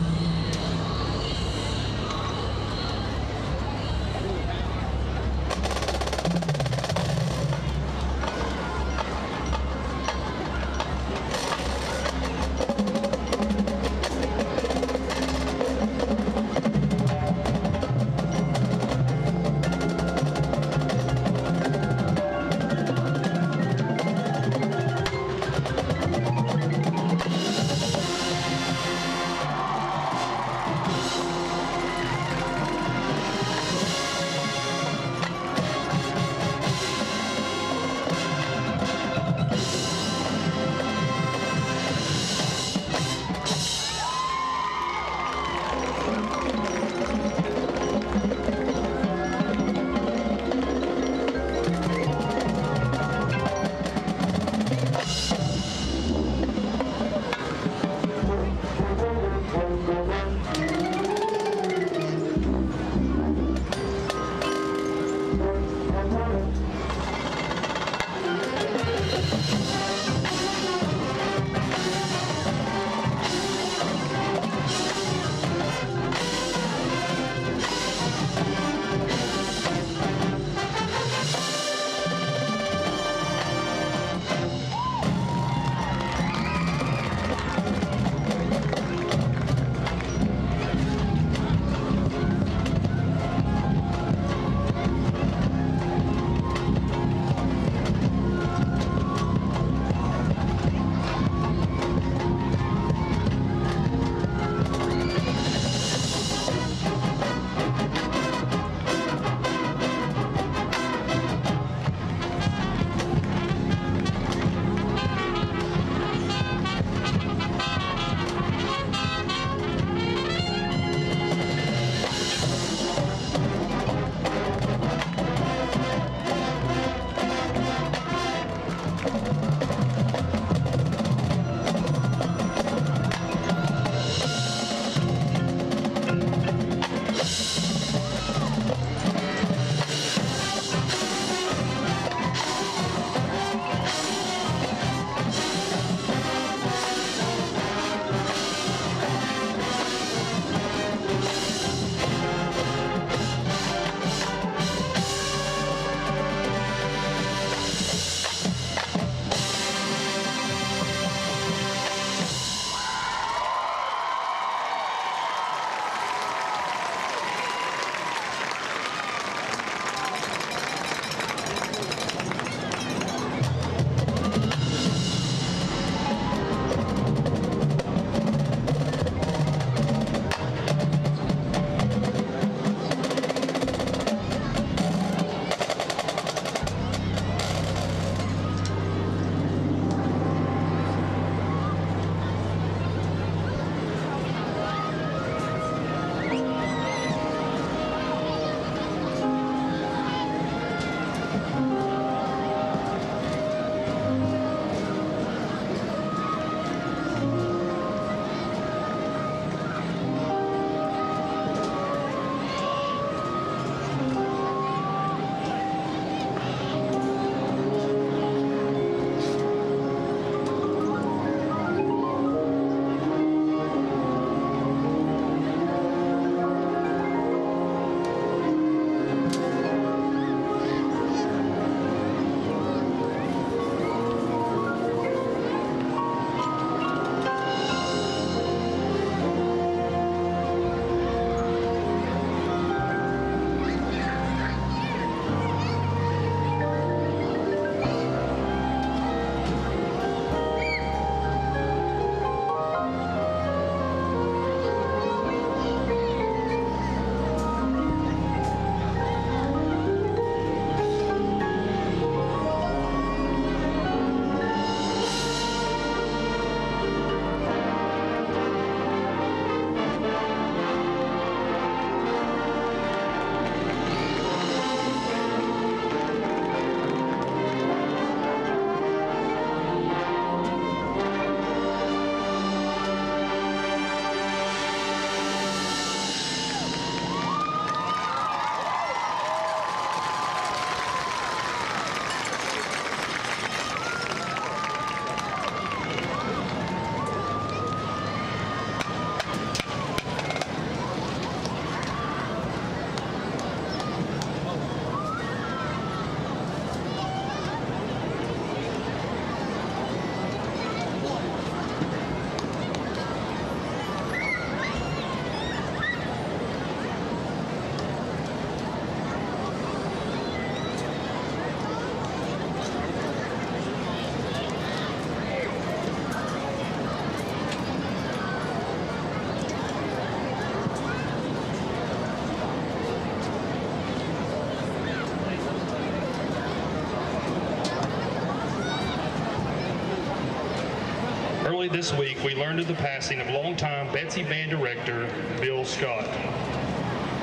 Early this week, we learned of the passing of longtime Betsy Band director Bill Scott.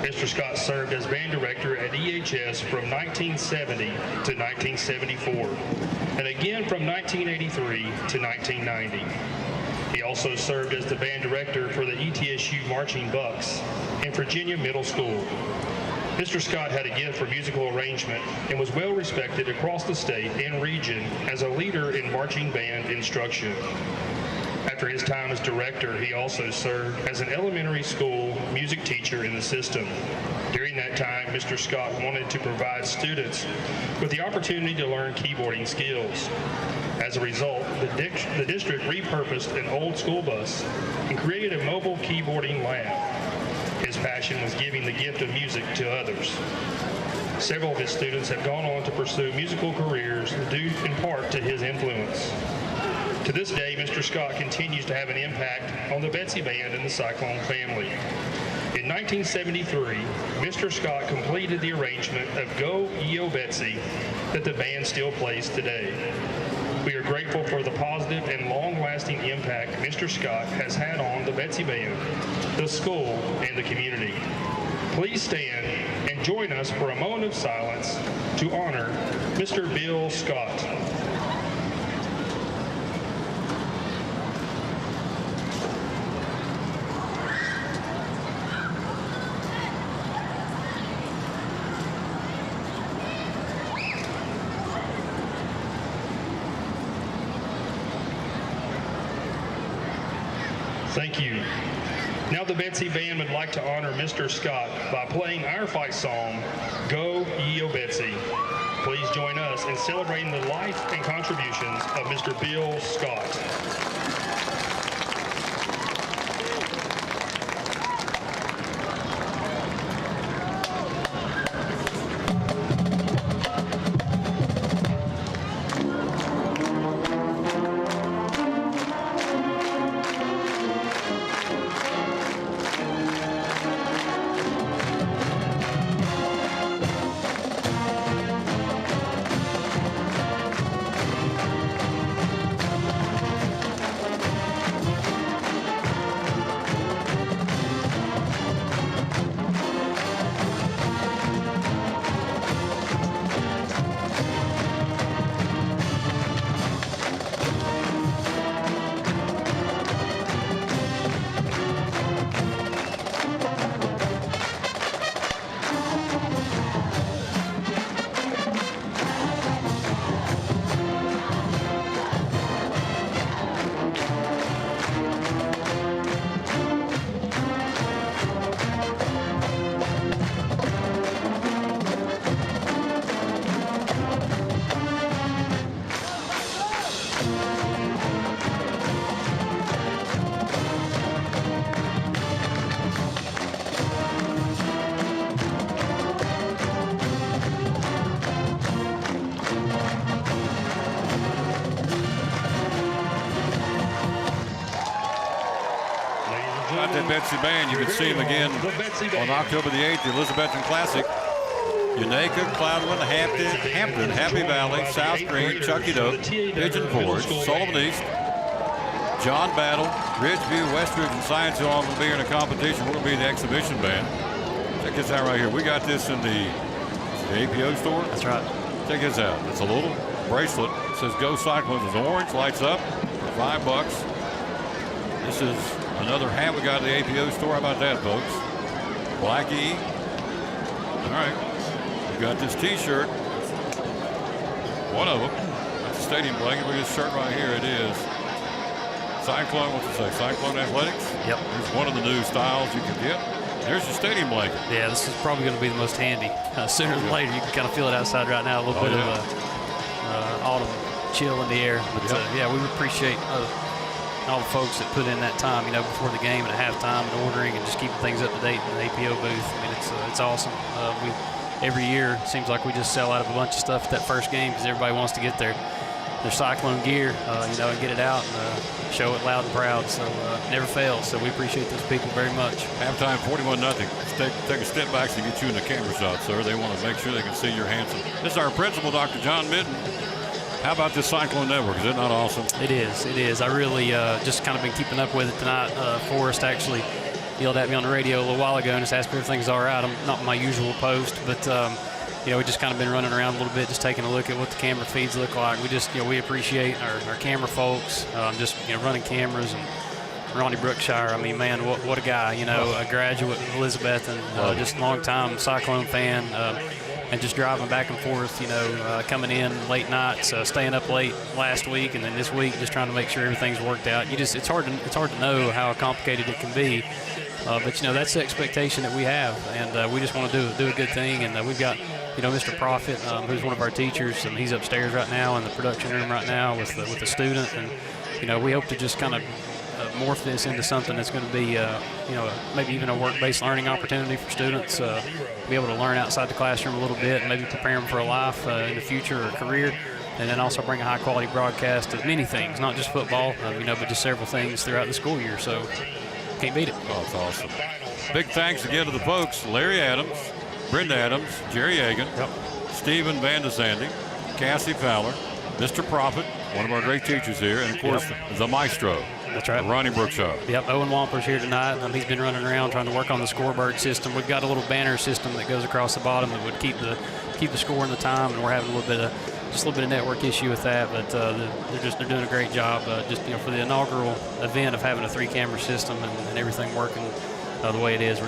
Mr. Scott served as band director at EHS from 1970 to 1974, and again from 1983 to 1990. He also served as the band director for the ETSU Marching Bucks and Virginia Middle School. Mr. Scott had a gift for musical arrangement and was well respected across the state and region as a leader in marching band instruction. After his time as director, he also served as an elementary school music teacher in the system. During that time, Mr. Scott wanted to provide students with the opportunity to learn keyboarding skills. As a result, the district repurposed an old school bus and created a mobile keyboarding lab. His passion was giving the gift of music to others. Several of his students have gone on to pursue musical careers due in part to his influence. To this day, Mr. Scott continues to have an impact on the Betsy Band and the Cyclone family. In 1973, Mr. Scott completed the arrangement of Go E.O. Betsy that the band still plays today. We are grateful for the positive and long-lasting impact Mr. Scott has had on the Betsy Band, the school, and the community. Please stand and join us for a moment of silence to honor Mr. Bill Scott. Thank you. Now the Betsy Band would like to honor Mr. Scott by playing our fight song, Go E.O. Betsy. Please join us in celebrating the life and contributions of Mr. Bill Scott. Betsy Band. You can see them again on October the 8th, the Elizabethton Classic. Unaka, Cloudland, Hampton, Happy Valley, South Green, Chucky Doak, Pigeon Forge, Sullivan East, John Battle, Ridgeview, Westridge, and Science Hill all going to be in a competition. We're going to be the exhibition band. Check this out right here. We got this in the APO store. That's right. Check this out. It's a little bracelet. It says Go Cyclones. It's orange, lights up for $5. This is another hat we got at the APO store. How about that, folks? Blackie. All right. We got this T-shirt. One of them. That's a stadium blanket. Look at this shirt right here. It is Cyclone. What's it say? Cyclone Athletics? Yep. Here's one of the new styles you can get. There's your stadium blanket. Yeah, this is probably going to be the most handy. Sooner than later, you can kind of feel it outside right now. A little bit of autumn chill in the air. But yeah, we appreciate all the folks that put in that time, before the game and at halftime and ordering and just keeping things up to date in the APO booth. I mean, it's awesome. Every year it seems like we just sell out of a bunch of stuff at that first game because everybody wants to get their Cyclone gear, and get it out and show it loud and proud. So never fails. So we appreciate those people very much. Halftime 41-0. Take a step back to get you in the camera shot, sir. They want to make sure they can see you're handsome. This is our principal, Dr. John Midden. How about this Cyclone Network? Is it not awesome? It is. It is. I really just kind of been keeping up with it tonight. Forrest actually yelled at me on the radio a little while ago and just asked me if everything's all right. I'm not my usual post, but we just kind of been running around a little bit, just taking a look at what the camera feeds look like. We just, we appreciate our camera folks, just running cameras, and Ronnie Brookshire. I mean, man, what a guy. A graduate of Elizabethton, just long time Cyclone fan. And just driving back and forth, coming in late nights, staying up late last week, and then this week just trying to make sure everything's worked out. It's hard to know how complicated it can be, but that's the expectation that we have, and we just want to do a good thing. And we've got Mr. Prophet, who's one of our teachers, and he's upstairs right now in the production room right now with the student, and we hope to just kind of morph this into something that's going to be, maybe even a work-based learning opportunity for students, be able to learn outside the classroom a little bit and maybe prepare them for a life in the future or a career, and then also bring a high-quality broadcast of many things, not just football, but just several things throughout the school year. So can't beat it. Oh, it's awesome. Big thanks again to the folks, Larry Adams, Brenda Adams, Jerry Yagan, Stephen Van de Sandy, Cassie Fowler, Mr. Prophet, one of our great teachers here, and, of course, the maestro. That's right. Ronnie Brookshire. Yep, Owen Wamper's here tonight. He's been running around trying to work on the scoreboard system. We've got a little banner system that goes across the bottom that would keep the score and the time, and we're having a little bit of network issue with that. But they're doing a great job. For the inaugural event of having a 3-camera system and everything working the way it is, we're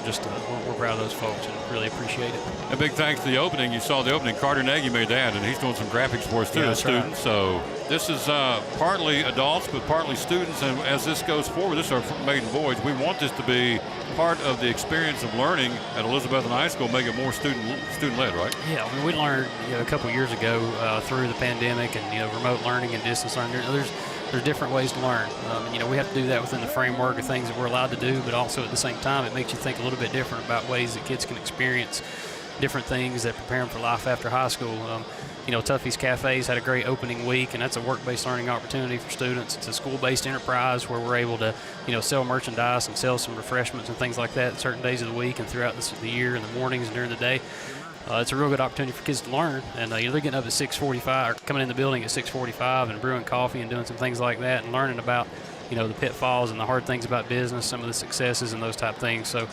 proud of those folks and really appreciate it. A big thanks to the opening. You saw the opening. Carter Nagy made that, and he's doing some graphics for us too, as students. Right. So this is partly adults, but partly students. And as this goes forward, this is our maiden voyage. We want this to be part of the experience of learning at Elizabethton High School, make it more student-led, right? Yeah, we learned a couple years ago through the pandemic and remote learning and distance learning. There's different ways to learn. We have to do that within the framework of things that we're allowed to do, but also at the same time, it makes you think a little bit different about ways that kids can experience different things that prepare them for life after high school. Tuffy's Cafes had a great opening week, and that's a work-based learning opportunity for students. It's a school-based enterprise where we're able to, sell merchandise and sell some refreshments and things like that certain days of the week and throughout the year, in the mornings and during the day. It's a real good opportunity for kids to learn, and they're getting up at 6:45, or coming in the building at 6:45 and brewing coffee and doing some things like that and learning about, the pitfalls and the hard things about business, some of the successes and those type things. So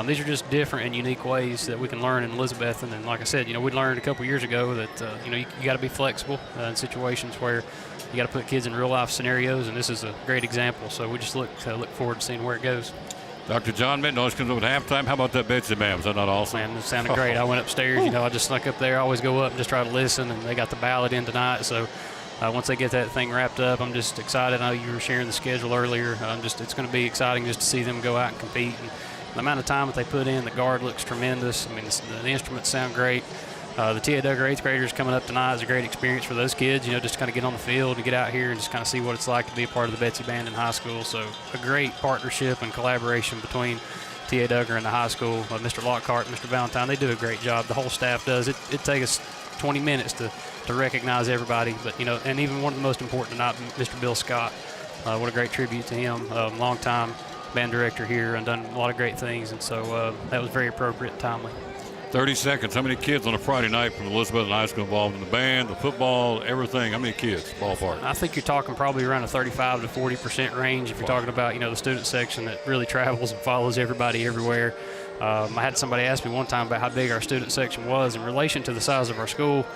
these are just different and unique ways that we can learn in Elizabethton. And like I said, we learned a couple years ago that, you got to be flexible in situations where you got to put kids in real life scenarios, and this is a great example. So we just look forward to seeing where it goes. Dr. John Minton always comes up at halftime. How about that Betsy Bam? Is that not awesome? Man, it sounded great. I went upstairs. I just snuck up there. I always go up and just try to listen, and they got the ballot in tonight. So once they get that thing wrapped up, I'm just excited. I know you were sharing the schedule earlier. It's going to be exciting just to see them go out and compete. And the amount of time that they put in, the guard looks tremendous. I mean, the instruments sound great. The T.A. Duggar 8th graders coming up tonight is a great experience for those kids, just to kind of get on the field and get out here and just kind of see what it's like to be a part of the Betsy Band in high school. So a great partnership and collaboration between T.A. Duggar and the high school. Mr. Lockhart and Mr. Valentine, they do a great job. The whole staff does. It takes us 20 minutes to recognize everybody, but, and even one of the most important tonight, Mr. Bill Scott. What a great tribute to him. Long time band director here and done a lot of great things, and so that was very appropriate and timely. 30 seconds. How many kids on a Friday night from Elizabethton High School involved in the band, the football, everything? How many kids, ballpark? I think you're talking probably around a 35 to 40% range if you're talking about, the student section that really travels and follows everybody everywhere. I had somebody ask me one time about how big our student section was in relation to the size of our school.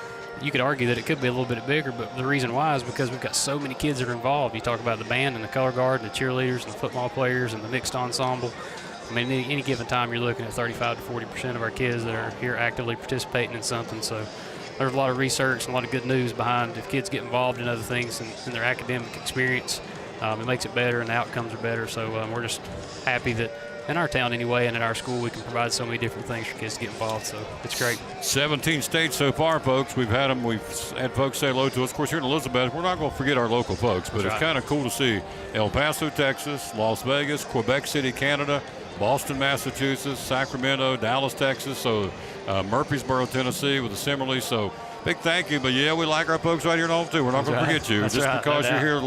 You could argue that it could be a little bit bigger, but the reason why is because we've got so many kids that are involved. You talk about the band and the color guard and the cheerleaders and the football players and the mixed ensemble. I mean, any given time, you're looking at 35 to 40% of our kids that are here actively participating in something. So there's a lot of research and a lot of good news behind if kids get involved in other things in their academic experience. It makes it better and the outcomes are better. So we're just happy that in our town anyway and in our school we can provide so many different things for kids to get involved. So it's great. 17 states so far, folks. We've had folks say hello to us. Of course, here in Elizabeth, we're not going to forget our local folks, but it's kind of cool to see El Paso, Texas, Las Vegas, Quebec City, Canada, Boston, Massachusetts, Sacramento, Dallas, Texas, so Murfreesboro, Tennessee with the Simmerly. So big thank you. But, yeah, we like our folks right here in home, too. We're not going to forget you. Just because you're here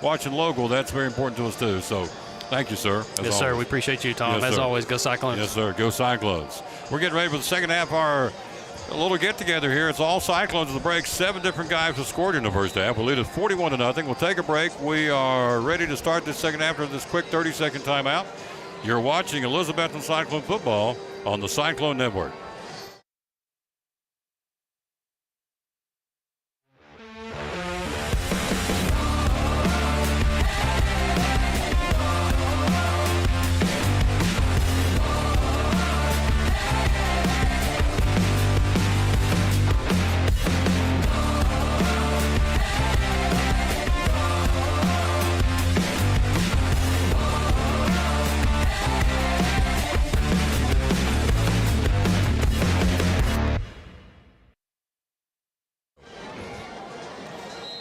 watching local, that's very important to us, too. So thank you, sir. Yes, sir. We appreciate you, Tom. As always, go Cyclones. Yes, sir. Go Cyclones. We're getting ready for the second half of our A little get-together here. It's all Cyclones at the break. 7 different guys have scored in the first half. We lead at 41-0. We'll take a break. We are ready to start this second half after this quick 30-second timeout. You're watching Elizabethton Cyclone football on the Cyclone Network.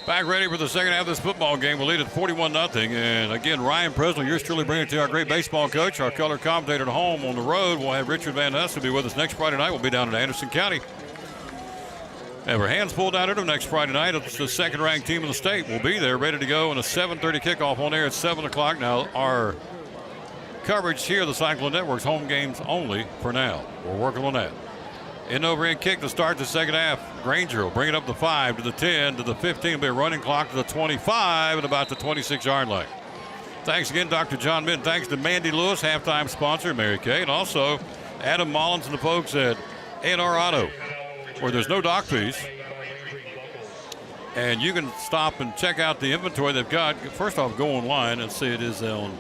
Back ready for the second half of this football game. We'll lead at 41-0. And again, Ryan Presnell, yours truly bringing it to our great baseball coach, our color commentator at home. On the road, we'll have Richard Van Ness, who'll be with us next Friday night. We'll be down in Anderson County. Have our hands pulled out at them next Friday night. It's the second-ranked team in the state. We'll be there ready to go, and a 7:30 kickoff on air at 7 o'clock. Now, our coverage here, the Cyclone Network's home games only for now. We're working on that. End-over-end kick to start the second half. Grainger will bring it up to 5, to the 10, to the 15. It'll be a running clock to the 25 and about the 26-yard line. Thanks again, Dr. John Minton. Thanks to Mandy Lewis, halftime sponsor, Mary Kay, and also Adam Mullins and the folks at A&R Auto, where there's no dock fees. And you can stop and check out the inventory they've got. First off, go online and see it is on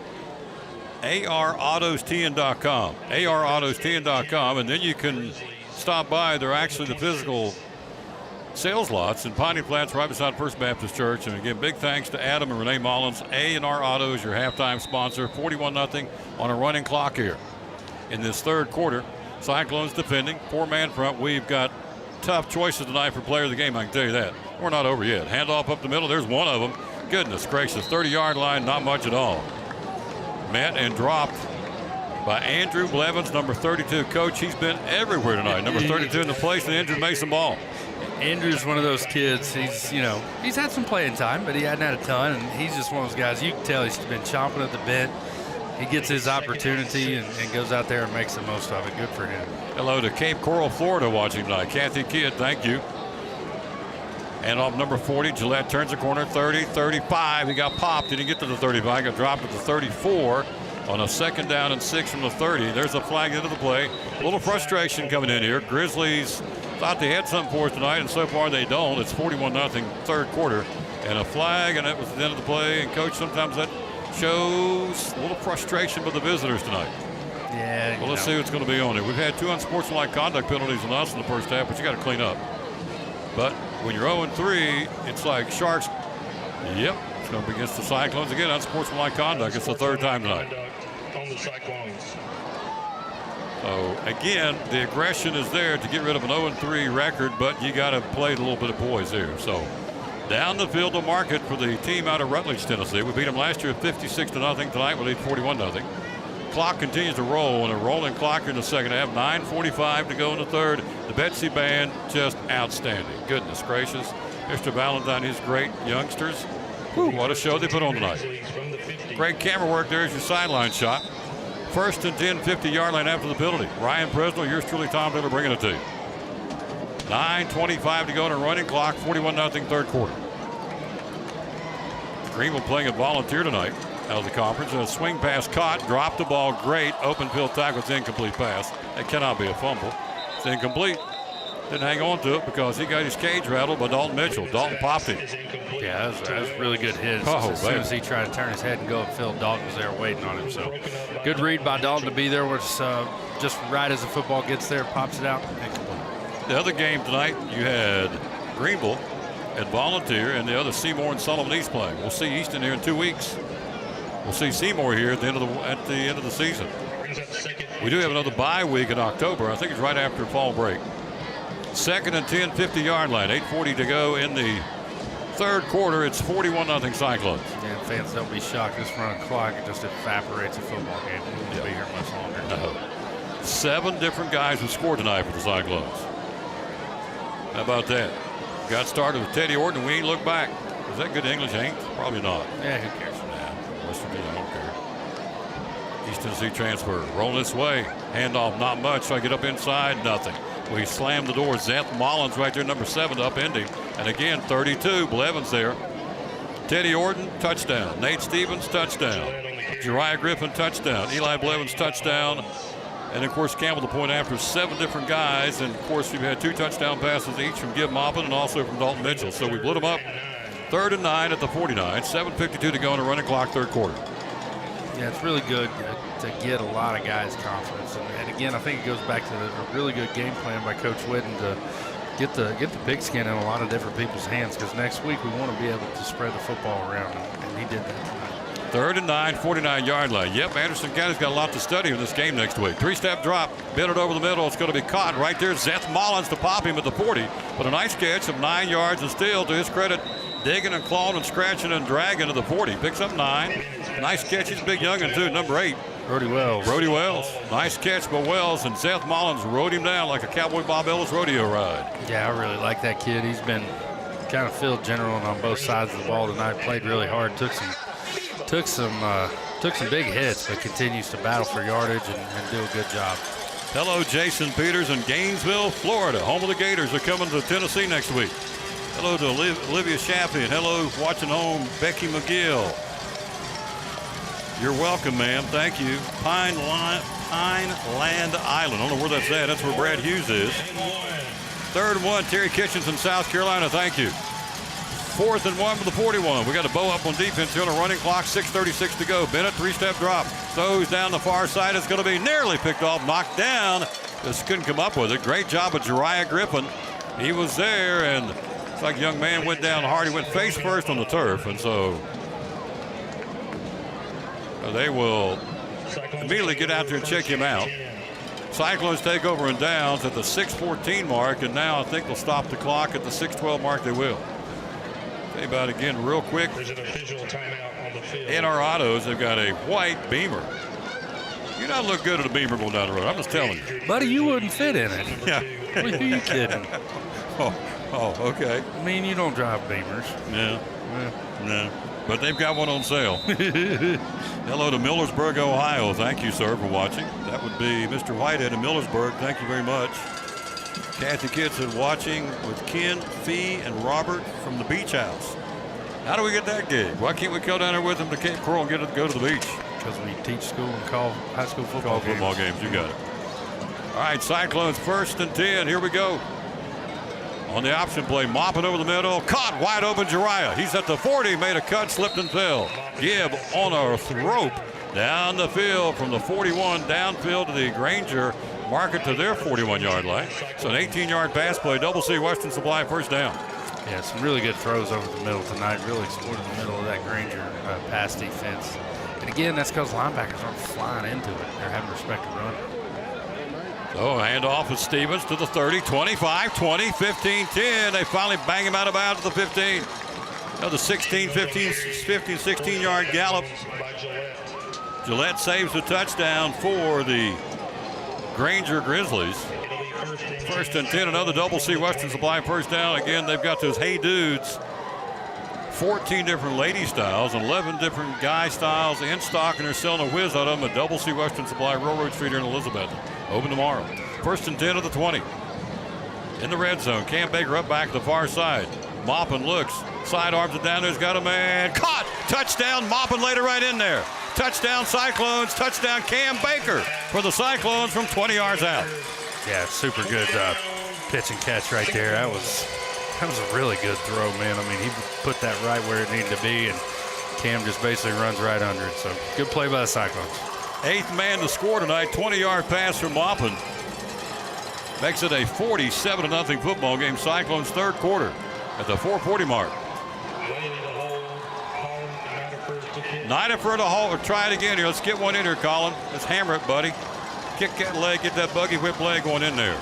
ARAutosTN.com. ARAutosTN.com, and then you can stop by. They're actually the physical sales lots in Piney Flats right beside First Baptist Church. And again, big thanks to Adam and Renee Mullins. A&R Auto is your halftime sponsor. 41-0 on a running clock here in this third quarter. Cyclones defending, 4-man front. We've got tough choices tonight for player of the game, I can tell you that. We're not over yet. Handoff up the middle, there's one of them. Goodness gracious, 30-yard line, not much at all. Met and dropped by Andrew Blevins, number 32. Coach, he's been everywhere tonight. Number 32 in the place, and injured Mason Ball. Andrew's one of those kids. He's had some playing time, but he hadn't had a ton, and he's just one of those guys. You can tell he's been chomping at the bit. He gets his opportunity and goes out there and makes the most of it. Good for him. Hello to Cape Coral, Florida, watching tonight. Kathy Kidd, thank you. And off number 40, Gillette turns the corner, 30, 35. He got popped. Didn't get to the 35. Got dropped at the 34 on a 2nd down and 6 from the 30. There's a flag into the play. A little frustration coming in here. Grizzlies thought they had something for us tonight, and so far they don't. It's 41-0 third quarter. And a flag, and it was the end of the play. And, Coach, sometimes that shows a little frustration with the visitors tonight. Yeah. Well, let's see what's going to be on it. We've had 2 unsportsmanlike conduct penalties on us in the first half, but you got to clean up. But when you're 0-3, it's like Sharks. Yep, it's going to be against the Cyclones again. Unsportsmanlike conduct. It's the third time tonight. On the Cyclones. So again, the aggression is there to get rid of an 0-3 record, but you got to play a little bit of poise here. So down the field to Market for the team out of Rutledge, Tennessee. We beat them last year 56-0. Tonight we lead 41-0. Clock continues to roll, and a rolling clock in the second half. 9:45 to go in the third. The Betsy Band just outstanding. Goodness gracious. Mr. Valentine, his great youngsters. Whew, what a show they put on tonight. Great camera work. There's your sideline shot. 1st and 10, 50-yard line after the penalty. Ryan Presnell, yours truly, Tom Miller, bringing it to you. 9:25 to go in a running clock. 41-0 third quarter. Greenville playing at Volunteer tonight out of the conference. A swing pass caught, dropped the ball, great. Open field tackle, it's incomplete pass. That cannot be a fumble. It's incomplete. Didn't hang on to it because he got his cage rattled by Dalton Mitchell. Dalton popped him. Yeah, that was a really good hit. As soon as he tried to turn his head and go upfield, Dalton was there waiting on him. So good read by Dalton to be there. Was just right as the football gets there, pops it out. Incomplete. The other game tonight, you had Greenville at Volunteer, and the other Seymour and Sullivan East playing. We'll see Easton here in 2 weeks. We'll see Seymour here at the end of the season. We do have another bye week in October. I think it's right after fall break. 2nd and 10, 50-yard line. 8:40 to go in the third quarter. It's 41-0 Cyclones. Yeah, fans, don't be shocked. This running clock, it just evaporates a football game. We won't be here much longer. No. 7 different guys have scored tonight for the Cyclones. How about that? Got started with Teddy Orton, and we ain't looked back. Is that good English, Hank? Probably not. Yeah, who cares? West Virginia, I don't care. East Tennessee transfer. Rolling this way. Handoff, not much. So I get up inside, nothing. We slammed the door. Zeth Mullins right there, number 7, to upend him. And again, 32, Blevins there. Teddy Orton, touchdown. Nate Stevens, touchdown. Jariah Griffin, touchdown. Eli Blevins, touchdown. And, of course, Campbell the point after 7 different guys. And, of course, we've had 2 touchdown passes each from Gibb Maupin and also from Dalton Mitchell. So we lit them up. 3rd and 9 at the 49. 7:52 to go on the running clock, 3rd quarter. Yeah, it's really good to get a lot of guys' confidence. And again, I think it goes back to a really good game plan by Coach Whitten to get the pigskin in a lot of different people's hands, because next week we want to be able to spread the football around, and he did that tonight. 3rd and 9, 49-yard line. Yep, Anderson County's got a lot to study in this game next week. 3-step drop, bit it over the middle. It's going to be caught right there. Zeth Mullins to pop him at the 40. But a nice catch of 9 yards, and still, to his credit, digging and clawing and scratching and dragging to the 40. Picks up 9. Nice catch. He's a big youngin' too, number 8. Brody Wells. Brody Wells. Nice catch by Wells, and Zeth Mullins rode him down like a Cowboy Bob Ellis rodeo ride. Yeah, I really like that kid. He's been kind of field general on both sides of the ball tonight. Played really hard. Took some big hits, but continues to battle for yardage and do a good job. Hello, Jason Peters in Gainesville, Florida. Home of the Gators are coming to Tennessee next week. Hello to Olivia Shaffy, and hello, watching home, Becky McGill. You're welcome, ma'am. Thank you. Pine Land Island. I don't know where that's at. That's where Brad Hughes is. 3rd and 1, Terry Kitchens in South Carolina. Thank you. 4th and 1 for the 41. We got a bow up on defense here on a running clock. 6:36 to go. Bennett, 3-step drop. Throws down the far side. It's going to be nearly picked off, knocked down. Just couldn't come up with it. Great job of Jariah Griffin. He was there, and it's like a young man went down hard. He went face first on the turf, and so they will immediately get out there and check him out. Cyclones take over in downs at the 6:14 mark, and now I think they'll stop the clock at the 6:12 mark. They will. Tell you about it again real quick. There's an official timeout on the field. In our autos, they've got a white Beamer. You don't look good at a Beamer going down the road. I'm just telling you. Buddy, you wouldn't fit in it. Yeah. Who are you kidding? Oh, okay. I mean, you don't drive Beamers. No. No. But they've got one on sale. Hello to Millersburg, Ohio. Thank you, sir, for watching. That would be Mr. Whitehead in Millersburg. Thank you very much. Kathy Kidd said, watching with Ken, Fee, and Robert from the beach house. How do we get that gig? Why can't we go down there with them to Cape Coral and go to the beach? Because we teach school and call high school football games. You got it. All right, Cyclones 1st and 10. Here we go. On the option play, mopping over the middle. Caught wide open, Jariah. He's at the 40, made a cut, slipped and fell. Gibb on a rope down the field from the 41 downfield to the Grainger. Mark it to their 41-yard line. So an 18-yard pass play. Double C Western Supply, 1st down. Yeah, some really good throws over the middle tonight. Really exploited the middle of that Grainger pass defense. And again, that's because linebackers aren't flying into it. They're having respect to run. So handoff is Stevens to the 30, 25, 20, 15, 10. They finally bang him out of bounds to the 15. Another 16, 15, 16-yard gallop. Gillette saves the touchdown for the Grainger Grizzlies. 1st and 10, another Double C Western Supply 1st down. Again, they've got those Hey Dudes. 14 different lady styles, 11 different guy styles in stock, and they're selling a whiz out of them at Double C Western Supply, Railroad Street here in Elizabethton. Open tomorrow. 1st and 10 of the 20. In the red zone, Cam Baker up back to the far side. Maupin looks, sidearms it down there, he's got a man. Caught! Touchdown, Maupin laid it right in there. Touchdown Cyclones, touchdown Cam Baker for the Cyclones from 20 yards out. Yeah, super good pitch and catch right there. That was a really good throw, man. I mean, he put that right where it needed to be, and Cam just basically runs right under it. So good play by the Cyclones. 8th man to score tonight, 20-yard pass from Maupin. Makes it a 47-0 football game. Cyclones 3rd quarter at the 4:40 mark. Nideford to hold, or try it again here. Let's get one in here, Colin. Let's hammer it, buddy. Kick that leg, get that buggy whip leg going in there.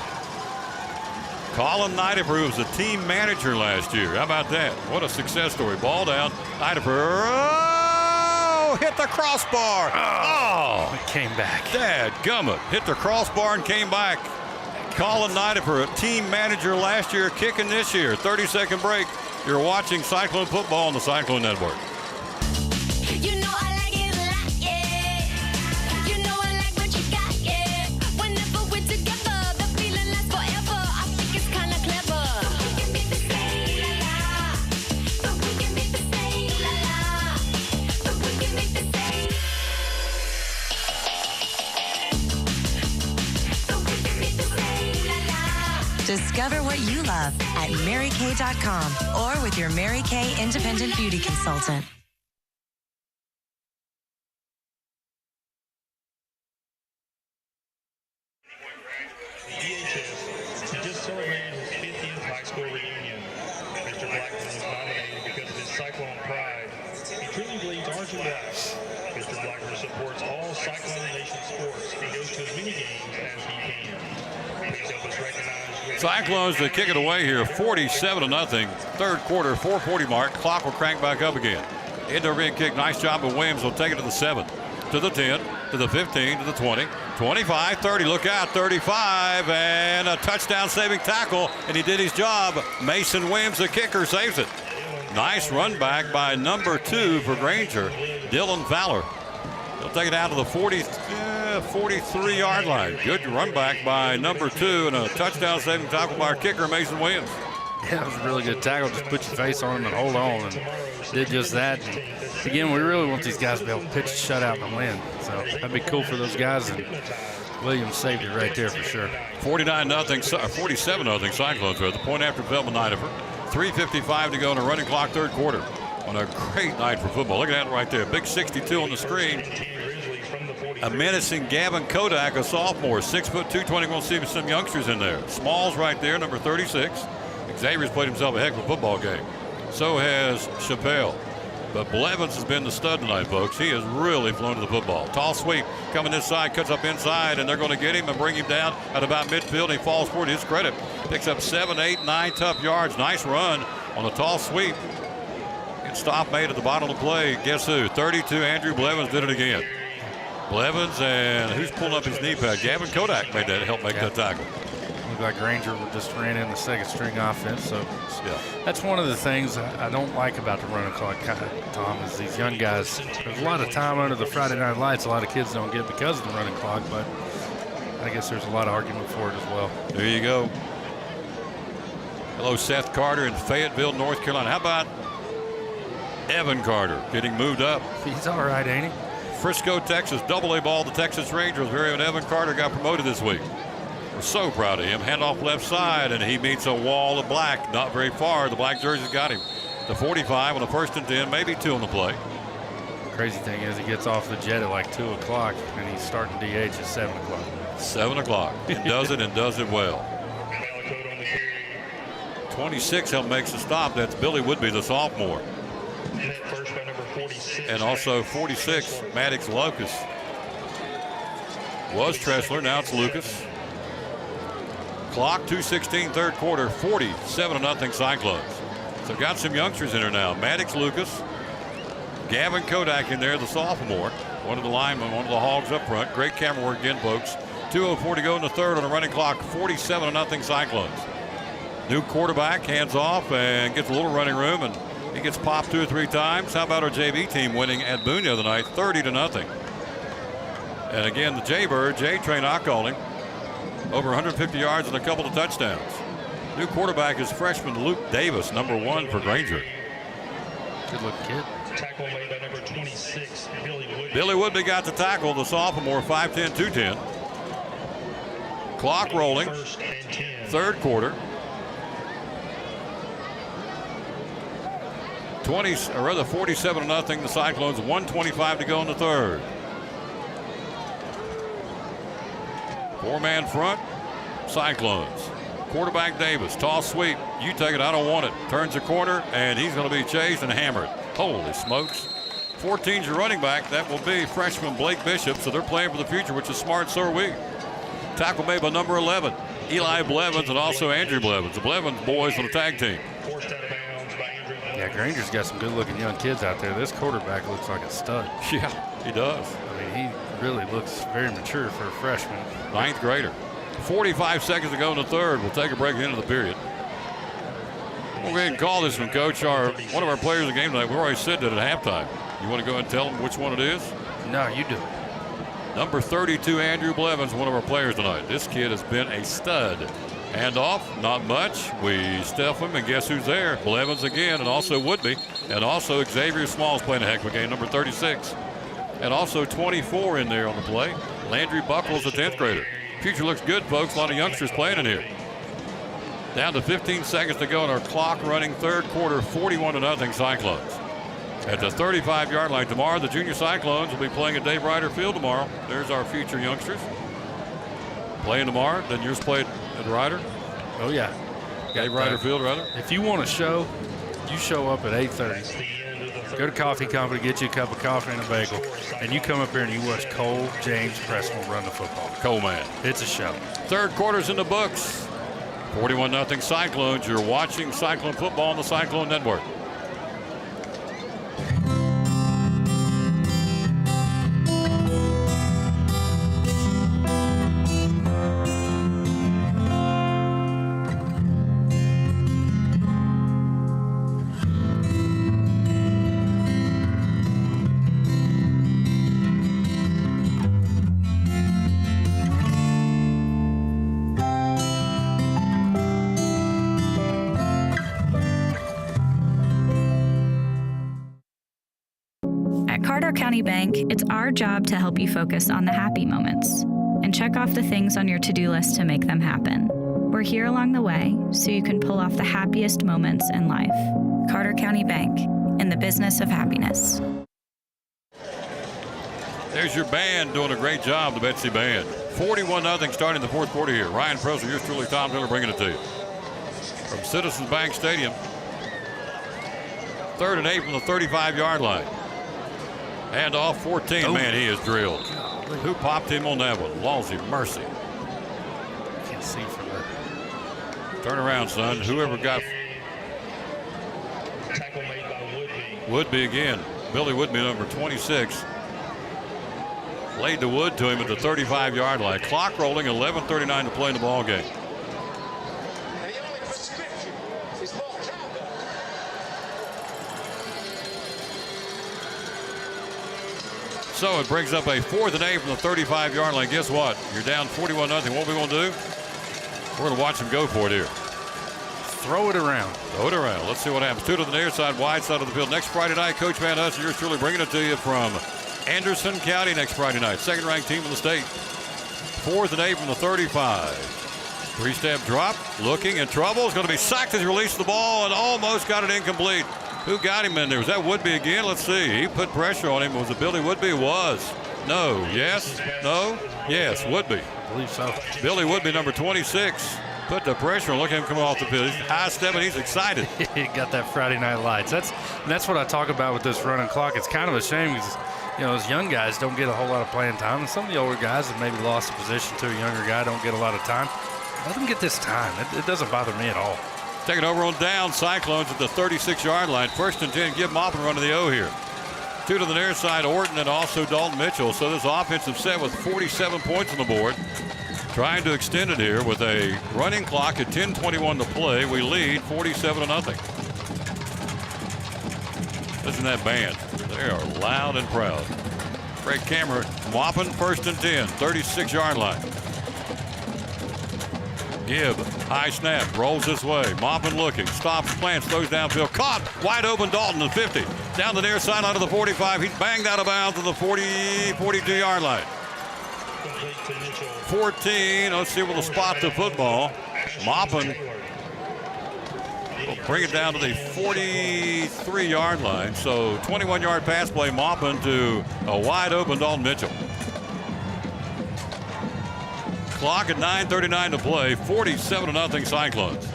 Colin Nideford was the team manager last year. How about that? What a success story. Ball down. Nideford. Oh, hit the crossbar. Oh. It came back. Dadgummit. Hit the crossbar and came back. Colin Nideford, a team manager last year, kicking this year. 30-second break. You're watching Cyclone football on the Cyclone Network. Discover what you love at marykay.com or with your Mary Kay Independent Beauty Consultant. He just celebrated his 50th high school reunion. Mr. Blackman was nominated because of his Cyclone pride. He truly bleeds orange and black. Mr. Blackman supports all Cyclone Nation sports and goes to as many games as he can. Please help us recognize Cyclones to kick it away here, 47-0. Third quarter, 4:40 mark. Clock will crank back up again. Intervening kick, nice job, but Williams will take it to the 7, to the 10, to the 15, to the 20, 25, 30. Look out, 35, and a touchdown saving tackle, and he did his job. Mason Williams, the kicker, saves it. Nice run back by number 2 for Grainger, Dylan Fowler. He'll take it out to the 43-yard line. Good run back by number 2 and a touchdown saving tackle by our kicker, Mason Williams. Yeah, it was a really good tackle. Just put your face on him and hold on, and did just that. And again, we really want these guys to be able to pitch a shutout and win. So that'd be cool for those guys, and Williams saved it right there for sure. 47-0 Cyclones with the point after development night of her. 3:55 to go in a running clock, third quarter. On a great night for football. Look at that right there. Big 62 on the screen. A menacing Gavin Kodak, a sophomore, 6 foot 220. We'll see some youngsters in there. Smalls right there, number 36. Xavier's played himself a heck of a football game. So has Chappelle. But Blevins has been the stud tonight, folks. He has really flown to the football. Tall sweep coming this side, cuts up inside, and they're going to get him and bring him down at about midfield. He falls forward to his credit. Picks up 7, 8, 9 tough yards. Nice run on the tall sweep. Good stop made at the bottom of the play. Guess who? 32, Andrew Blevins did it again. Blevins, and who's pulling up his knee pad? Gavin Kodak made that, help make that tackle. Looked like Grainger just ran in the second string offense. So that's one of the things I don't like about the running clock, Tom, is these young guys. There's a lot of time under the Friday night lights a lot of kids don't get because of the running clock, but I guess there's a lot of argument for it as well. There you go. Hello, Seth Carter in Fayetteville, North Carolina. How about Evan Carter getting moved up? He's all right, ain't he? Frisco, Texas, AA ball. The Texas Rangers. Very own Evan Carter got promoted this week. We're so proud of him. Handoff left side, and he meets a wall of black. Not very far. The black jersey's got him. The 45 on the 1st and 10, maybe 2 on the play. Crazy thing is he gets off the jet at like 2 o'clock, and he's starting DH at 7 o'clock. 7 o'clock. And does it and does it well. 26 help makes the stop. That's Billy Woodby, the sophomore. And also 46, Maddox Lucas. Was Tressler, now it's Lucas. Clock 2:16, third quarter, 47-0 Cyclones. So got some youngsters in there now. Maddox Lucas, Gavin Kodak in there, the sophomore. One of the linemen, one of the hogs up front. Great camera work again, folks. 2:04 to go in the third on a running clock, 47-0 Cyclones. New quarterback, hands off, and gets a little running room, and he gets popped 2 or 3 times. How about our JV team winning at Boone the other night, 30-0. And again, the Jaybird, J-Train, I call him, over 150 yards and a couple of touchdowns. New quarterback is freshman Luke Davis, number 1 for Grainger. Good looking kid. Tackle made by number 26, Billy Woodby. Billy Woodby got the tackle, the sophomore, 5'10", 210. Clock rolling. Third quarter. 47-0 the Cyclones, 1:25 to go in the third. 4-man front, Cyclones. Quarterback Davis, tall sweep. You take it, I don't want it. Turns the corner, and he's going to be chased and hammered. Holy smokes. 14's your running back. That will be freshman Blake Bishop, so they're playing for the future, which is smart, so are we. Tackle made by number 11, Eli Blevins, and also Andrew Blevins. The Blevins boys on the tag team. Yeah, Grainger's got some good-looking young kids out there. This quarterback looks like a stud. Yeah, he does. I mean, he really looks very mature for a freshman. 9th grader. 45 seconds to go in the third. We'll take a break at the end of the period. We'll go ahead and call this one, Coach. One of our players of the game tonight, we already said that at halftime. You want to go ahead and tell them which one it is? No, you do. Number 32, Andrew Blevins, one of our players tonight. This kid has been a stud. Handoff, not much. We stuff him, and guess who's there? Blevins again, and also Woodby, and also Xavier Smalls playing a heck of a game, number 36. And also 24 in there on the play. Landry Buckles, the 10th grader. Future looks good, folks. A lot of youngsters playing in here. Down to 15 seconds to go in our clock running third quarter, 41-0 Cyclones. At the 35-yard line tomorrow, the Junior Cyclones will be playing at Dave Ryder Field tomorrow. There's our future youngsters playing tomorrow. Then yours played at Ryder? Oh, yeah. Dave Ryder Field, rather. If you want a show, you show up at 8:30. Go to Coffee Company, get you a cup of coffee and a bagel, and you come up here and you watch Cole James Preston run the football. Cole, man. It's a show. Third quarter's in the books. 41-0 Cyclones. You're watching Cyclone football on the Cyclone Network. County Bank, it's our job to help you focus on the happy moments and check off the things on your to-do list to make them happen. We're here along the way so you can pull off the happiest moments in life. Carter County Bank, in the business of happiness. There's your band doing a great job, the Betsy Band. 41-0 starting the fourth quarter here. Ryan Presley, yours truly, Tom Miller, bringing it to you. From Citizens Bank Stadium. 3rd and 8 from the 35-yard line. And off 14, oh. Man, he is drilled. Who popped him on that one? Lawsy mercy. Can't see from there. Turn around, son. Whoever got... Tackle made by Woodby again. Billy Woodby, number 26. Laid the wood to him at the 35-yard line. Clock rolling, 11:39 to play in the ball game. So it brings up a 4th and 8 from the 35-yard line. Guess what? You're down 41-0. What are we going to do? We're going to watch him go for it here. Throw it around. Throw it around. Let's see what happens. 2 to the near side, wide side of the field. Next Friday night, Coach Van Hussen, yours truly, bringing it to you from Anderson County next Friday night. Second-ranked team in the state. 4th and 8 from the 35. 3-step drop. Looking in trouble. Is going to be sacked as he released the ball and almost got it incomplete. Who got him in there? Was that Woodby again? Let's see. He put pressure on him. Was it Billy Woodby? Was. No. Yes. No. Yes. Woodby. I believe so. Billy Woodby, number 26. Put the pressure on. Look at him come off the field. He's high-stepping. He's excited. He got that Friday Night Lights. That's what I talk about with this running clock. It's kind of a shame because, you know, those young guys don't get a whole lot of playing time. And some of the older guys that maybe lost a position to a younger guy don't get a lot of time. Let them get this time. It doesn't bother me at all. Taking over on down, Cyclones at the 36-yard line. 1st and 10, give Maupin run to the O here. 2 to the near side, Orton and also Dalton Mitchell. So this offensive set with 47 points on the board. Trying to extend it here with a running clock at 10:21 to play. We lead 47-0. Listen to that band. They are loud and proud. Great camera. Maupin, 1st and 10, 36-yard line. Gibb, high snap, rolls this way. Maupin looking, stops, plants, throws downfield. Caught, wide open, Dalton at 50. Down the near sideline of the 45. He's banged out of bounds to the 42-yard line. 14, let's see if we'll spot the football. Maupin will bring it down to the 43-yard line. So 21-yard pass play, Maupin to a wide open Dalton Mitchell. Clock at 9:39 to play, 47-0 Cyclones.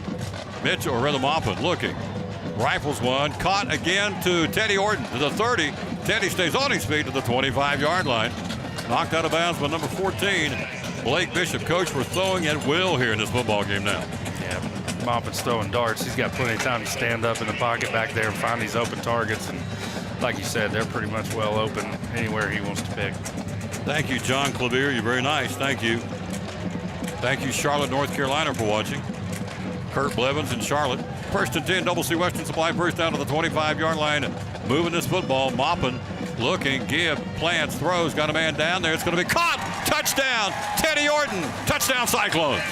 Mitchell, or rather Maupin, looking. Rifles one, caught again to Teddy Orton to the 30. Teddy stays on his feet to the 25-yard line. Knocked out of bounds by number 14, Blake Bishop. Coach, we're throwing at will here in this football game now. Yeah, Maupin's throwing darts. He's got plenty of time to stand up in the pocket back there and find these open targets. And like you said, they're pretty much well open anywhere he wants to pick. Thank you, John Clavier. You're very nice. Thank you. Thank you, Charlotte, North Carolina, for watching. Kurt Blevins in Charlotte. 1st and 10, Double C Western Supply, first down to the 25-yard line. Moving this football, Maupin looking, Gibb, plants, throws, got a man down there. It's going to be caught. Touchdown, Teddy Orton. Touchdown, Cyclones.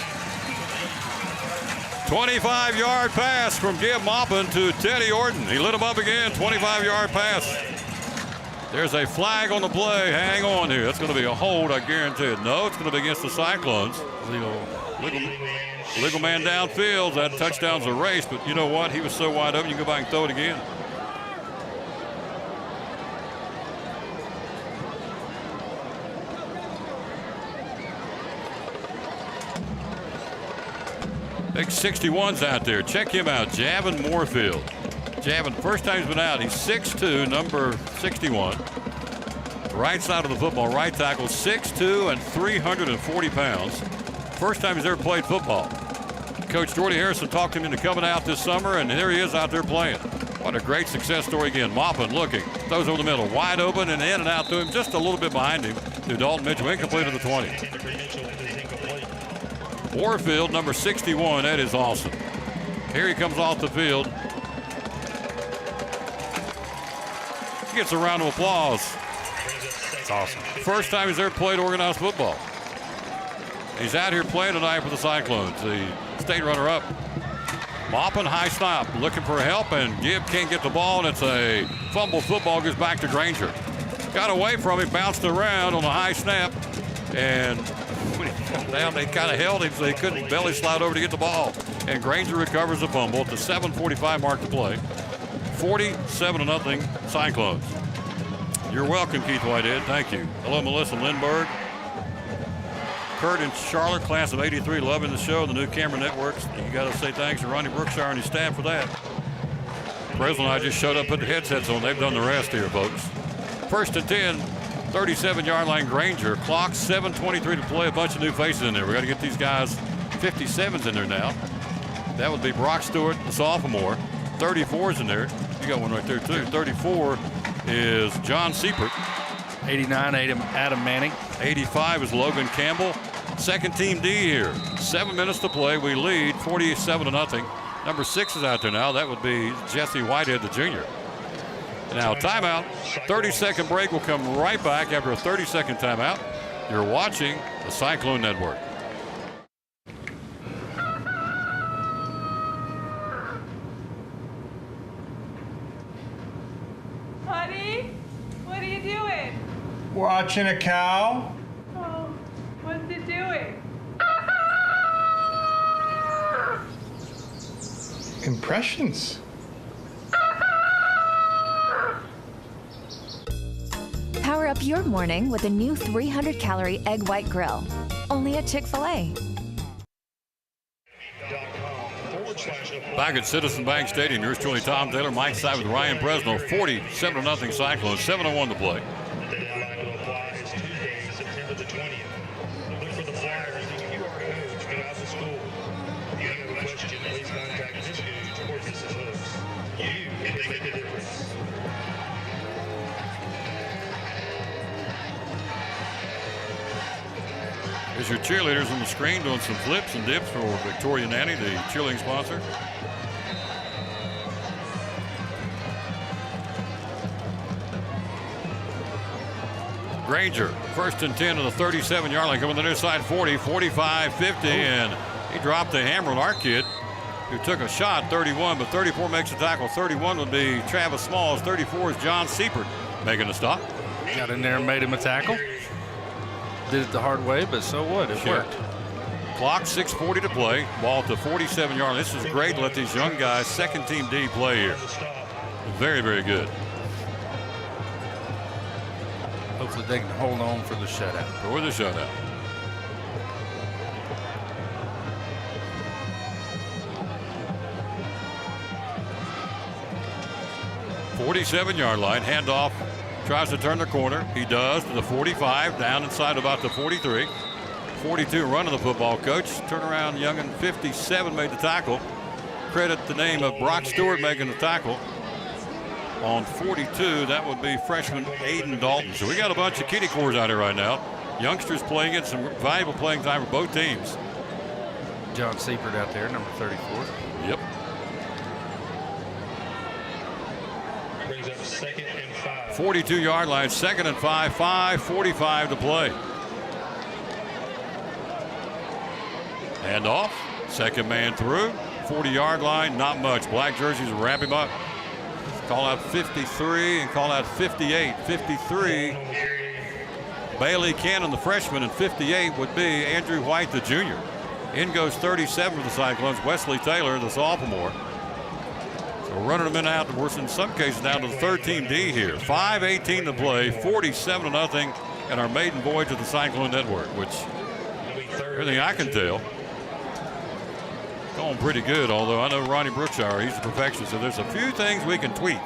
25-yard pass from Gibb Maupin to Teddy Orton. He lit him up again, 25-yard pass. There's a flag on the play. Hang on here. That's going to be a hold, I guarantee it. No, it's going to be against the Cyclones. Legal man downfield. That touchdown's a race, but you know what? He was so wide open, you can go back and throw it again. Big 61's out there. Check him out, Javin Moorfield. Javin, first time he's been out. He's 6'2", number 61. Right side of the football, right tackle, 6'2" and 340 pounds. First time he's ever played football. Coach Jordy Harrison talked him into coming out this summer, and there he is out there playing. What a great success story again. Maupin looking, throws over the middle, wide open and in and out to him, just a little bit behind him to Dalton Mitchell, incomplete to the 20. Warfield, number 61, that is awesome. Here he comes off the field. He gets a round of applause. It's awesome. First time he's ever played organized football. He's out here playing tonight for the Cyclones, the state runner-up. Maupin, high snap, looking for help, and Gibb can't get the ball, and it's a fumble. Football goes back to Grainger. Got away from him, bounced around on a high snap, and when he fell down, they kind of held him so he couldn't belly slide over to get the ball. And Grainger recovers the fumble at the 7:45 mark to play. 47-0 Cyclones. You're welcome, Keith Whitehead. Thank you. Hello, Melissa Lindbergh. Kurt in Charlotte, class of '83, loving the show, the new camera networks. You got to say thanks to Ronnie Brookshire and his staff for that. Breslin and I just showed up, put the headsets on. They've done the rest here, folks. First and 10, 37-yard line Grainger. Clock, 7:23 to play. A bunch of new faces in there. We got to get these guys 57s in there now. That would be Brock Stewart, the sophomore. 34's in there. You got one right there, too. 34 is John Seipert. 89, Adam Manning. 85 is Logan Campbell. Second team D here. 7 minutes to play. We lead 47-0. Number 6 is out there now. That would be Jesse Whitehead, the junior. Now timeout. 30-second break. Will come right back after a 30-second timeout. You're watching the Cyclone Network. Honey, what are you doing? Watching a cow. Oh, what's it doing? Impressions. Power up your morning with a new 300-calorie egg white grill. Only at Chick-fil-A. Back at Citizen Bank Stadium, yours truly, Tom Taylor, Mike Side with Ryan Bresno. 47-0 Cyclones, 7:01 to play. The deadline to apply is Tuesday, September the 20th. Look for the flyers and QR codes throughout the school. If you have a question, please contact Ms. Gooch or Mrs. Hooks. You can make a difference. There's your cheerleaders on the screen doing some flips and dips for Victoria Nanny, the cheerleading sponsor. Grainger, first and 10 to the 37-yard line, coming to the near side, 40, 45, 50, and he dropped the hammer on our kid, who took a shot, 31, but 34 makes a tackle. 31 would be Travis Smalls. 34 is John Seipert making a stop. Got in there and made him a tackle. Did it the hard way, but so what? It worked. Clock, 6:40 to play. Ball at the 47-yard line. This is great to let these young guys, second team D, play here. Very, very good. Hopefully they can hold on for the shutout. For the shutout. '47-yard line, handoff, tries to turn the corner. He does to the 45, down inside about the 43. 42 running the football, coach. Turnaround Youngin, 57 made the tackle. Credit the name of Brock Stewart making the tackle. On 42, that would be freshman Aiden Dalton. So we got a bunch of kiddie cores out here right now. Youngsters playing it, some valuable playing time for both teams. John Seipert out there, number 34. Yep. Brings up second and 5. 42-yard line, second and 5, 5:45 to play. Hand off, second man through, 40-yard line, not much. Black jerseys wrap him up. Call out 53 and call out 58. 53, Bailey Cannon, the freshman, and 58 would be Andrew White, the junior. In goes 37 for the Cyclones, Wesley Taylor, the sophomore. So running them in and out, we're in some cases down to the 13D here. 5:18 to play, 47-0 in our maiden voyage of the Cyclone Network, which everything I can tell, going pretty good, although I know Ronnie Brookshire, he's a perfectionist, so there's a few things we can tweak.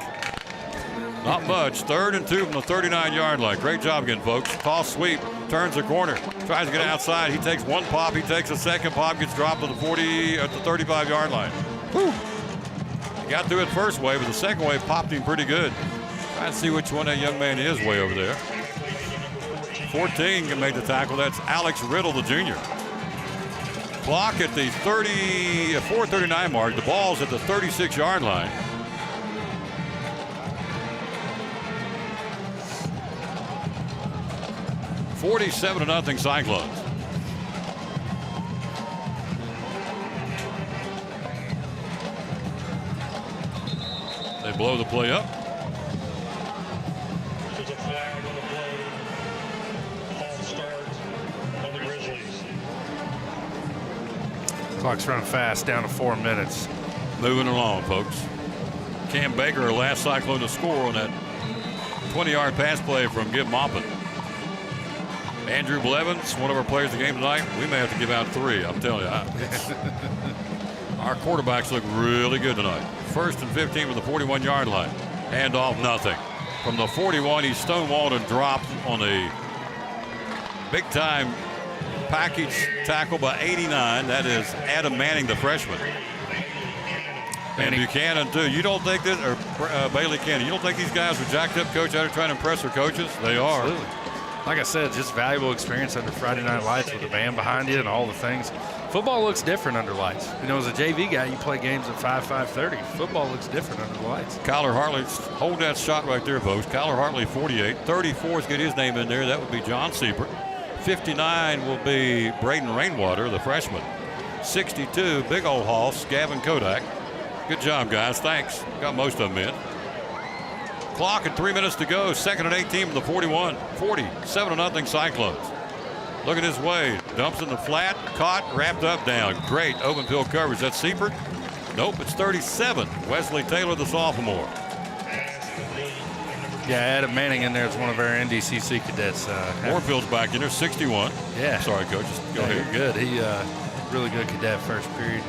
Not much. 3rd and 2 from the 39-yard line. Great job again, folks. Toss sweep, turns the corner, tries to get outside. He takes one pop, he takes a second pop, gets dropped to the 35-yard line. Whew. He got through it first wave, but the second wave popped him pretty good. Trying to see which one that young man is way over there. 14 can make the tackle. That's Alex Riddle, the junior. Clock at the 4:39 mark. The ball's at the 36-yard line. $47-0 Cyclones. They blow the play up. There's a flag on the play. False start on the Grizzlies. Clock's running fast, down to 4 minutes. Moving along, folks. Cam Baker, our last Cyclone to score on that 20-yard pass play from Gib Maupin. Andrew Blevins, one of our players of the game tonight. We may have to give out 3, I'm telling you. Our quarterbacks look really good tonight. 1st and 15 from the 41-yard line. Handoff, nothing. From the 41, he's stonewalled and dropped on a big-time package tackle by 89. That is Adam Manning, the freshman. And Buchanan, too. You don't think that, or Bailey Cannon, you don't think these guys are jacked up, coach, out there trying to impress their coaches? They are. Absolutely. Like I said, just valuable experience under Friday Night Lights with the band behind you and all the things. Football looks different under lights. You know, as a JV guy, you play games at 5:30. Football looks different under the lights. Kyler Hartley, hold that shot right there, folks. Kyler Hartley, 48. 34's get his name in there. That would be John Siebert. 59 will be Braden Rainwater, the freshman. 62, big old hoss, Gavin Kodak. Good job, guys. Thanks. Got most of them in. Clock at 3 minutes to go. 2nd and 18 from the 41. 47-0 Cyclones. Looking his way. Dumps in the flat. Caught. Wrapped up. Down. Great open field coverage. That's Siebert. Nope. It's 37. Wesley Taylor, the sophomore. Yeah, Adam Manning in there is one of our NDCC cadets. Moorfield's back in there. 61. Yeah. Sorry, coach. Just go ahead. You're good. He really good cadet first period.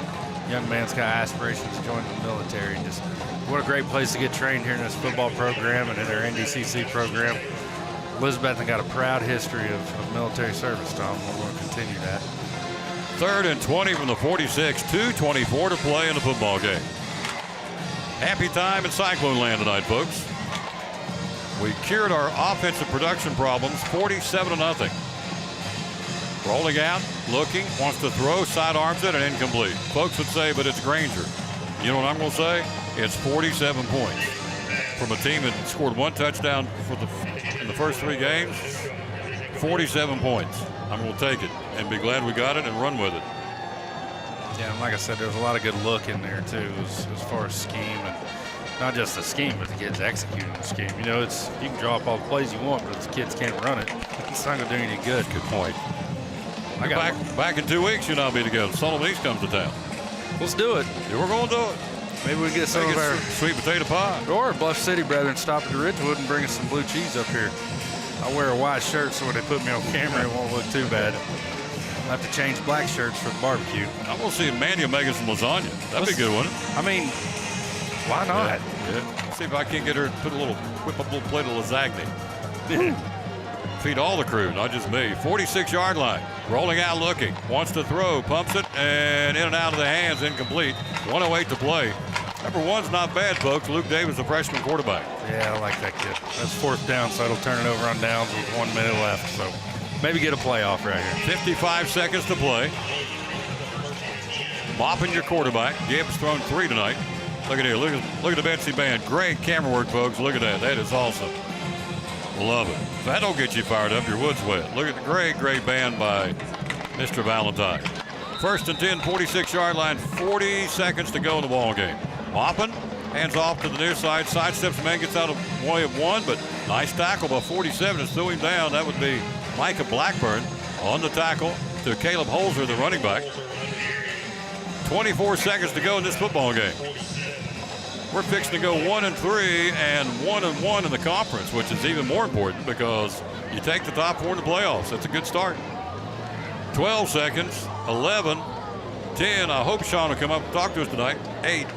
Young man's got aspirations to join the military. Just what a great place to get trained here in this football program and in our NDCC program. Elizabethton got a proud history of military service, Tom. We're going to continue that. 3rd and 20 from the 46. 2:24 to play in the football game. Happy time in Cyclone land tonight, folks. We cured our offensive production problems, 47-0. Rolling out, looking, wants to throw, sidearms it, and incomplete. Folks would say, but it's Grainger. You know what I'm going to say? It's 47 points. From a team that scored 1 touchdown in the first 3 games, 47 points. I'm going to take it and be glad we got it and run with it. Yeah, and like I said, there's a lot of good look in there, too, as far as scheme. And not just the scheme, but the kids executing the scheme. You know, you can draw up all the plays you want, but if the kids can't run it, it's not going to do any good. Good point. Back in 2 weeks, you'll all be together. Sullivan East comes to town. Let's do it. Yeah, we're going to do it. Maybe we get some of our sweet potato pie. Or Bluff City brethren stop at the Ridgewood and bring us some blue cheese up here. I wear a white shirt so when they put me on camera, it won't look too bad. I'll have to change black shirts for the barbecue. I want to see Mandy making some lasagna. That'd be good, wouldn't it? I mean, why not? Yeah. See if I can't get her to whip up a little plate of lasagna. Feed all the crew, not just me. 46-yard line. Rolling out, looking. Wants to throw. Pumps it. And in and out of the hands. Incomplete. 1:08 to play. Number 1's not bad, folks. Luke Davis, the freshman quarterback. Yeah, I like that kid. That's 4th down, so it'll turn it over on downs with 1 minute left. So maybe get a playoff right here. 55 seconds to play. Mopping your quarterback. Gibbs thrown 3 tonight. Look at here. Look at the Betsy band. Great camera work, folks. Look at that. That is awesome. Love it. If that don't get you fired up, your wood's wet. Look at the great band by Mr. Valentine. 1st and 10, 46-yard line, 40 seconds to go in the ball game. Moppin, hands off to the near side, sidesteps man, gets out of way of 1, but nice tackle by 47 to throw him down. That would be Micah Blackburn on the tackle to Caleb Holzer, the running back. 24 seconds to go in this football game. We're fixing to go 1-3 and 1-1 in the conference, which is even more important because you take the top 4 in the playoffs. That's a good start. 12 seconds, 11, 10. I hope Sean will come up and talk to us tonight. 8,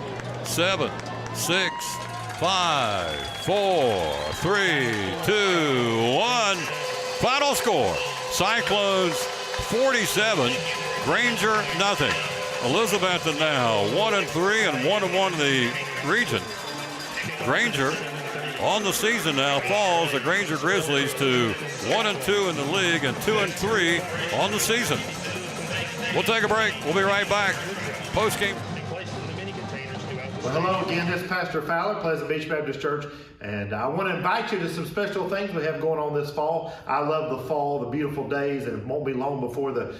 7, 6, 5, 4, 3, 2, 1. Final score, Cyclones 47, Grainger nothing. Elizabethton now 1-3 and 1-1 in the region. Grainger on the season now falls the Grainger Grizzlies to 1-2 in the league and 2-3 on the season. We'll take a break. We'll be right back. Post game. Well, hello again. This is Pastor Fowler, Pleasant Beach Baptist Church, and I want to invite you to some special things we have going on this fall. I love the fall, the beautiful days, and it won't be long before the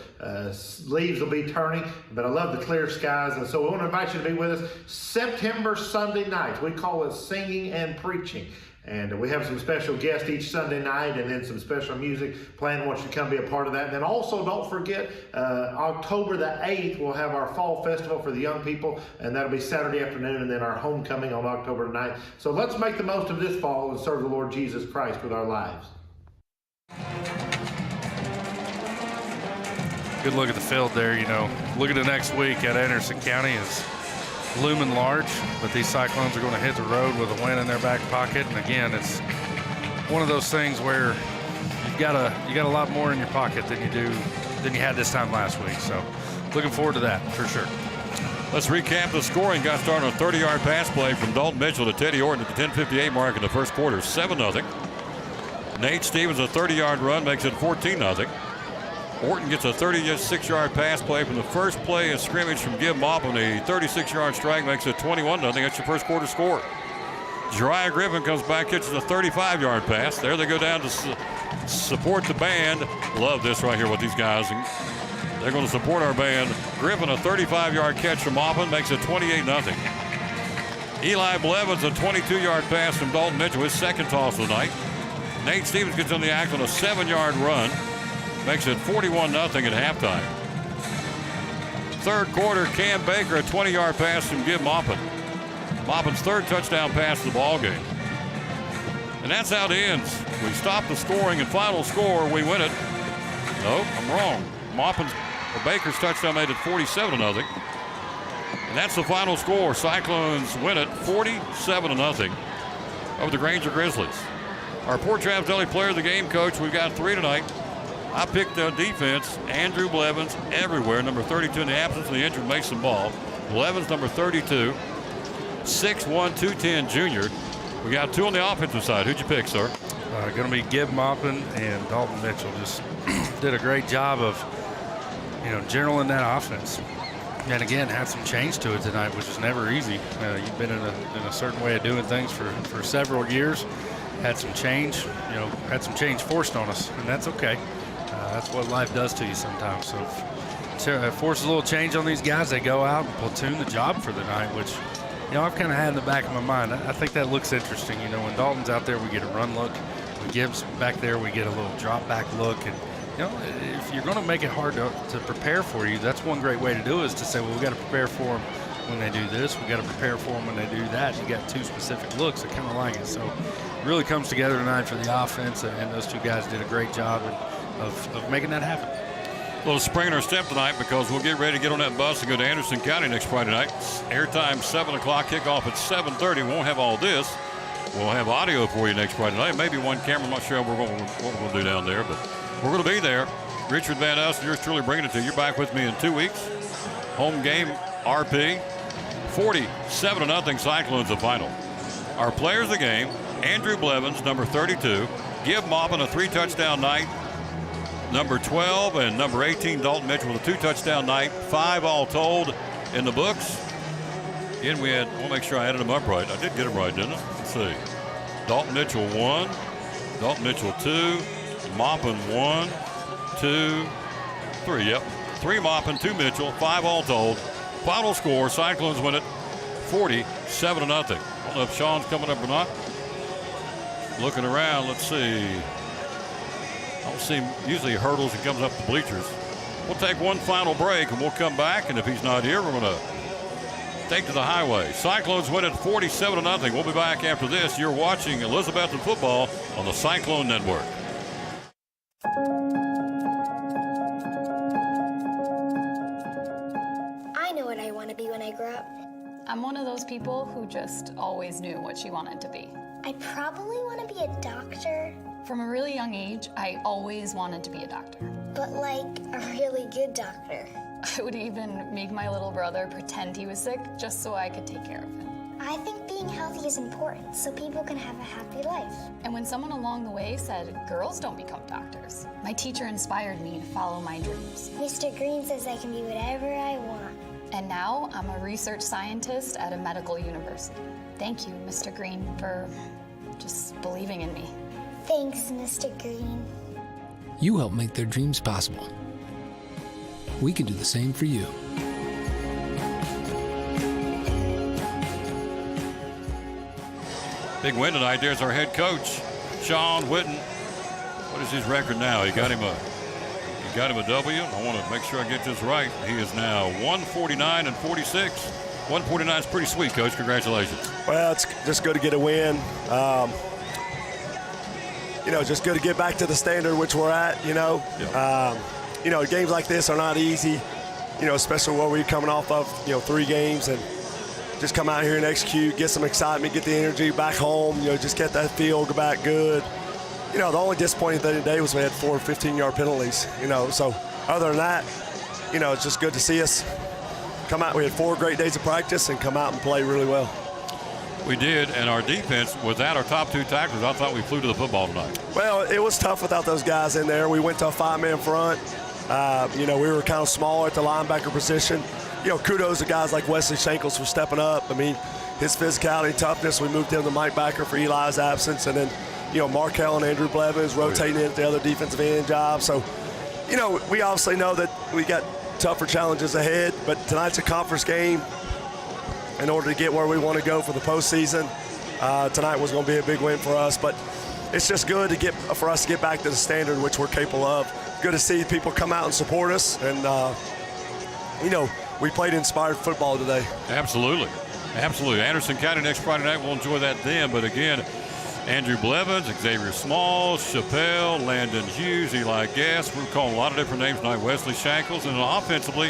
leaves will be turning, but I love the clear skies, and so we want to invite you to be with us September Sunday nights. We call it Singing and Preaching. And we have some special guests each Sunday night and then some special music playing. I want you to come be a part of that. And then also don't forget, October the 8th, we'll have our fall festival for the young people, and that'll be Saturday afternoon, and then our homecoming on October 9th. So let's make the most of this fall and serve the Lord Jesus Christ with our lives. Good look at the field there, you know. Looking at next week at Anderson County is looming large, but these Cyclones are going to hit the road with a win in their back pocket. And again, it's one of those things where you got a lot more in your pocket than you had this time last week. So looking forward to that for sure. Let's recap the scoring. Got started on a 30-yard pass play from Dalton Mitchell to Teddy Orton at the 10:58 mark in the first quarter, 7-0. Nate Stevens, a 30-yard run, makes it 14-0. Orton gets a 36-yard pass play from the first play of scrimmage from Gibb Maupin. A 36-yard strike makes it 21-0. That's your first quarter score. Jariah Griffin comes back, catches a 35-yard pass. There they go down to support the band. Love this right here with these guys. They're going to support our band. Griffin, a 35-yard catch from Maupin, makes it 28-0. Eli Blevins, a 22-yard pass from Dalton Mitchell, his second toss of the night. Nate Stevens gets on the act on a 7-yard run. Makes it 41-0 at halftime. Third quarter, Cam Baker, a 20-yard pass from Gibb Maupin. Maupin's third touchdown pass of the ball game. And that's how it ends. We stop the scoring and final score, we win it. No, I'm wrong. Baker's touchdown made it 47-0. And that's the final score. Cyclones win it 47-0 over the Grainger Grizzlies. Our Port Travis Deli player of the game, coach, we've got 3 tonight. I picked the defense, Andrew Blevins, everywhere, number 32 in the absence of the injured Mason Ball. Blevins, number 32, 6'1", 210 junior. We got 2 on the offensive side. Who'd you pick, sir? Going to be Gibb Maupin and Dalton Mitchell. Just did a great job of, generaling that offense. And again, had some change to it tonight, which is never easy. You've been in a certain way of doing things for several years. Had some change, had some change forced on us, and that's okay. That's what life does to you sometimes. So it forces a little change on these guys. They go out and platoon the job for the night, which, I've kind of had in the back of my mind. I think that looks interesting. When Dalton's out there, we get a run look. When Gibbs back there, we get a little drop back look. And, if you're going to make it hard to prepare for you, that's one great way to do it, is to say, well, we got to prepare for them when they do this. We got to prepare for them when they do that. You got 2 specific looks. I kind of like it. So it really comes together tonight for the offense, and those 2 guys did a great job of making that happen. A little spring in our step tonight because we'll get ready to get on that bus and go to Anderson County next Friday night. Airtime 7 o'clock, kickoff at 7:30. We won't have all this. We'll have audio for you next Friday night. Maybe one camera. I'm not sure what we're going to do down there, but we're going to be there. Richard Van Us, yours truly bringing it to you. You're back with me in 2 weeks. Home game, RP. 47-0 Cyclones the final. Our players of the game, Andrew Blevins, number 32. Gibb Maupin, a 3-touchdown night. Number 12 and number 18, Dalton Mitchell, with a 2-touchdown night. 5 all told in the books. Again, we'll make sure I added them up right. I did get them right, didn't I? Let's see. Dalton Mitchell 1, Dalton Mitchell 2, Maupin 1, 2, 3. Yep. 3 Maupin, 2 Mitchell, 5 all told. Final score, Cyclones win it 47-0. I don't know if Sean's coming up or not. Looking around, let's see. I don't see him. Usually he hurdles and comes up the bleachers. We'll take one final break, and we'll come back, and if he's not here, we're going to take to the highway. Cyclones win it 47-0. We'll be back after this. You're watching Elizabethton football on the Cyclone Network. I know what I want to be when I grow up. I'm one of those people who just always knew what she wanted to be. I probably want to be a doctor. From a really young age, I always wanted to be a doctor. But like a really good doctor. I would even make my little brother pretend he was sick just so I could take care of him. I think being healthy is important so people can have a happy life. And when someone along the way said, girls don't become doctors, my teacher inspired me to follow my dreams. Mr. Green says I can be whatever I want. And now I'm a research scientist at a medical university. Thank you, Mr. Green, for just believing in me. Thanks, Mr. Green. You help make their dreams possible. We can do the same for you. Big win tonight. There's our head coach, Sean Whitten. What is his record now? He got him a W. I want to make sure I get this right. He is now 149-46. 149 is pretty sweet, Coach. Congratulations. Well, it's just good to get a win. Just good to get back to the standard which we're at, games like this are not easy, especially where we're coming off of, 3 games, and just come out here and execute, get some excitement, get the energy back home, just get that feel, go back good. The only disappointing thing today was we had 4 15-yard penalties, so other than that, it's just good to see us come out. We had 4 great days of practice and come out and play really well. We did, and our defense, without our top 2 tacklers, I thought we flew to the football tonight. Well, it was tough without those guys in there. We went to a 5-man front. We were kind of smaller at the linebacker position. Kudos to guys like Wesley Shankles for stepping up. I mean, his physicality, toughness. We moved him to Mike Backer for Eli's absence, and then, Markel and Andrew Blevins rotating in at the other defensive end job. So, we obviously know that we got tougher challenges ahead, but tonight's a conference game. In order to get where we want to go for the postseason, tonight was going to be a big win for us. But it's just good for us to get back to the standard which we're capable of. Good to see people come out and support us, and we played inspired football today. Absolutely. Anderson County next Friday night. We'll enjoy that then. But again, Andrew Blevins, Xavier Small, Chappelle, Landon Hughes, Eli Gass. We're calling a lot of different names tonight. Wesley Shankles, and offensively,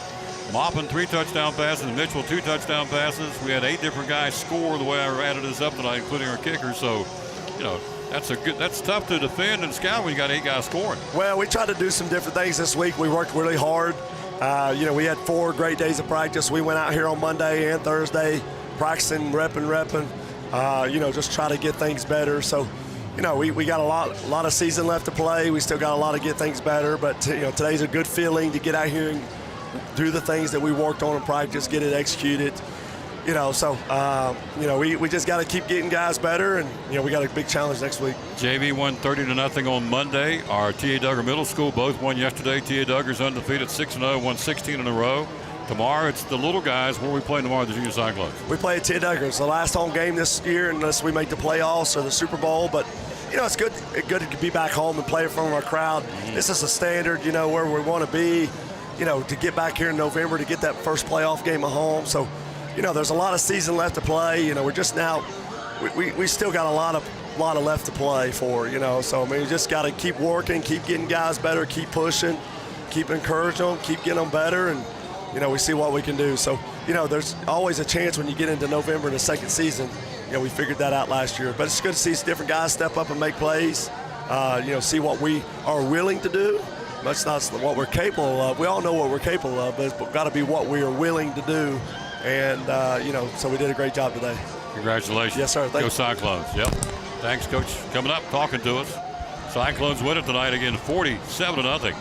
Moppin 3 touchdown passes, and Mitchell 2 touchdown passes. We had 8 different guys score the way I added this up tonight, including our kicker. So, that's tough to defend and scout when you got 8 guys scoring. Well, we tried to do some different things this week. We worked really hard. We had 4 great days of practice. We went out here on Monday and Thursday, practicing, repping. Just try to get things better. So, we got a lot of season left to play. We still got a lot to get things better. But today's a good feeling to get out here and do the things that we worked on in practice, get it executed. We just got to keep getting guys better, and we got a big challenge next week. JV won 30-0 on Monday. Our T.A. Duggar Middle School both won yesterday. T.A. Duggar's undefeated 6-0, won 16 in a row. Tomorrow it's the little guys. Where are we playing tomorrow? The Junior Cyclones. We play at T.A. Duggar. It's the last home game this year unless we make the playoffs or the Super Bowl. But it's good to be back home and play in front of our crowd. Mm-hmm. This is a standard, where we want to be. To get back here in November to get that first playoff game at home. So, there's a lot of season left to play. We're just now, we still got a lot of left to play for, So, we just got to keep working, keep getting guys better, keep pushing, keep encouraging them, keep getting them better, and, we see what we can do. So, there's always a chance when you get into November in the second season. We figured that out last year. But it's good to see different guys step up and make plays, see what we are willing to do. That's not what we're capable of. We all know what we're capable of, but it's got to be what we are willing to do. And, so we did a great job today. Congratulations. Yes, sir. Go Cyclones. Yep. Thanks, Coach. Coming up, talking to us. Cyclones win it tonight again, 47-0.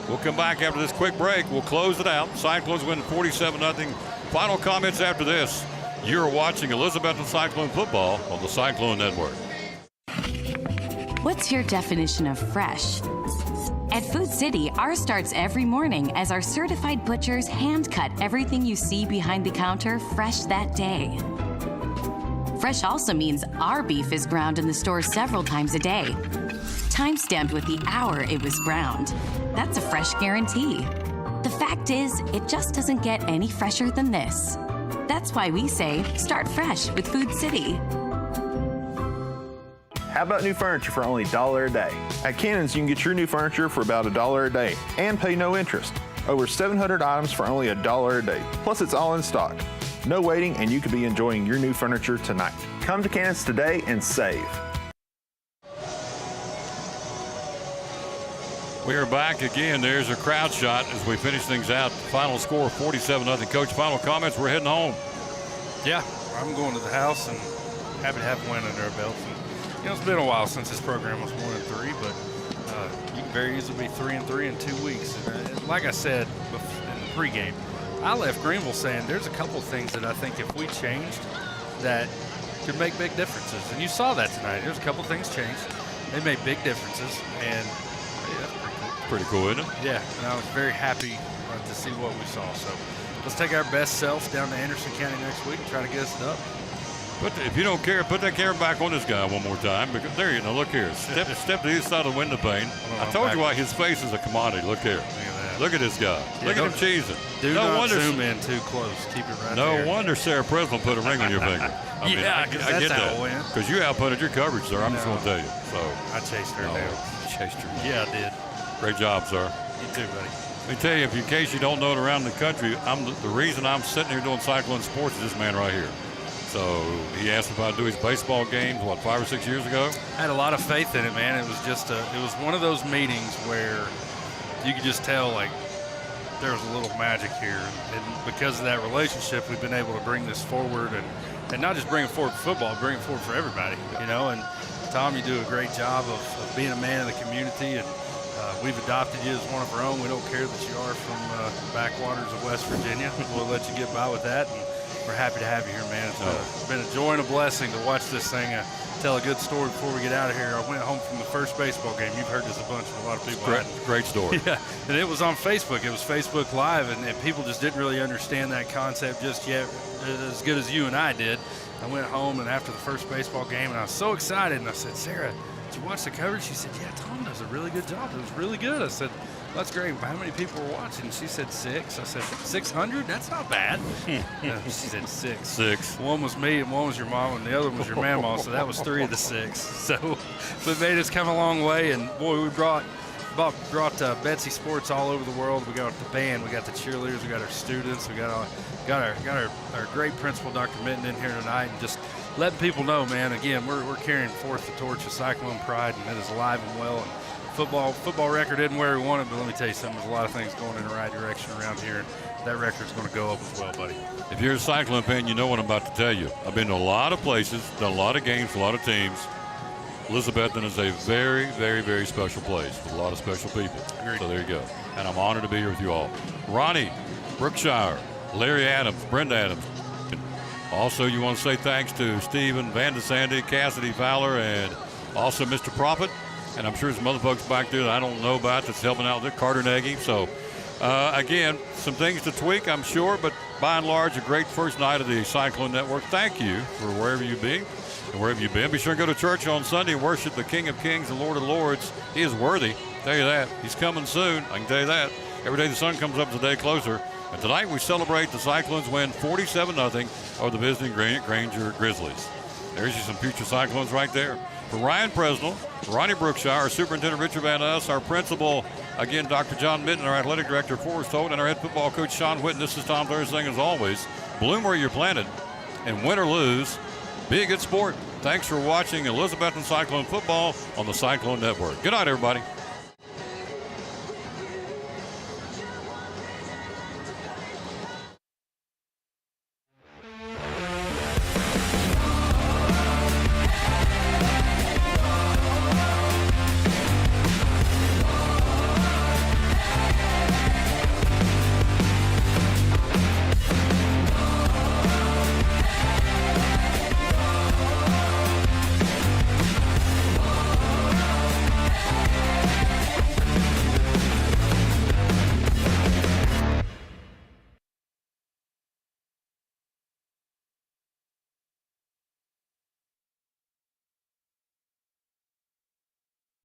We'll come back after this quick break. We'll close it out. Cyclones win 47-0. Final comments after this. You're watching Elizabethton Cyclone football on the Cyclone Network. What's your definition of fresh? At Food City, ours starts every morning as our certified butchers hand cut everything you see behind the counter fresh that day. Fresh also means our beef is ground in the store several times a day, time-stamped with the hour it was ground. That's a fresh guarantee. Fact is, it just doesn't get any fresher than this. That's why we say start fresh with Food City. How about new furniture for only $1 a day? At Cannon's, you can get your new furniture for about $1 a day and pay no interest. Over 700 items for only $1 a day. Plus, it's all in stock. No waiting, and you could be enjoying your new furniture tonight. Come to Cannon's today and save. We are back again. There's a crowd shot as we finish things out. Final score 47-0. Coach, final comments. We're heading home. Yeah, I'm going to the house and happy to have a win under our belts. And, it's been a while since this program was 1-3, but you can very easily be 3-3 in 2 weeks. And like I said in the pregame, I left Greenville saying there's a couple things that I think if we changed that could make big differences. And you saw that tonight. There's a couple things changed. They made big differences, and pretty cool, isn't it? Yeah, and I was very happy to see what we saw. So let's take our best selves down to Anderson County next week and try to get us up. But if you don't care, put that camera back on this guy one more time. Because there you go. Look here. Step to the side of the window pane. I told you why his face is a commodity. Look here. Look at this guy. Yeah, look at him cheesing. Do not zoom in too close. Keep it right there. No wonder Sarah Presnell put a ring on your finger. I mean, I get that. Because you outpunted your coverage there. I'm just going to tell you. So I chased her down. Chased her. Yeah, I did. Great job, sir. You too, buddy. Let me tell you, in case you don't know it around the country, the reason I'm sitting here doing Cyclone Sports is this man right here. So he asked if I'd do his baseball games, 5 or 6 years ago? I had a lot of faith in it, man. It was just it was one of those meetings where you could just tell, like, there was a little magic here. And because of that relationship, we've been able to bring this forward and not just bring it forward for football, bring it forward for everybody, And Tom, you do a great job of being a man in the community, and we've adopted you as one of our own. We don't care that you are from the backwaters of West Virginia. We'll let you get by with that, and we're happy to have you here, man. It's been a joy and a blessing to watch this thing. Tell a good story before we get out of here. I went home from the first baseball game. You've heard this a bunch from a lot of people. Great story. Yeah, and it was on Facebook. It was Facebook Live, and people just didn't really understand that concept just yet as good as you and I did. I went home, and after the first baseball game, and I was so excited, and I said, Sarah, did you watch the coverage? She said, yeah, Tom does a really good job. It was really good. I said, well, that's great. How many people were watching? She said 6. I said, 600? That's not bad. She said 6. 6. One was me and one was your mom and the other one was your mamaw, so that was 3 of the 6. So it made us come a long way, and boy, we brought Betsy Sports all over the world. We got the band, we got the cheerleaders, we got our students, we got our great principal, Dr. Minton, in here tonight, and just letting people know, man, again, we're carrying forth the torch of Cyclone pride, and it is alive and well. And football record isn't where we want it, but let me tell you something, there's a lot of things going in the right direction around here, and that record's going to go up as well, buddy. If you're a Cyclone fan, you know what I'm about to tell you. I've been to a lot of places, done a lot of games, a lot of teams. Elizabethton is a very, very, very special place with a lot of special people. Agreed. So there you go. And I'm honored to be here with you all. Ronnie, Brookshire, Larry Adams, Brenda Adams. Also, you want to say thanks to Stephen Van de Sandy, Cassidy Fowler, and also Mr. Prophet. And I'm sure some other folks back there that I don't know about that's helping out there, Carter Nagy. So, again, some things to tweak, I'm sure, but by and large, a great first night of the Cyclone Network. Thank you for wherever you've been. Be sure to go to church on Sunday and worship the King of Kings and Lord of Lords. He is worthy. Tell you that. He's coming soon. I can tell you that. Every day the sun comes up is a day closer. And tonight we celebrate the Cyclones win 47-0 over the visiting Grainger Grizzlies. There's you some future Cyclones right there. For Ryan Presnell, Ronnie Brookshire, our superintendent Richard Van Us, our principal, again, Dr. John Minton, our athletic director Forrest Holt, and our head football coach Sean Whitten. This is Tom Thursday, as always. Bloom where you're planted, and win or lose, be a good sport. Thanks for watching Elizabethton Cyclone football on the Cyclone Network. Good night, everybody.